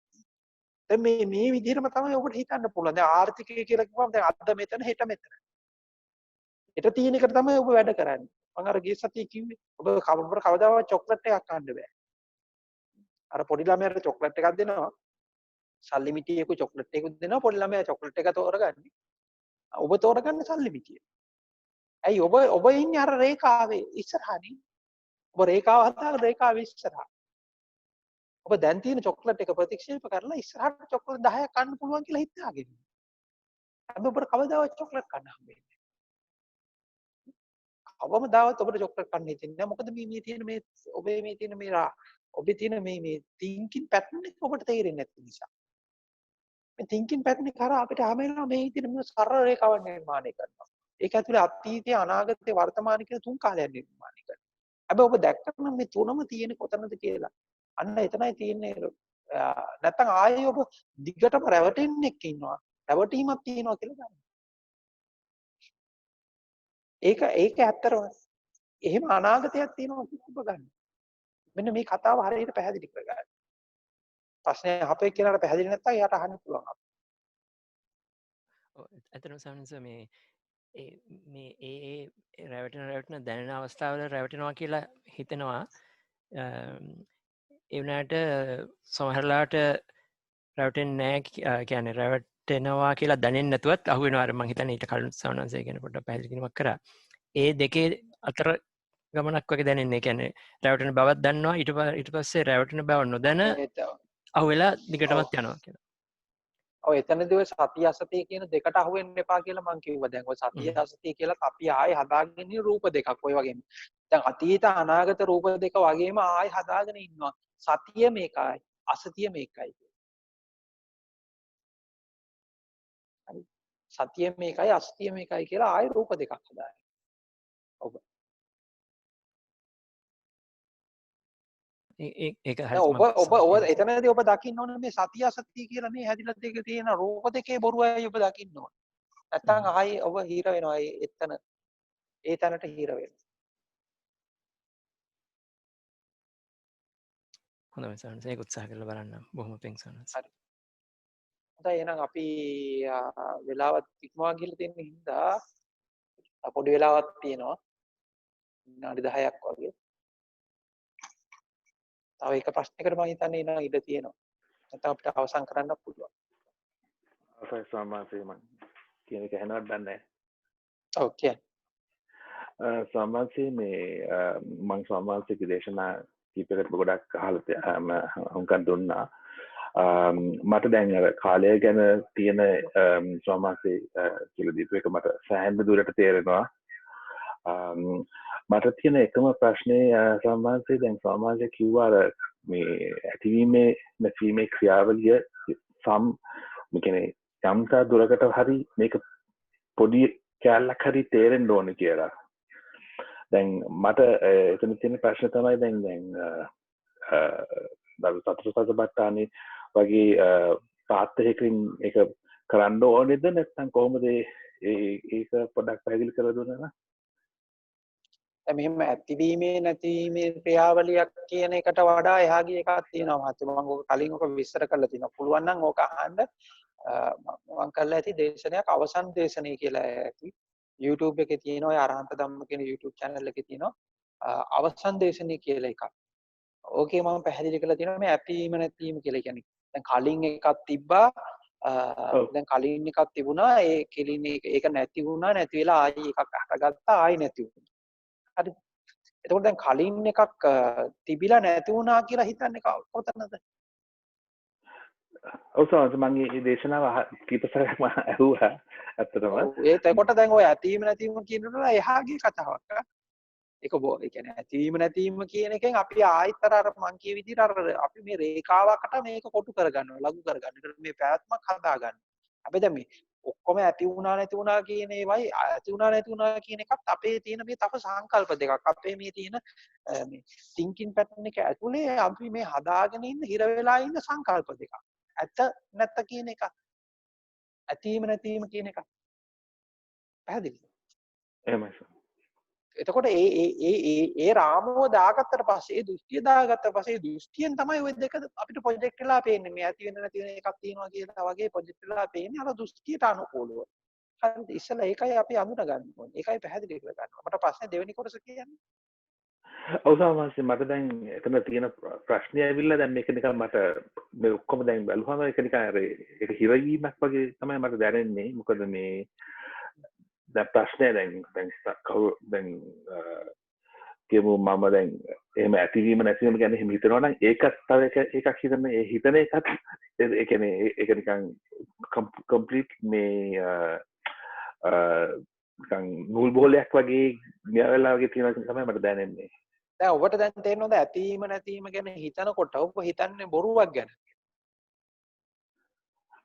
දැන් මේ විදිහටම තමයි ඔබට හිතන්න පුළුවන්. දැන් ආර්ථිකය කියලා කිව්වම දැන් අද මෙතන හෙට මෙතන. හෙට තියෙන එකට තමයි ඔබ වැඩ කරන්නේ. මම අර ගිය සතියේ කිව්වේ ඔබ කවදාවත් චොක්ලට් එකක් කන්න බෑ. අර පොඩි ළමයාට චොක්ලට් එකක් දෙනවා. සල්ලි මිටියක චොක්ලට් එකක් දෙනවා පොඩි ළමයා චොක්ලට් එක තෝරගන්නේ. ඔබ තෝරගන්න සල්ලි මිටිය. ඇයි ඔබ ඉන්නේ අර රේඛාවේ ඉස්සරහනේ. ඔබ රේඛාව හදාගෙන රේඛාවේ ඉස්සරහා. ඔබ දැන් තියෙන චොක්ලට් එක ප්‍රතික්ෂේප කරලා ඉස්සරහට චොක්ලට් 10ක් කන්න පුළුවන් කියලා හිතාගෙන. හැබැයි ඔබට කවදාවත් චොක්ලට් කන්න හම්බෙන්නේ නැහැ. කවමදාවත් ඔබට චොක්ලට් කන්න හිතෙන්නේ නැහැ. මොකද මේ තියෙන මේ ඔබේ මේ තියෙන මේ ඔබේ තියෙන මේ thinking pattern එක ඔබට තේරෙන්නේ නැති නිසා. මේ thinking pattern එක කරා අපිට හැම වෙලාවෙම මේ විදිහට මේ සරල රේඛාවක් නිර්මාණය කරනවා. ඒක ඇතුලේ අතීතයේ අනාගතයේ වර්තමාන කියන තුන් කාලයක් නිර්මාණය කරනවා. හැබැයි ඔබ දැක්කම මේ තුනම තියෙන්නේ කොතනද කියලා. අන්න එතනයි තියෙන්නේ. නැත්තම් ආයේ ඔබ දිගටම රැවටෙන්නෙක් ඉන්නවා. රැවටීමක් තියෙනවා කියලා ගන්න. ඒක ඇත්තරම එහෙම අනාගතයක් තියෙනවා කියලා ඔබ ගන්න. මෙන්න මේ කතාව හරියට පැහැදිලි කරගන්න. ප්‍රශ්නේ අපේ කෙනාට පැහැදිලි නැත්නම් එයාට අහන්න පුළුවන්. ඇතන සන්ස මේ රැවටන දැනෙන අවස්ථාවල රැවටෙනවා කියලා හිතෙනවා. ඒ වුණාට සමහරලාට රැවටෙන්නේ නැහැ කියන්නේ රැවටෙනවා කියලා දැනෙන්නේ නැතුවත් අහුවෙනවා. අර මං හිතන්නේ ඊට කලින් සවනන්සේ කියන පොඩ්ඩක් පැහැදිලි කිරීමක් කරා. ඒ දෙකේ අතර ගමනක් වගේ දැනෙන්නේ. කියන්නේ රැවටෙන බවක් දන්නවා ඊට පස්සේ රැවටෙන බව නොදැන අහුවෙලා දිගටමත් යනවා කියලා. ඔය එතනදී ඔය සතිය අසතිය කියන දෙකට අහු වෙන්න එපා කියලා මං කිව්වා. දැන් ඔය සතිය අසතිය කියලා අපි ආයේ හදාගෙන ඉන්නේ රූප දෙකක් ඔය වගේම. දැන් අතීත අනාගත රූප දෙක වගේම ආයේ හදාගෙන ඉන්නවා. සතිය මේකයි, අසතිය මේකයි. හරි. සතිය මේකයි, අසතිය මේකයි කියලා ආයේ රූප දෙකක් හදාගන්න. ඔබ ඒක ඔබ එතනදී ඔබ දකින්න ඕනේ මේ සතිය අසතිය කියලා මේ හැදිලා දෙක තියෙන රූප දෙකේ බොරුවයි ඔබ දකින්න ඕනේ. නැත්තම් ආයි ඔබ හීර වෙනවා ඒ තැනට හීර වෙනවා. හොඳයි සවනන්සේ ඒක උත්සාහ කරලා බලන්න. බොහොම පිං සවනන්සේ. හරි. හොඳයි එහෙනම් අපි වෙලාවත් ඉක්මවා ගිහලා තියෙන හින්දා පොඩි වෙලාවක් තියෙනවා. විනාඩි 10ක් වගේ. තව එක ප්‍රශ්නයකට මම හිතන්නේ ඉන්න ඉඩ තියෙනවා. නැත්නම් අපිට අවසන් කරන්න පුළුවන්. අවසන් සමාසය මම කියන එක ඇහෙනවද දන්නේ නැහැ. ඔව් කියන්න. සමාසය මේ මම සමාසික දේශනා කීපයකට ගොඩක් අහලා හුඟක් දුන්නා. මට දැන් අර කාලය ගැන තියෙන සමාසය කියලා දීපු එක මට සෑහෙන දුරට තේරෙනවා. මට තියෙන එකම ප්‍රශ්නේ සමාජයේ දැන් සමාජය කිව්වා මේ ඇතිවීමේ නැතිවීමේ ක්‍රියාවලිය කියන්නේ යම්තා දුරකට හරි මේක පොඩි කැලලක් හරි තේරෙන්න ඕනේ කියලා. දැන් මට එතන තියෙන ප්‍රශ්න තමයි දැන් සතරසතිපට්ඨානේ වගේ පාත්‍යයකින් ඒක කරන්න ඕනේද නැත්නම් කොහොමද ඒක පොඩ්ඩක් පැහැදිලි කරලා දුන්නා නම්? මෙහෙම ඇතිවීමේ නැතිවීමේ ක්‍රියාවලියක් කියන එකට වඩා එහා ගිය එකක් තියෙනවා. මම ඔක කලින් ඔක විස්තර කරලා තිනවා. පුළුවන් නම් ඕක අහන්න මම කරලා ඇති දේශනයක් අවසන් දේශනය කියලා ඇති. YouTube එකේ තියෙනවා. ඔය අරහන්ත ධම්ම කියන YouTube channel එකේ තියෙනවා. අවසන් දේශනය කියලා එකක්. ඕකේ මම පැහැදිලි කරලා තියෙනවා මේ ඇතිවීම නැතිවීම කියලා කියන්නේ. දැන් කලින් එකක් තිබ්බා. දැන් කලින් එකක් තිබුණා. ඒ කෙලින් ඒක නැති වුණා. නැති වෙලා ආයි එකක් හටගත්තා. ආයි නැති වුණා. හරි. එතකොට දැන් කලින් එකක් තිබිලා නැති වුණා කියලා හිතන්නේ කොතනද? ඔව් සමහරවිට මම මේ දේශනාව කීප සැරයක් මම ඇහුවා ඇත්තටම. ඒකට දැන් ඔය ඇතිවීම නැතිවීම කියනකොට එහාගේ කතාවක්. ඒක ඒ කියන්නේ ඇතිවීම නැතිවීම කියන එකෙන් අපි ආයතර අර මං කිය විදිහට අර අපි මේ රේඛාවකට මේක කොටු කරගන්නවා ලඝු කරගන්න. ඒකට මේ පැවැත්මක් හදාගන්න. අපි දැන් මේ ඔක්කොම ඇති වුණා නැති වුණා කියන ඒවයි ඇති වුණා නැති වුණා කියන එකත් අපේ තියෙන මේ තව සංකල්ප දෙකක්. අපේ මේ තියෙන මේ thinking pattern එක ඇතුලේ අපි මේ හදාගෙන ඉන්න හිර වෙලා ඉන්න සංකල්ප දෙකක්. ඇත්ත නැත්ත කියන එක. ඇතිවීම නැතිවීම කියන එක. පැහැදිලිද? එහෙමයි. එතකොට ඒ රාමුව දාගත්තට පස්සේ දෘෂ්ටිය දාගත්තට පස්සේ දෘෂ්ටියෙන් තමයි ওই දෙක අපිට ප්‍රොජෙක්ට් වෙලා පේන්නේ. මේ ඇති වෙන නැති වෙන එකක් තියෙනවා කියලා වගේ ප්‍රොජෙක්ට් වෙලා පේන්නේ අර දෘෂ්ටියට අනුකූලව. හරිද? ඉස්සෙල්ලා ඒකයි අපි අඳුන ගන්න ඕනේ. ඒකයි පැහැදිලි කර ගන්න. මට ප්‍රශ්නේ දෙවෙනි කොටස කියන්නේ. ඔව් සාමාන්‍යයෙන් මට දැන් එතන තියෙන ප්‍රශ්නේ ඇවිල්ලා දැන් මේක නිකන් මට මේ ඔක්කොම දැන් බලුවම ඒක නිකන් අර ඒක හිරවීමක් වගේ තමයි මට දැනෙන්නේ. මොකද මේ දැන් ප්‍රශ්නේ දැන් කියමු මම දැන් එහෙම ඇතිවීම නැතිවීම ගැන එහෙම හිතනවා නම් ඒකත් තව එකක් හිතන ඒ හිතන එකත් ඒ කියන්නේ ඒක නිකන් කම්ප්ලීට් මේ නිකන් නූල් බෝලයක් වගේ මෙයාලා වගේ තියෙනවා තමයි මට දැනෙන්නේ. දැන් ඔබට දැන් තේරෙනවද ඇතිවීම නැතිවීම ගැන හිතනකොට ඔබ හිතන්නේ බොරුවක් ගැන?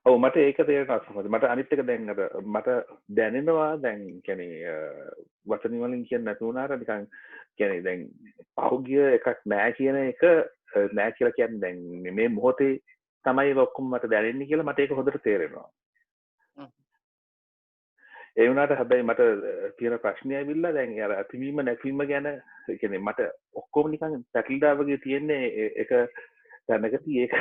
ඔව් මට ඒක තේරෙනවා සමහරවිට. මට අනිත් එක දැන් අර මට දැනෙනවා දැන් කියන්නේ වචන වලින් කියන්න නැති වුණාට නිකන් කියන්නේ දැන් පහුගිය එකක් නෑ කියන එක නෑ කියලා කියන්නේ දැන් මේ මොහොතේ තමයි ඔක්කොම මට දැනෙන්නේ කියලා මට ඒක හොඳට තේරෙනවා. ඒ වුණාට හැබැයි මට තියෙන ප්‍රශ්නේ ඇවිල්ලා දැන් අර අතිවීම නැතිවීම ගැන කියන්නේ මට ඔක්කොම නිකන් පැටලිලා වගේ තියෙන්නේ ඒක දැනගති ඒක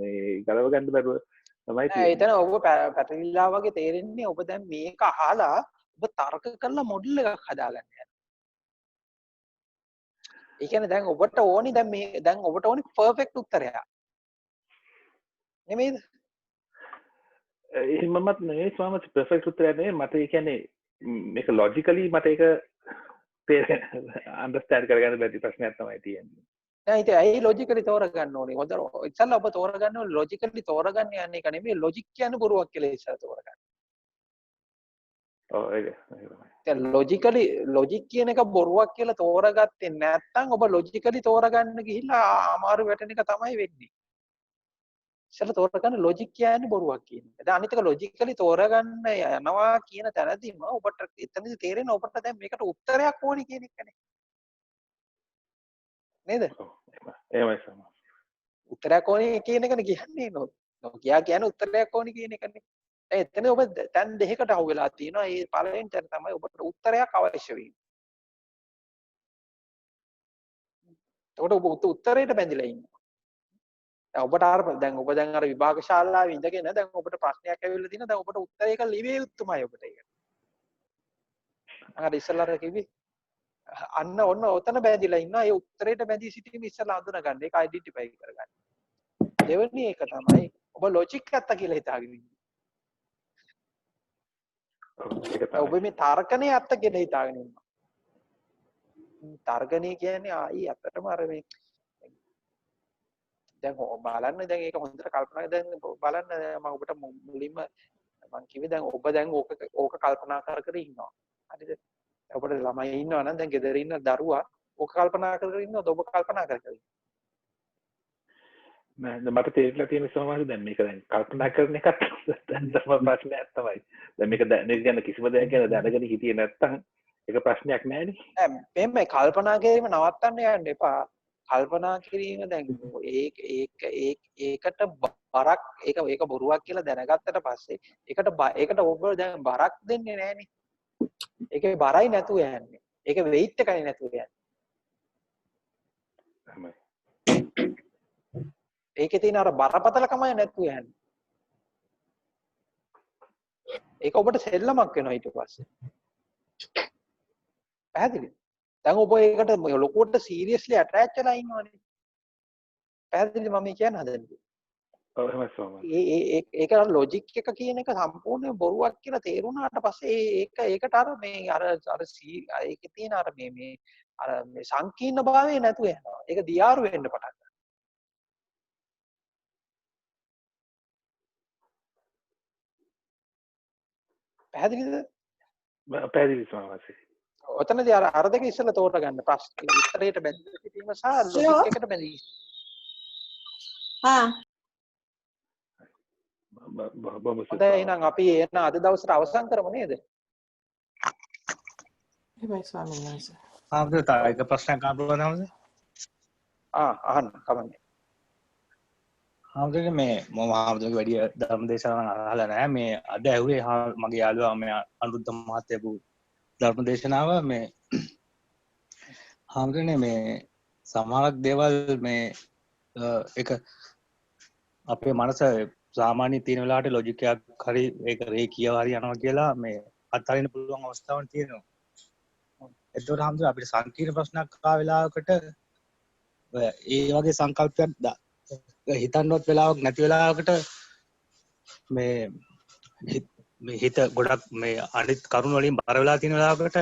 මේ ගලව ගන්න බැරුව තමයි තියෙන්නේ. එතන ඔබ පැටලිලා වගේ තේරෙන්නේ ඔබ දැන් මේක අහලා ඔබ තර්ක කරලා මොඩල් එකක් හදාගන්න යනවා. ඒ කියන්නේ දැන් ඔබට ඕනි දැන් ඔබට ඕනි පර්ෆෙක්ට් උත්තරයක්. නෙමෙයිද? එහෙමමත් නෙවෙයි ස්වාමීන් පර්ෆෙක්ට් උත්තරයක් නෙවෙයි මට ඒ කියන්නේ මේක ලොජිකලි මට ඒක අන්ඩර්ස්ටෑන්ඩ් කරගන්න බැරි ප්‍රශ්නයක් තමයි තියෙන්නේ. නෑ ඉතින් ඇයි ලොජිකලි තෝරගන්න ඕනේ? හොඳ ඉතින්ලා ඔබ තෝරගන්න ඕනේ ලොජිකලි තෝරගන්න යන්නේ එක නෙමෙයි ලොජික් කියන්නේ බොරුවක් කියලා ඉස්සර තෝරගන්න. ඔව් ඒක. දැන් ලොජික් කියන එක බොරුවක් කියලා තෝරගත්තේ නැත්නම් ඔබ ලොජිකලි තෝරගන්න ගිහිල්ලා අමාරු වැටෙන එක තමයි වෙන්නේ. ඉස්සෙල්ලා තෝරගන්න ලොජික් කියන්නේ බොරුවක් කියන එක. දැන් අනිත් එක ලොජිකලි තෝරගන්න යනවා කියන තැනදීම ඔබට එතනදි තේරෙන ඔබට දැන් මේකට උත්තරයක් ඕනි කියන එකනේ. නේද? එහෙමයි සමහර. උත්තරයක් ඕනි කියන එකනේ කියන්නේ නොකියා කියන්නේ උත්තරයක් ඕනි කියන එකනේ. එතන ඔබ තැන් දෙකකට අහු වෙලා තියෙනවා. මේ පළවෙනි තැන තමයි ඔබට උත්තරයක් අවශ්‍ය වෙන්නේ. ඒකට ඔබ උත්තරයට බැඳිලා ඉන්නවා. දැන් ඔබ අර විභාග ශාලාවේ ඉඳගෙන දැන් ඔබට ප්‍රශ්නයක් ඇවිල්ලා තියෙනවා. දැන් ඔබට උත්තරයක ලිවිය යුතුමයි ඔබට ඒක. අර ඉස්සෙල්ලා කිව්වේ අන්න ඔන්න ඔතන බැඳිලා ඉන්නවා. ඒ උත්තරයට බැඳී සිටීම ඉස්සෙල්ලා හඳුනා ගන්න. ඒක අයිඩෙන්ටිෆයි කරගන්න. දෙවෙනි එක තමයි ඔබ ලොජික් ඇත්ත කියලා හිතාගෙන ඉන්නේ. ඔබ මේ තර්කණේ ඇත්ත කියලා හිතාගෙන ඉන්නවා. තර්කණේ කියන්නේ ආයි ඇත්තටම අර මේ දැන් බලන්න දැන් ඒක හොඳට කල්පනා දැන් බලන්න මම ඔබට මුලින්ම මම කිව්වේ දැන් ඔබ දැන් ඕක කල්පනා කර ඉන්නවා. හරිද? ඔබට ළමයි ඉන්නවා නම් දැන් ගෙදර ඉන්න දරුවා ඕක කල්පනා කර ඉන්නවද ඔබ කල්පනා කර ඉන්නවද? නෑ මට තේරිලා තියෙන සමහරවිට දැන් මේක දැන් කල්පනා කරන එකත් දැන් තමයි ප්‍රශ්නයක් තමයි. දැන් මේක ගැන කිසිම දෙයක් ගැන දැනගෙන හිටියේ නැත්තම් ඒක ප්‍රශ්නයක් නෑනේ. නෑ මේ කල්පනා කිරීම නවත්තන්න යන්න එපා. කල්පනා කිරීම දැන් ඒකට බරක් ඒක බොරුවක් කියලා දැනගත්තට පස්සේ ඒකට ඔබ දැන් බරක් දෙන්නේ නෑනේ. ඒකේ බරයි නැතුව යන්නේ. ඒක වෙයිට් එකයි නැතුව යන්නේ. තමයි. ඒකේ තියෙන අර බරපතලකමයි නැතුව යන්නේ. ඒක ඔබට සෙල්ලමක් වෙනවා ඊට පස්සේ. පැහැදිලිද? දැන් ඔබ ඒකට ලොකුවට සීරියස්ලි ඇටච් වෙලා ඉන්නවනේ. පැහැදිලිද මම කියන්න හදන්නේ? ඔව් එහෙමයි සෝමා. ඒක ලොජික් එක කියන එක සම්පූර්ණ බොරුවක් කියලා තේරුණාට පස්සේ ඒකට අර ඒකේ තියෙන අර මේ සංකීර්ණ භාවය නැතුව යනවා. ඒක දියාරු වෙන්න පටන් ගන්නවා. පැහැදිලිද? පැහැදිලි සෝමා. ඔතනදී අර දෙක ඉස්සෙල්ලා තෝරගන්න ප්‍රශ්න උත්තරයට බැඳී සිටීම සහ ලොජික් එකට බැඳී. හොඳයි එහෙනම් අපි එන අද දවසට අවසන් කරමු නේද? එහෙමයි ස්වාමීන් වහන්සේ. ආම්ද තව එක ප්‍රශ්නයක් අහන්න පුළුවන්ද හම්ද? අහන්න කමන්නේ. ආම්දනේ මේ මම ආම්දගේ වැඩි ධර්ම දේශනාවක් අහලා නැහැ. මේ අද ඇහුවේ මගේ යාළුවා මේ අනුරුද්ධ මහත්තයාගේ ධර්ම දේශනාව මේ ආම්දනේ මේ සමහරක් දේවල් මේ එක අපේ මනස සාමාන්‍ය තියෙන වෙලාවට ලොජික් එකක් හරි ඒක රේඛීයව හරි යනවා කියලා මේ අත්හරින්න පුළුවන් අවස්ථාවක් තියෙනවා. එතකොට හැමෝටම අපිට සංකීර්ණ ප්‍රශ්නයක් ආ වෙලාවකට ඒ වගේ සංකල්පයක් හිතන්නවත් වෙලාවක් නැති වෙලාවකට මේ හිත ගොඩක් මේ අනිත් කරුණු වලින් බර වෙලා තියෙන වෙලාවකට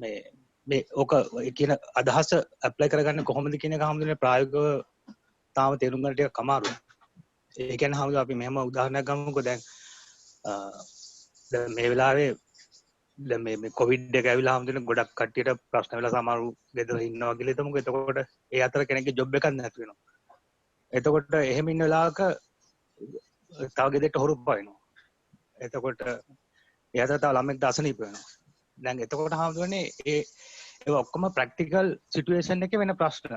මේ ඕක කියන අදහස ඇප්ලයි කරගන්න කොහොමද කියන එක හැමෝටම ප්‍රායෝගිකව තාම තේරුම් ගන්න ටිකක් අමාරුයි. ඒ කියන්නේ හැමෝටම අපි මෙහෙම උදාහරණයක් ගමුකෝ දැන් මේ වෙලාවේ දැන් මේ කොවිඩ් එක ඇවිල්ලා හැමෝටම ගොඩක් කට්ටියට ප්‍රශ්න වෙලා සමහරු ගෙදර ඉන්නවා කියලා හිතමුකෝ. එතකොට ඒ අතර කෙනෙක්ගේ ජොබ් එකක් නැති වෙනවා. එතකොට එහෙම ඉන්න වෙලාවක තව ගෙදරට හොරු පයින්නවා. එතකොට ඒ අතර තව ළමෙක් අසනීප වෙනවා. දැන් එතකොට හැමෝටනේ ඒ ඔක්කොම ප්‍රැක්ටිකල් සිටුේෂන් එකේ වෙන ප්‍රශ්න.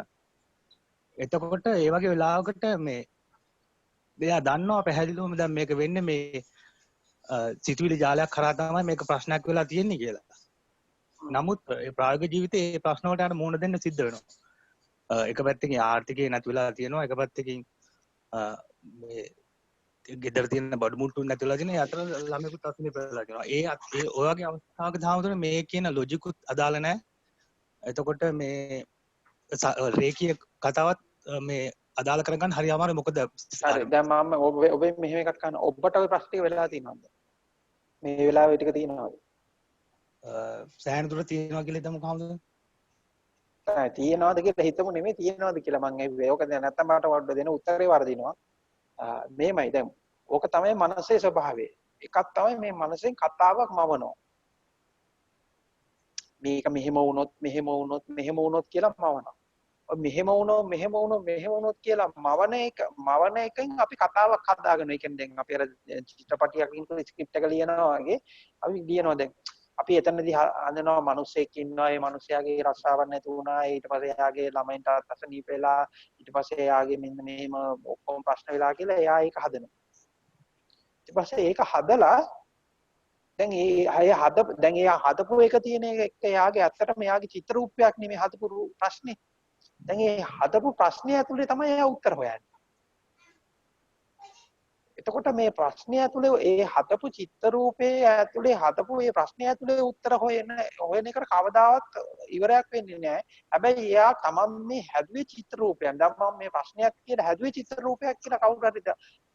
එතකොට ඒ වගේ වෙලාවකට මේ එයා දන්නවා පැහැදිලිවම දැන් මේක වෙන්නේ මේ සිතුවිලි ජාලයක් කරා තමයි මේක ප්‍රශ්නයක් වෙලා තියෙන්නේ කියලා. නමුත් ඒ ප්‍රායෝගික ජීවිතේ මේ ප්‍රශ්න වලට අර මුහුණ දෙන්න සිද්ධ වෙනවා. එක පැත්තකින් ආර්ථිකය නැති වෙලා තියෙනවා. එක පැත්තකින් මේ ගෙදර තියෙන බඩු මුට්ටු නැති වෙලා තියෙනවා. ඒ අතර ළමයෙකුත් අසනීප වෙලා තියෙනවා. ඒ ඔය වගේ අවස්ථාවක තාමතර මේ කියන ලොජිකුත් අදාළ නැහැ. එතකොට මේ රේකී කතාවත් මේ අදාළ කරගන්න හරි අමාරුයි මොකද හරි දැන් මම ඔබ මෙහෙම එකක් කරන ඔබට ওই ප්‍රශ්න ටික වෙලා තියෙනවද මේ වෙලාවේ ටික තියෙනවද සෑහෙන දුර තියෙනවා කියලා හිතමු කොහොමද තියෙනවද කියලා හිතමු නෙමෙයි තියෙනවද කියලා මං ඇහුවේ. ඕක දැන් නැත්තම් මට වඩ දෙන උත්තරේ වර්ධිනවා. මේමයි දැන් ඕක තමයි මනසේ ස්වභාවය. එකක් තමයි මේ මනසෙන් කතාවක් මවනවා. මේක මෙහෙම වුණොත් කියලා මවනවා. මෙහෙම වුණොත් කියලා මවන එකෙන් අපි කතාවක් හදාගෙන ඒ කියන්නේ දැන් අපි අර චිත්‍රපටයකින් ස්ක්‍රිප්ට් එක ලියනවා වගේ අපි ලියනවා දැන් අපි එතනදී අඳනවා මිනිස්සෙක් ඉන්නවා ඒ මිනිස්යාගේ රස්සාවක් නැති වුණා ඊට පස්සේ එයාගේ ළමයින්ට අසනීප වෙලා ඊට පස්සේ එයාගේ මෙන්න මෙහෙම ඔක්කොම ප්‍රශ්න වෙලා කියලා එයා ඒක හදනවා ඊට පස්සේ ඒක හදලා දැන් එයා හදපු එක තියෙන එක එයාගේ ඇත්තටම එයාගේ චිත්‍ර රූපයක් නෙමෙයි හදපු ප්‍රශ්නේ දැන් ඒ හදපු ප්‍රශ්නය ඇතුලේ තමයි එයා උත්තර හොයන්නේ එතකොට මේ ප්‍රශ්නය ඇතුලේ ඒ හදපු චිත්‍ර රූපේ ඇතුලේ හදපු මේ ප්‍රශ්නය ඇතුලේ උත්තර හොයන එකට කවදාවත් ඉවරයක් වෙන්නේ නැහැ. හැබැයි එයා තමන් මේ හැදුවේ චිත්‍ර රූපයක්. දැන් මම මේ ප්‍රශ්නයක් කියලා හැදුවේ චිත්‍ර රූපයක් කියලා කවුරු හරි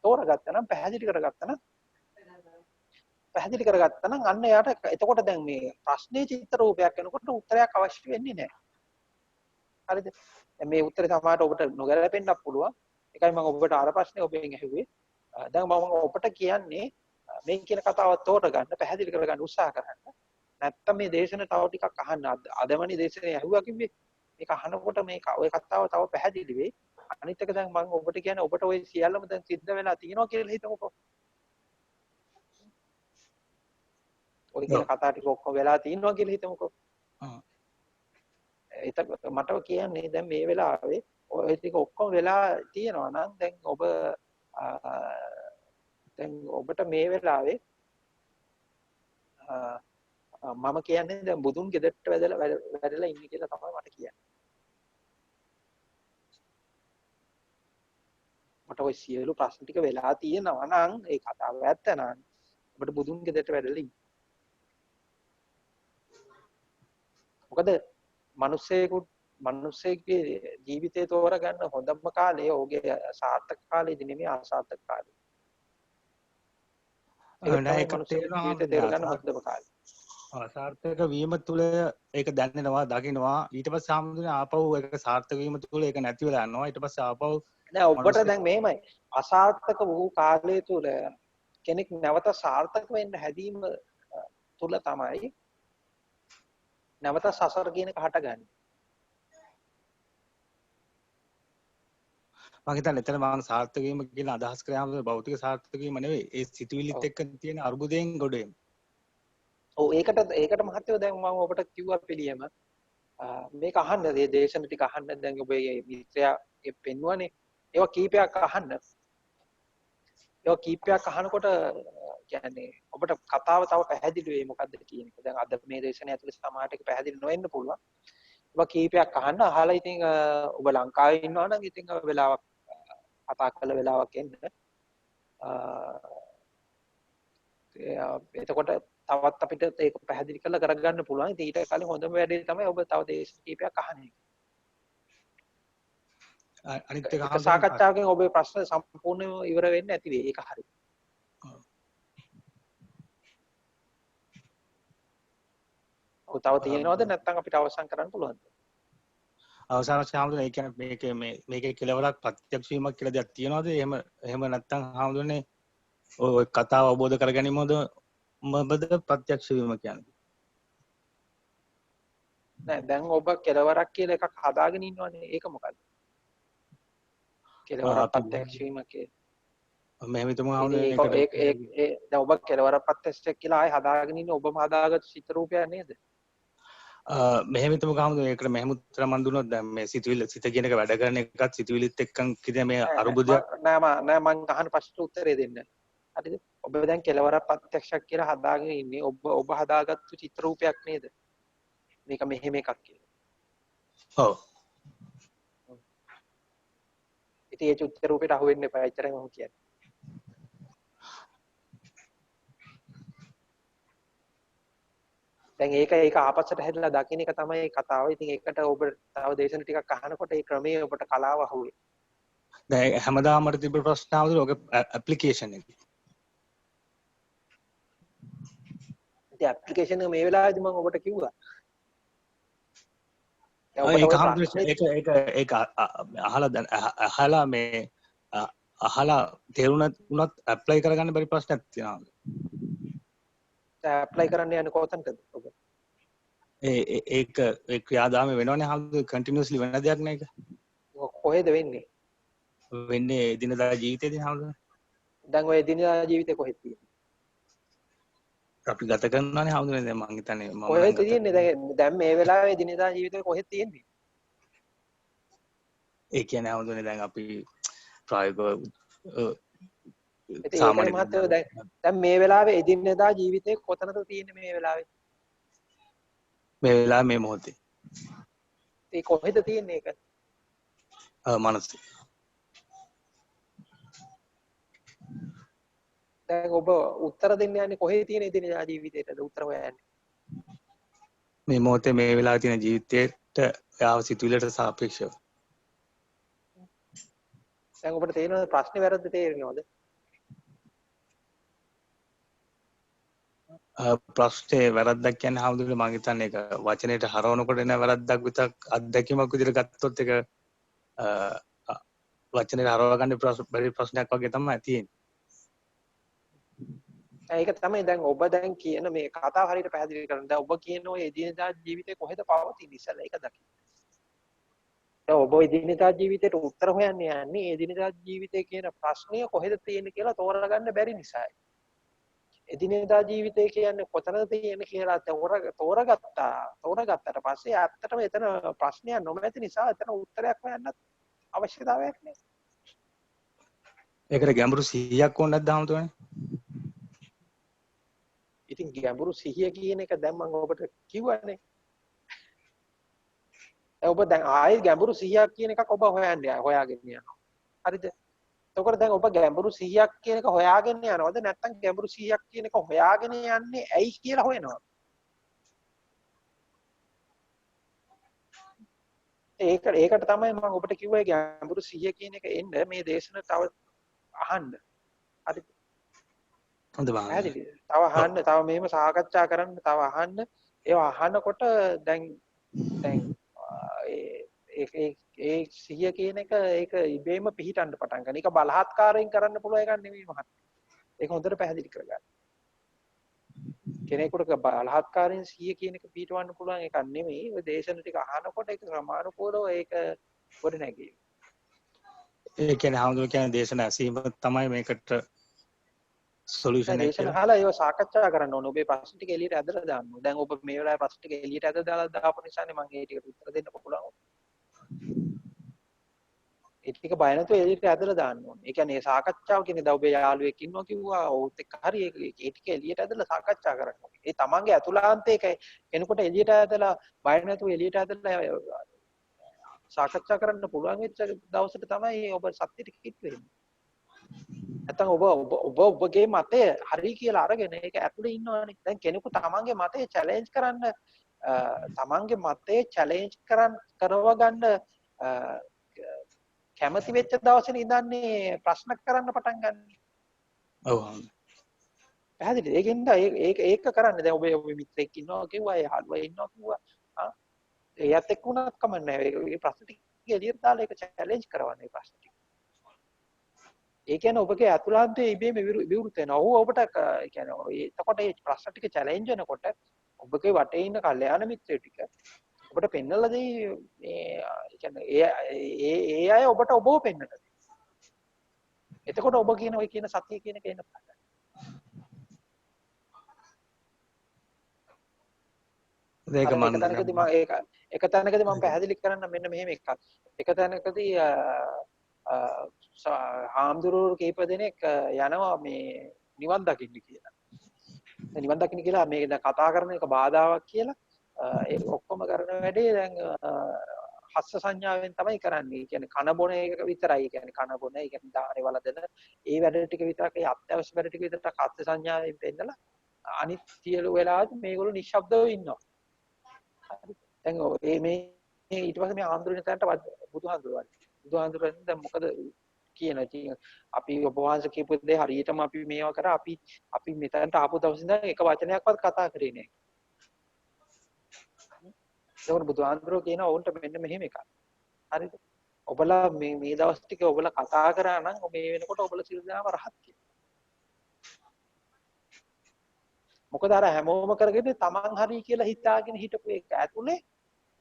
තෝරගත්තා නම් පැහැදිලි කරගත්තා නම් අන්න එයාට එතකොට දැන් මේ ප්‍රශ්නේ චිත්‍ර රූපයක් වෙනකොට උත්තරයක් අවශ්‍ය වෙන්නේ නැහැ. හරිද? මේ උත්තරේ සමහරට ඔබට නොගැලපෙන්නත් පුළුවන්. ඒකයි මම ඔබට අර ප්‍රශ්නේ ඔබෙන් ඇහුවේ. දැන් මම ඔබට කියන්නේ මේ කියන කතාව තෝරගන්න පැහැදිලි කරගන්න උත්සාහ කරන්න. නැත්තම් මේ දේශන තව ටිකක් අහන්න. අදමනි දේශනේ ඇහුවා කිව්වේ මේක අහනකොට මේක ඔය කතාව තව පැහැදිලි වෙයි. අනිත් එක දැන් මම ඔබට කියන්නේ ඔබට ওই සියල්ලම දැන් සිද්ධ වෙලා තියෙනවා කියලා හිතමුකෝ. ඔය කියන කතා ටික ඔක්කොම වෙලා තියෙනවා කියලා හිතමුකෝ. එතකොට මට කියන්නේ දැන් මේ වෙලාවේ ඔය ටික ඔක්කොම වෙලා තියෙනවා නම් දැන් දැන් ඔබට මේ වෙලාවේ මම කියන්නේ දැන් බුදුන් ගෙදරට වැඩලා ඉන්නේ කියලා තමයි මට කියන්නේ. මට ওই සියලු ප්‍රශ්න ටික වෙලා තියෙනවා නම් ඒ කතාව ඇත්ත නම් ඔබට බුදුන් ගෙදරට වැඩලා ඉන්නේ. මොකද මිනිස්සෙකුගේ ජීවිතය තෝරගන්න හොඳම කාලය ඔහුගේ සාර්ථක කාලෙදි නෙමෙයි අසාර්ථක කාලේ. ඒක තේරගන්න හොඳම කාලේ. සාර්ථක වීම තුළ ඒක දැනෙනවා දකින්නවා ඊට පස්සේ ආමුදුනේ ආපහු ඒක සාර්ථක වීම තුළ ඒක නැති වෙලා යනවා ඊට පස්සේ ආපහු නෑ ඔබට දැන් මෙහෙමයි අසාර්ථක වූ කාලය තුළ කෙනෙක් නැවත සාර්ථක වෙන්න හැදීම තුළ තමයි නැවත සසර කියන එක හටගන්නේ. මම හිතන්නේ එතන මම සාර්ථක වීම කියන අදහස් කරාම භෞතික සාර්ථක වීම නෙවෙයි ඒ සිතුවිලිත් එක්ක තියෙන අරුබුදයෙන් ගොඩ එන්න. ඔව් ඒකට මහත්තයෝ දැන් මම ඔබට කිව්වා පිළියම මේක අහන්න මේ දේශන ටික අහන්න දැන් ඔබේ මිත්‍රයා පෙන්වුවානේ ඒවා කීපයක් අහන්න. ඒවා කීපයක් අහනකොට කියන්නේ ඔබට කතාව තව පැහැදිලි වෙයි මොකද්ද කියන එක. දැන් අද මේ දේශනය ඇතුලේ සමාජයට ඒක පැහැදිලි නොවෙන්න පුළුවන්. ඒවා කීපයක් අහන්න අහලා ඉතින් ඔබ ලංකාවේ ඉන්නවා නම් ඉතින් වෙලාවක් කතා කළ වෙලාවක් එන්න. එතකොට තවත් අපිට ඒක පැහැදිලි කරලා කරගන්න පුළුවන්. ඉතින් ඊට කලින් හොඳම වැඩේ තමයි ඔබ තව දේශන කීපයක් අහන එක. අනිත් එක සාකච්ඡාවකින් ඔබේ ප්‍රශ්න සම්පූර්ණයෙන්ම ඉවර වෙන්නේ නැති වෙයි. ඒක හරි. ඔව් තව තියෙනවද නැත්නම් අපිට අවසන් කරන්න පුළුවන්ද? අවසාන හාමුදුරනේ ඒ කියන්නේ මේකේ කෙලවරක් ප්‍රත්‍යක්ෂ වීමක් කියලා දෙයක් තියෙනවද? එහෙම නැත්නම් හාමුදුරනේ ඔය කතාව අවබෝධ කර ගැනීමද මොබද ප්‍රත්‍යක්ෂ වීම කියන්නේ? නෑ දැන් ඔබ කෙලවරක් කියලා එකක් හදාගෙන ඉන්නවනේ. ඒක මොකද්ද? කෙලවරක් ප්‍රත්‍යක්ෂ වීම කියන්නේ. මෙහෙම හිතමු හාමුදුරනේ දැන් ඔබ කෙලවරක් ප්‍රත්‍යක්ෂ කියලා ආයේ හදාගෙන ඉන්නේ ඔබම හදාගත්තු චිත්‍ර රූපයක් නේද? මෙහෙම හිතමු හාමුදුරනේ ඒකට මෙහෙම උත්තර මන් දුන්නොත් දැන් මේ සිතුවිල්ල සිත කියන එක වැඩ කරන එකත් සිතුවිලිත් එක්කන් කියන මේ අරුබුදයක් නෑ මං අහන ප්‍රශ්නට උත්තරේ දෙන්න. හරිද? ඔබ දැන් කෙලවරක් ප්‍රත්‍යක්ෂයක් කියලා හදාගෙන ඉන්නේ ඔබ හදාගත්තු චිත්‍ර රූපයක් නේද? මේක මෙහෙම එකක් කියලා. ඔව්. ඉතින් ඒ චිත්‍ර රූපයට අහු වෙන්න එපා. එච්චරයි මම කියන්නේ. දැන් ඒක ආපස්සට හැදලා දකින්න එක තමයි කතාව. ඉතින් ඒකට ඔබ තව දේශන ටිකක් අහනකොට ඒ ක්‍රමයේ ඔබට කලාව අහුවේ. දැන් හැමදාම මට තිබ්බ ප්‍රශ්න ආවද ඔක ඇප්ලිකේෂන් එක. ඉතින් ඇප්ලිකේෂන් එක මේ වෙලාවේදී මම ඔබට කිව්වා. ඒක අහලා මේ අහලා තේරුණත් උනත් ඇප්ලයි කරගන්න බැරි ප්‍රශ්නයක් තියෙනවා. ඇප්ලයි කරන්න යන්නේ කොතනද ඔබ? ඒක ඒ ක්‍රියාදාමය වෙනවනේ හම්දු කන්ටිනියස්ලි වෙන දෙයක් නේ ඒක. කොහෙද වෙන්නේ? වෙන්නේ දිනදා ජීවිතේදී හම්දු. දැන් ඔය දිනදා ජීවිතේ කොහෙද තියෙන්නේ? අපි ගත කරනවානේ හම්දුනේ දැන් මං හිතන්නේ මම කොහෙද තියෙන්නේ දැන් මේ වෙලාවේ දිනදා ජීවිතේ කොහෙද තියෙන්නේ? ඒ කියන්නේ හම්දුනේ දැන් අපි ප්‍රායෝගිකව සාමාන්‍ය මහත්තයෝ දැන් මේ වෙලාවේ එදිනෙදා ජීවිතේ කොතනද තියෙන්නේ මේ වෙලාවේ? මේ වෙලාවේ මේ මොහොතේ. ඒ කොහෙද තියෙන්නේ ඒක? මනසේ. දැන් ඔබ උත්තර දෙන්න යන්නේ කොහේ තියෙන එදිනෙදා ජීවිතේටද උත්තර හොයන්නේ? මේ මොහොතේ මේ වෙලාවේ තියෙන ජීවිතේට යාව සිතුවිල්ලට සාපේක්ෂව. දැන් ඔබට තේරෙනවද ප්‍රශ්නේ වැරද්ද තේරෙනවද? ප්‍රශ්නේ වැරද්දක් කියන්නේ හම්දුනේ මං හිතන්නේ ඒක වචනයට හරවනකොට එන වැරද්දක් විතරක් අත්දැකීමක් විදිහට ගත්තොත් ඒක වචනයට හරව ගන්න බැරි ප්‍රශ්නයක් වගේ තමයි තියෙන්නේ. ඒක තමයි දැන් ඔබ දැන් කියන මේ කතාව හරියට පැහැදිලි කරන්න. දැන් ඔබ කියන ඔය එදිනෙදා ජීවිතේ කොහෙද පවතින්නේ ඉස්සෙල්ලා ඒක දකින්න. දැන් ඔබ එදිනෙදා ජීවිතේට උත්තර හොයන්න යන්නේ එදිනෙදා ජීවිතේ කියන ප්‍රශ්නය කොහෙද තියෙන්නේ කියලා තෝරගන්න බැරි නිසායි. එදිනෙදා ජීවිතය කියන්නේ කොතනද තියෙන්නේ කියලා තෝරගත්තට පස්සේ ඇත්තටම එතන ප්‍රශ්නයක් නොමැති නිසා එතන උත්තරයක් හොයන්නත් අවශ්‍යතාවයක් නෑ. ඒකට ගැඹුරු 100ක් ඕන නැද්ද හම්තුනේ? ඉතින් ගැඹුරු 100 කියන එක දැන් මම ඔබට කිව්වනේ. ඔබ දැන් ආයෙත් ගැඹුරු 100ක් කියන එකක් ඔබ හොයාගෙන යනවා. හරිද? එතකොට දැන් ඔබ ගැඹුරු 100ක් කියන එක හොයාගෙන යනවද නැත්නම් ගැඹුරු 100ක් කියන එක හොයාගෙන යන්නේ ඇයි කියලා හොයනවද? ඒකට තමයි මම ඔබට කිව්වේ ගැඹුරු 100 කියන එක එන්න මේ දේශන තව අහන්න. හරිද? හොඳයි බං. තව අහන්න, තව මෙහෙම සාකච්ඡා කරන්න, තව අහන්න. ඒව අහනකොට දැන් ඒ 100 කියන එක ඒක ඉබේම පිහිටන්න පටන් ගන්න. ඒක බලහත්කාරයෙන් කරන්න පුළුවන් එකක් නෙමෙයි මහත්තයා. ඒක හොඳට පැහැදිලි කරගන්න. කෙනෙකුට බලහත්කාරයෙන් 100 කියන එක පිහිටවන්න පුළුවන් එකක් නෙමෙයි. ඔය දේශන ටික අහනකොට ඒක සමානුකූලව ඒක ගොඩ නැගෙයි. ඒ කියන්නේ හාමුදුරුවෝ කියන්නේ දේශන ඇසීම තමයි මේකට සොලියුෂන් එක. දේශන අහලා ඒව සාකච්ඡා කරන්න ඕනේ. ඔබේ ප්‍රශ්න ටික එළියට ඇදලා දාන්න ඕනේ. දැන් ඔබ මේ වෙලාවේ ප්‍රශ්න ටික එළියට ඇදලා දාපු නිසානේ මම ඒ ටිකට උත්තර දෙන්න පුළුවන්. ඒ ටික බය නැතුව එළියට ඇදලා දාන්න ඕනේ. ඒ කියන්නේ සාකච්ඡාව කියන්නේ දැන් ඔබේ යාළුවෙක් ඉන්නවා කිව්වා. ඔහුත් එක්ක හරි ඒ ටික එළියට ඇදලා සාකච්ඡා කරන්න ඕනේ. ඒ තමන්ගේ අතුලාන්තයේ කෙනෙකුට එළියට ඇදලා බය නැතුව එළියට ඇදලා සාකච්ඡා කරන්න පුළුවන් වෙච්ච දවසට තමයි ඔබ සත්‍යෙට කිට් වෙන්නේ. නැත්නම් ඔබගේ මතය හරි කියලා අරගෙන ඒක ඇතුලේ ඉන්නවනේ. දැන් කෙනෙකු තමන්ගේ මතය චැලෙන්ජ් කරන්න තමන්ගේ මතය චැලෙන්ජ් කරව ගන්න කැමති වෙච්ච දවසේ ඉඳන්නේ ප්‍රශ්න කරන්න පටන් ගන්න. ඔව්. පැහැදිලිද? ඒකෙන්ද ඒක කරන්න. දැන් ඔබේ මිත්‍රෙක් ඉන්නවා කිව්වා, යාළුවා ඉන්නවා කිව්වා. එයාත් එක්ක උනත් කමක් නැහැ. ඒ ප්‍රශ්න ටික එළියට දාලා ඒක චැලෙන්ජ් කරවන්න ඒ ප්‍රශ්න ටික. ඒ කියන්නේ ඔබගේ අතුලාන්තයේ ඉබේම විවෘත වෙනවා. ඔබට කියන්නේ එතකොට මේ ප්‍රශ්න ටික චැලෙන්ජ් වෙනකොට ඔබගේ වටේ ඉන්න කල්යාණ මිත්‍රයෝ ටික ඔබට පෙන්නලා දෙයි මේ කියන්නේ ඒ අය ඔබට ඔබව පෙන්නලා දෙයි. එතකොට ඔබ කියන ඔය කියන සතිය කියන එක එන්න පටන් ගන්නවා. එක තැනකදී මම පැහැදිලි කරන්න මෙන්න මෙහෙම එකක්. එක තැනකදී හාමුදුරුවෝ කීප දෙනෙක් යනවා මේ නිවන් දකින්න කියලා. නිවන් දකින්න කියලා මේ කතා කරන එක බාධාවක් කියලා ඒ ඔක්කොම කරන වැඩේ දැන් හස්ස සංඥාවෙන් තමයි කරන්නේ. ඒ කියන්නේ කන බොන එක විතරයි. ඒ කියන්නේ කන බොන, ඒ කියන්නේ දානේ වලදන ඒ වැඩ ටික විතරක් ඒ අත්‍යවශ්‍ය වැඩ ටික විතරක් හස්ස සංඥාවෙන් පෙන්නලා අනිත් සියලු වෙලාවට මේගොල්ලෝ නිශ්ශබ්දව ඉන්නවා. හරි. දැන් මේ ඊට පස්සේ මේ ආන්දරණ තැනට බුදුහාඳුරන් දැන් මොකද කියන ඉතින් අපි ඔබ වහන්සේ කියපු දේ හරියටම අපි මේවා කරා අපි මෙතනට ආපු දවස් ඉඳන් එක වචනයක්වත් කතා කරේ නෑ. ඒකෝර බුදුහාඳුරෝ කියන ඕන්ට මෙන්න මෙහෙම එකක්. හරිද? ඔබලා මේ දවස් ටික ඔබලා කතා කරා නම් මේ වෙනකොට ඔබලා සිල් දාම රහත් කියලා. මොකද අර හැමෝම කරගෙන තමන් හරි කියලා හිතාගෙන හිටපු එක ඇතුලේ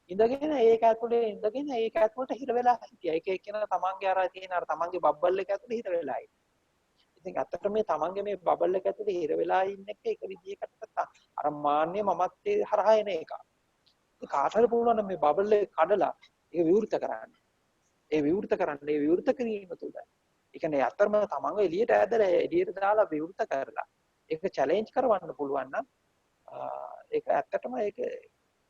ඉඳගෙන ඒක ඇතුලට හිර වෙලා හිටියා. එක එක්කෙනා තමන්ගේ අර තියෙන අර තමන්ගේ බබල් එක ඇතුලේ හිර වෙලා ඉන්නේ. ඉතින් ඇත්තට මේ තමන්ගේ මේ බබල් එක ඇතුලේ හිර වෙලා ඉන්න එක විදිහකට අර මාන්නේ මමත්වයේ හරහා එන එක. ඒ කාට හරි පුළුවන් නම් මේ බබල් එක කඩලා ඒක විවෘත කරන්න. ඒ විවෘත කිරීම තුළ ඒ කියන්නේ අතරම තමන්ව එළියට ඇදලා එළියට දාලා විවෘත කරලා ඒක චැලෙන්ජ් කරවන්න පුළුවන් නම් ඒක ඇත්තටම ඒක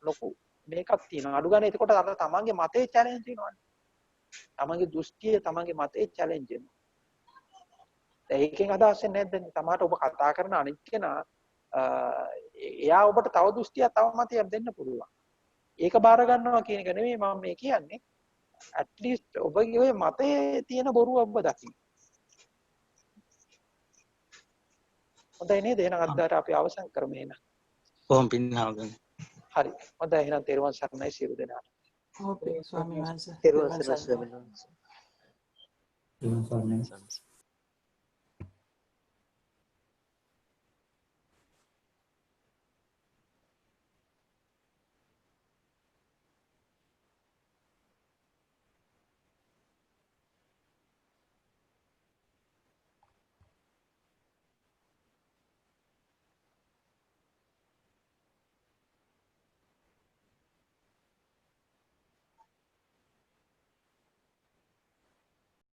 ලොකු මේකක් තියෙනවා. අඩු ගන්න එතකොට අර තමන්ගේ මතේ චැලෙන්ජ් වෙනවනේ. තමන්ගේ දෘෂ්ටිය තමන්ගේ මතේ චැලෙන්ජ් වෙනවා. ඒකෙන් අදහස් වෙන්නේ නැද්ද? තමාට ඔබ කතා කරන අනිත් කෙනා එයා ඔබට තව දෘෂ්ටියක් තව මතයක් දෙන්න පුළුවන්. ඒක බාර ගන්නවා කියන එක නෙමෙයි මම මේ කියන්නේ. at least ඔබගේ ඔය මතේ තියෙන බොරුව ඔබ දකින්න. හොඳයි නේද? එහෙනම් අදට අපි අවසන් කරමු එහෙනම්. කොහොම පින්නාවගෙන. හරි. හොඳයි එහෙනම් තෙරුවන් සරණයි සියලු දෙනාට. ඔව් ස්වාමීන් වහන්සේ. තෙරුවන් සරණයි ස්වාමීන් වහන්සේ. තෙරුවන් සරණයි.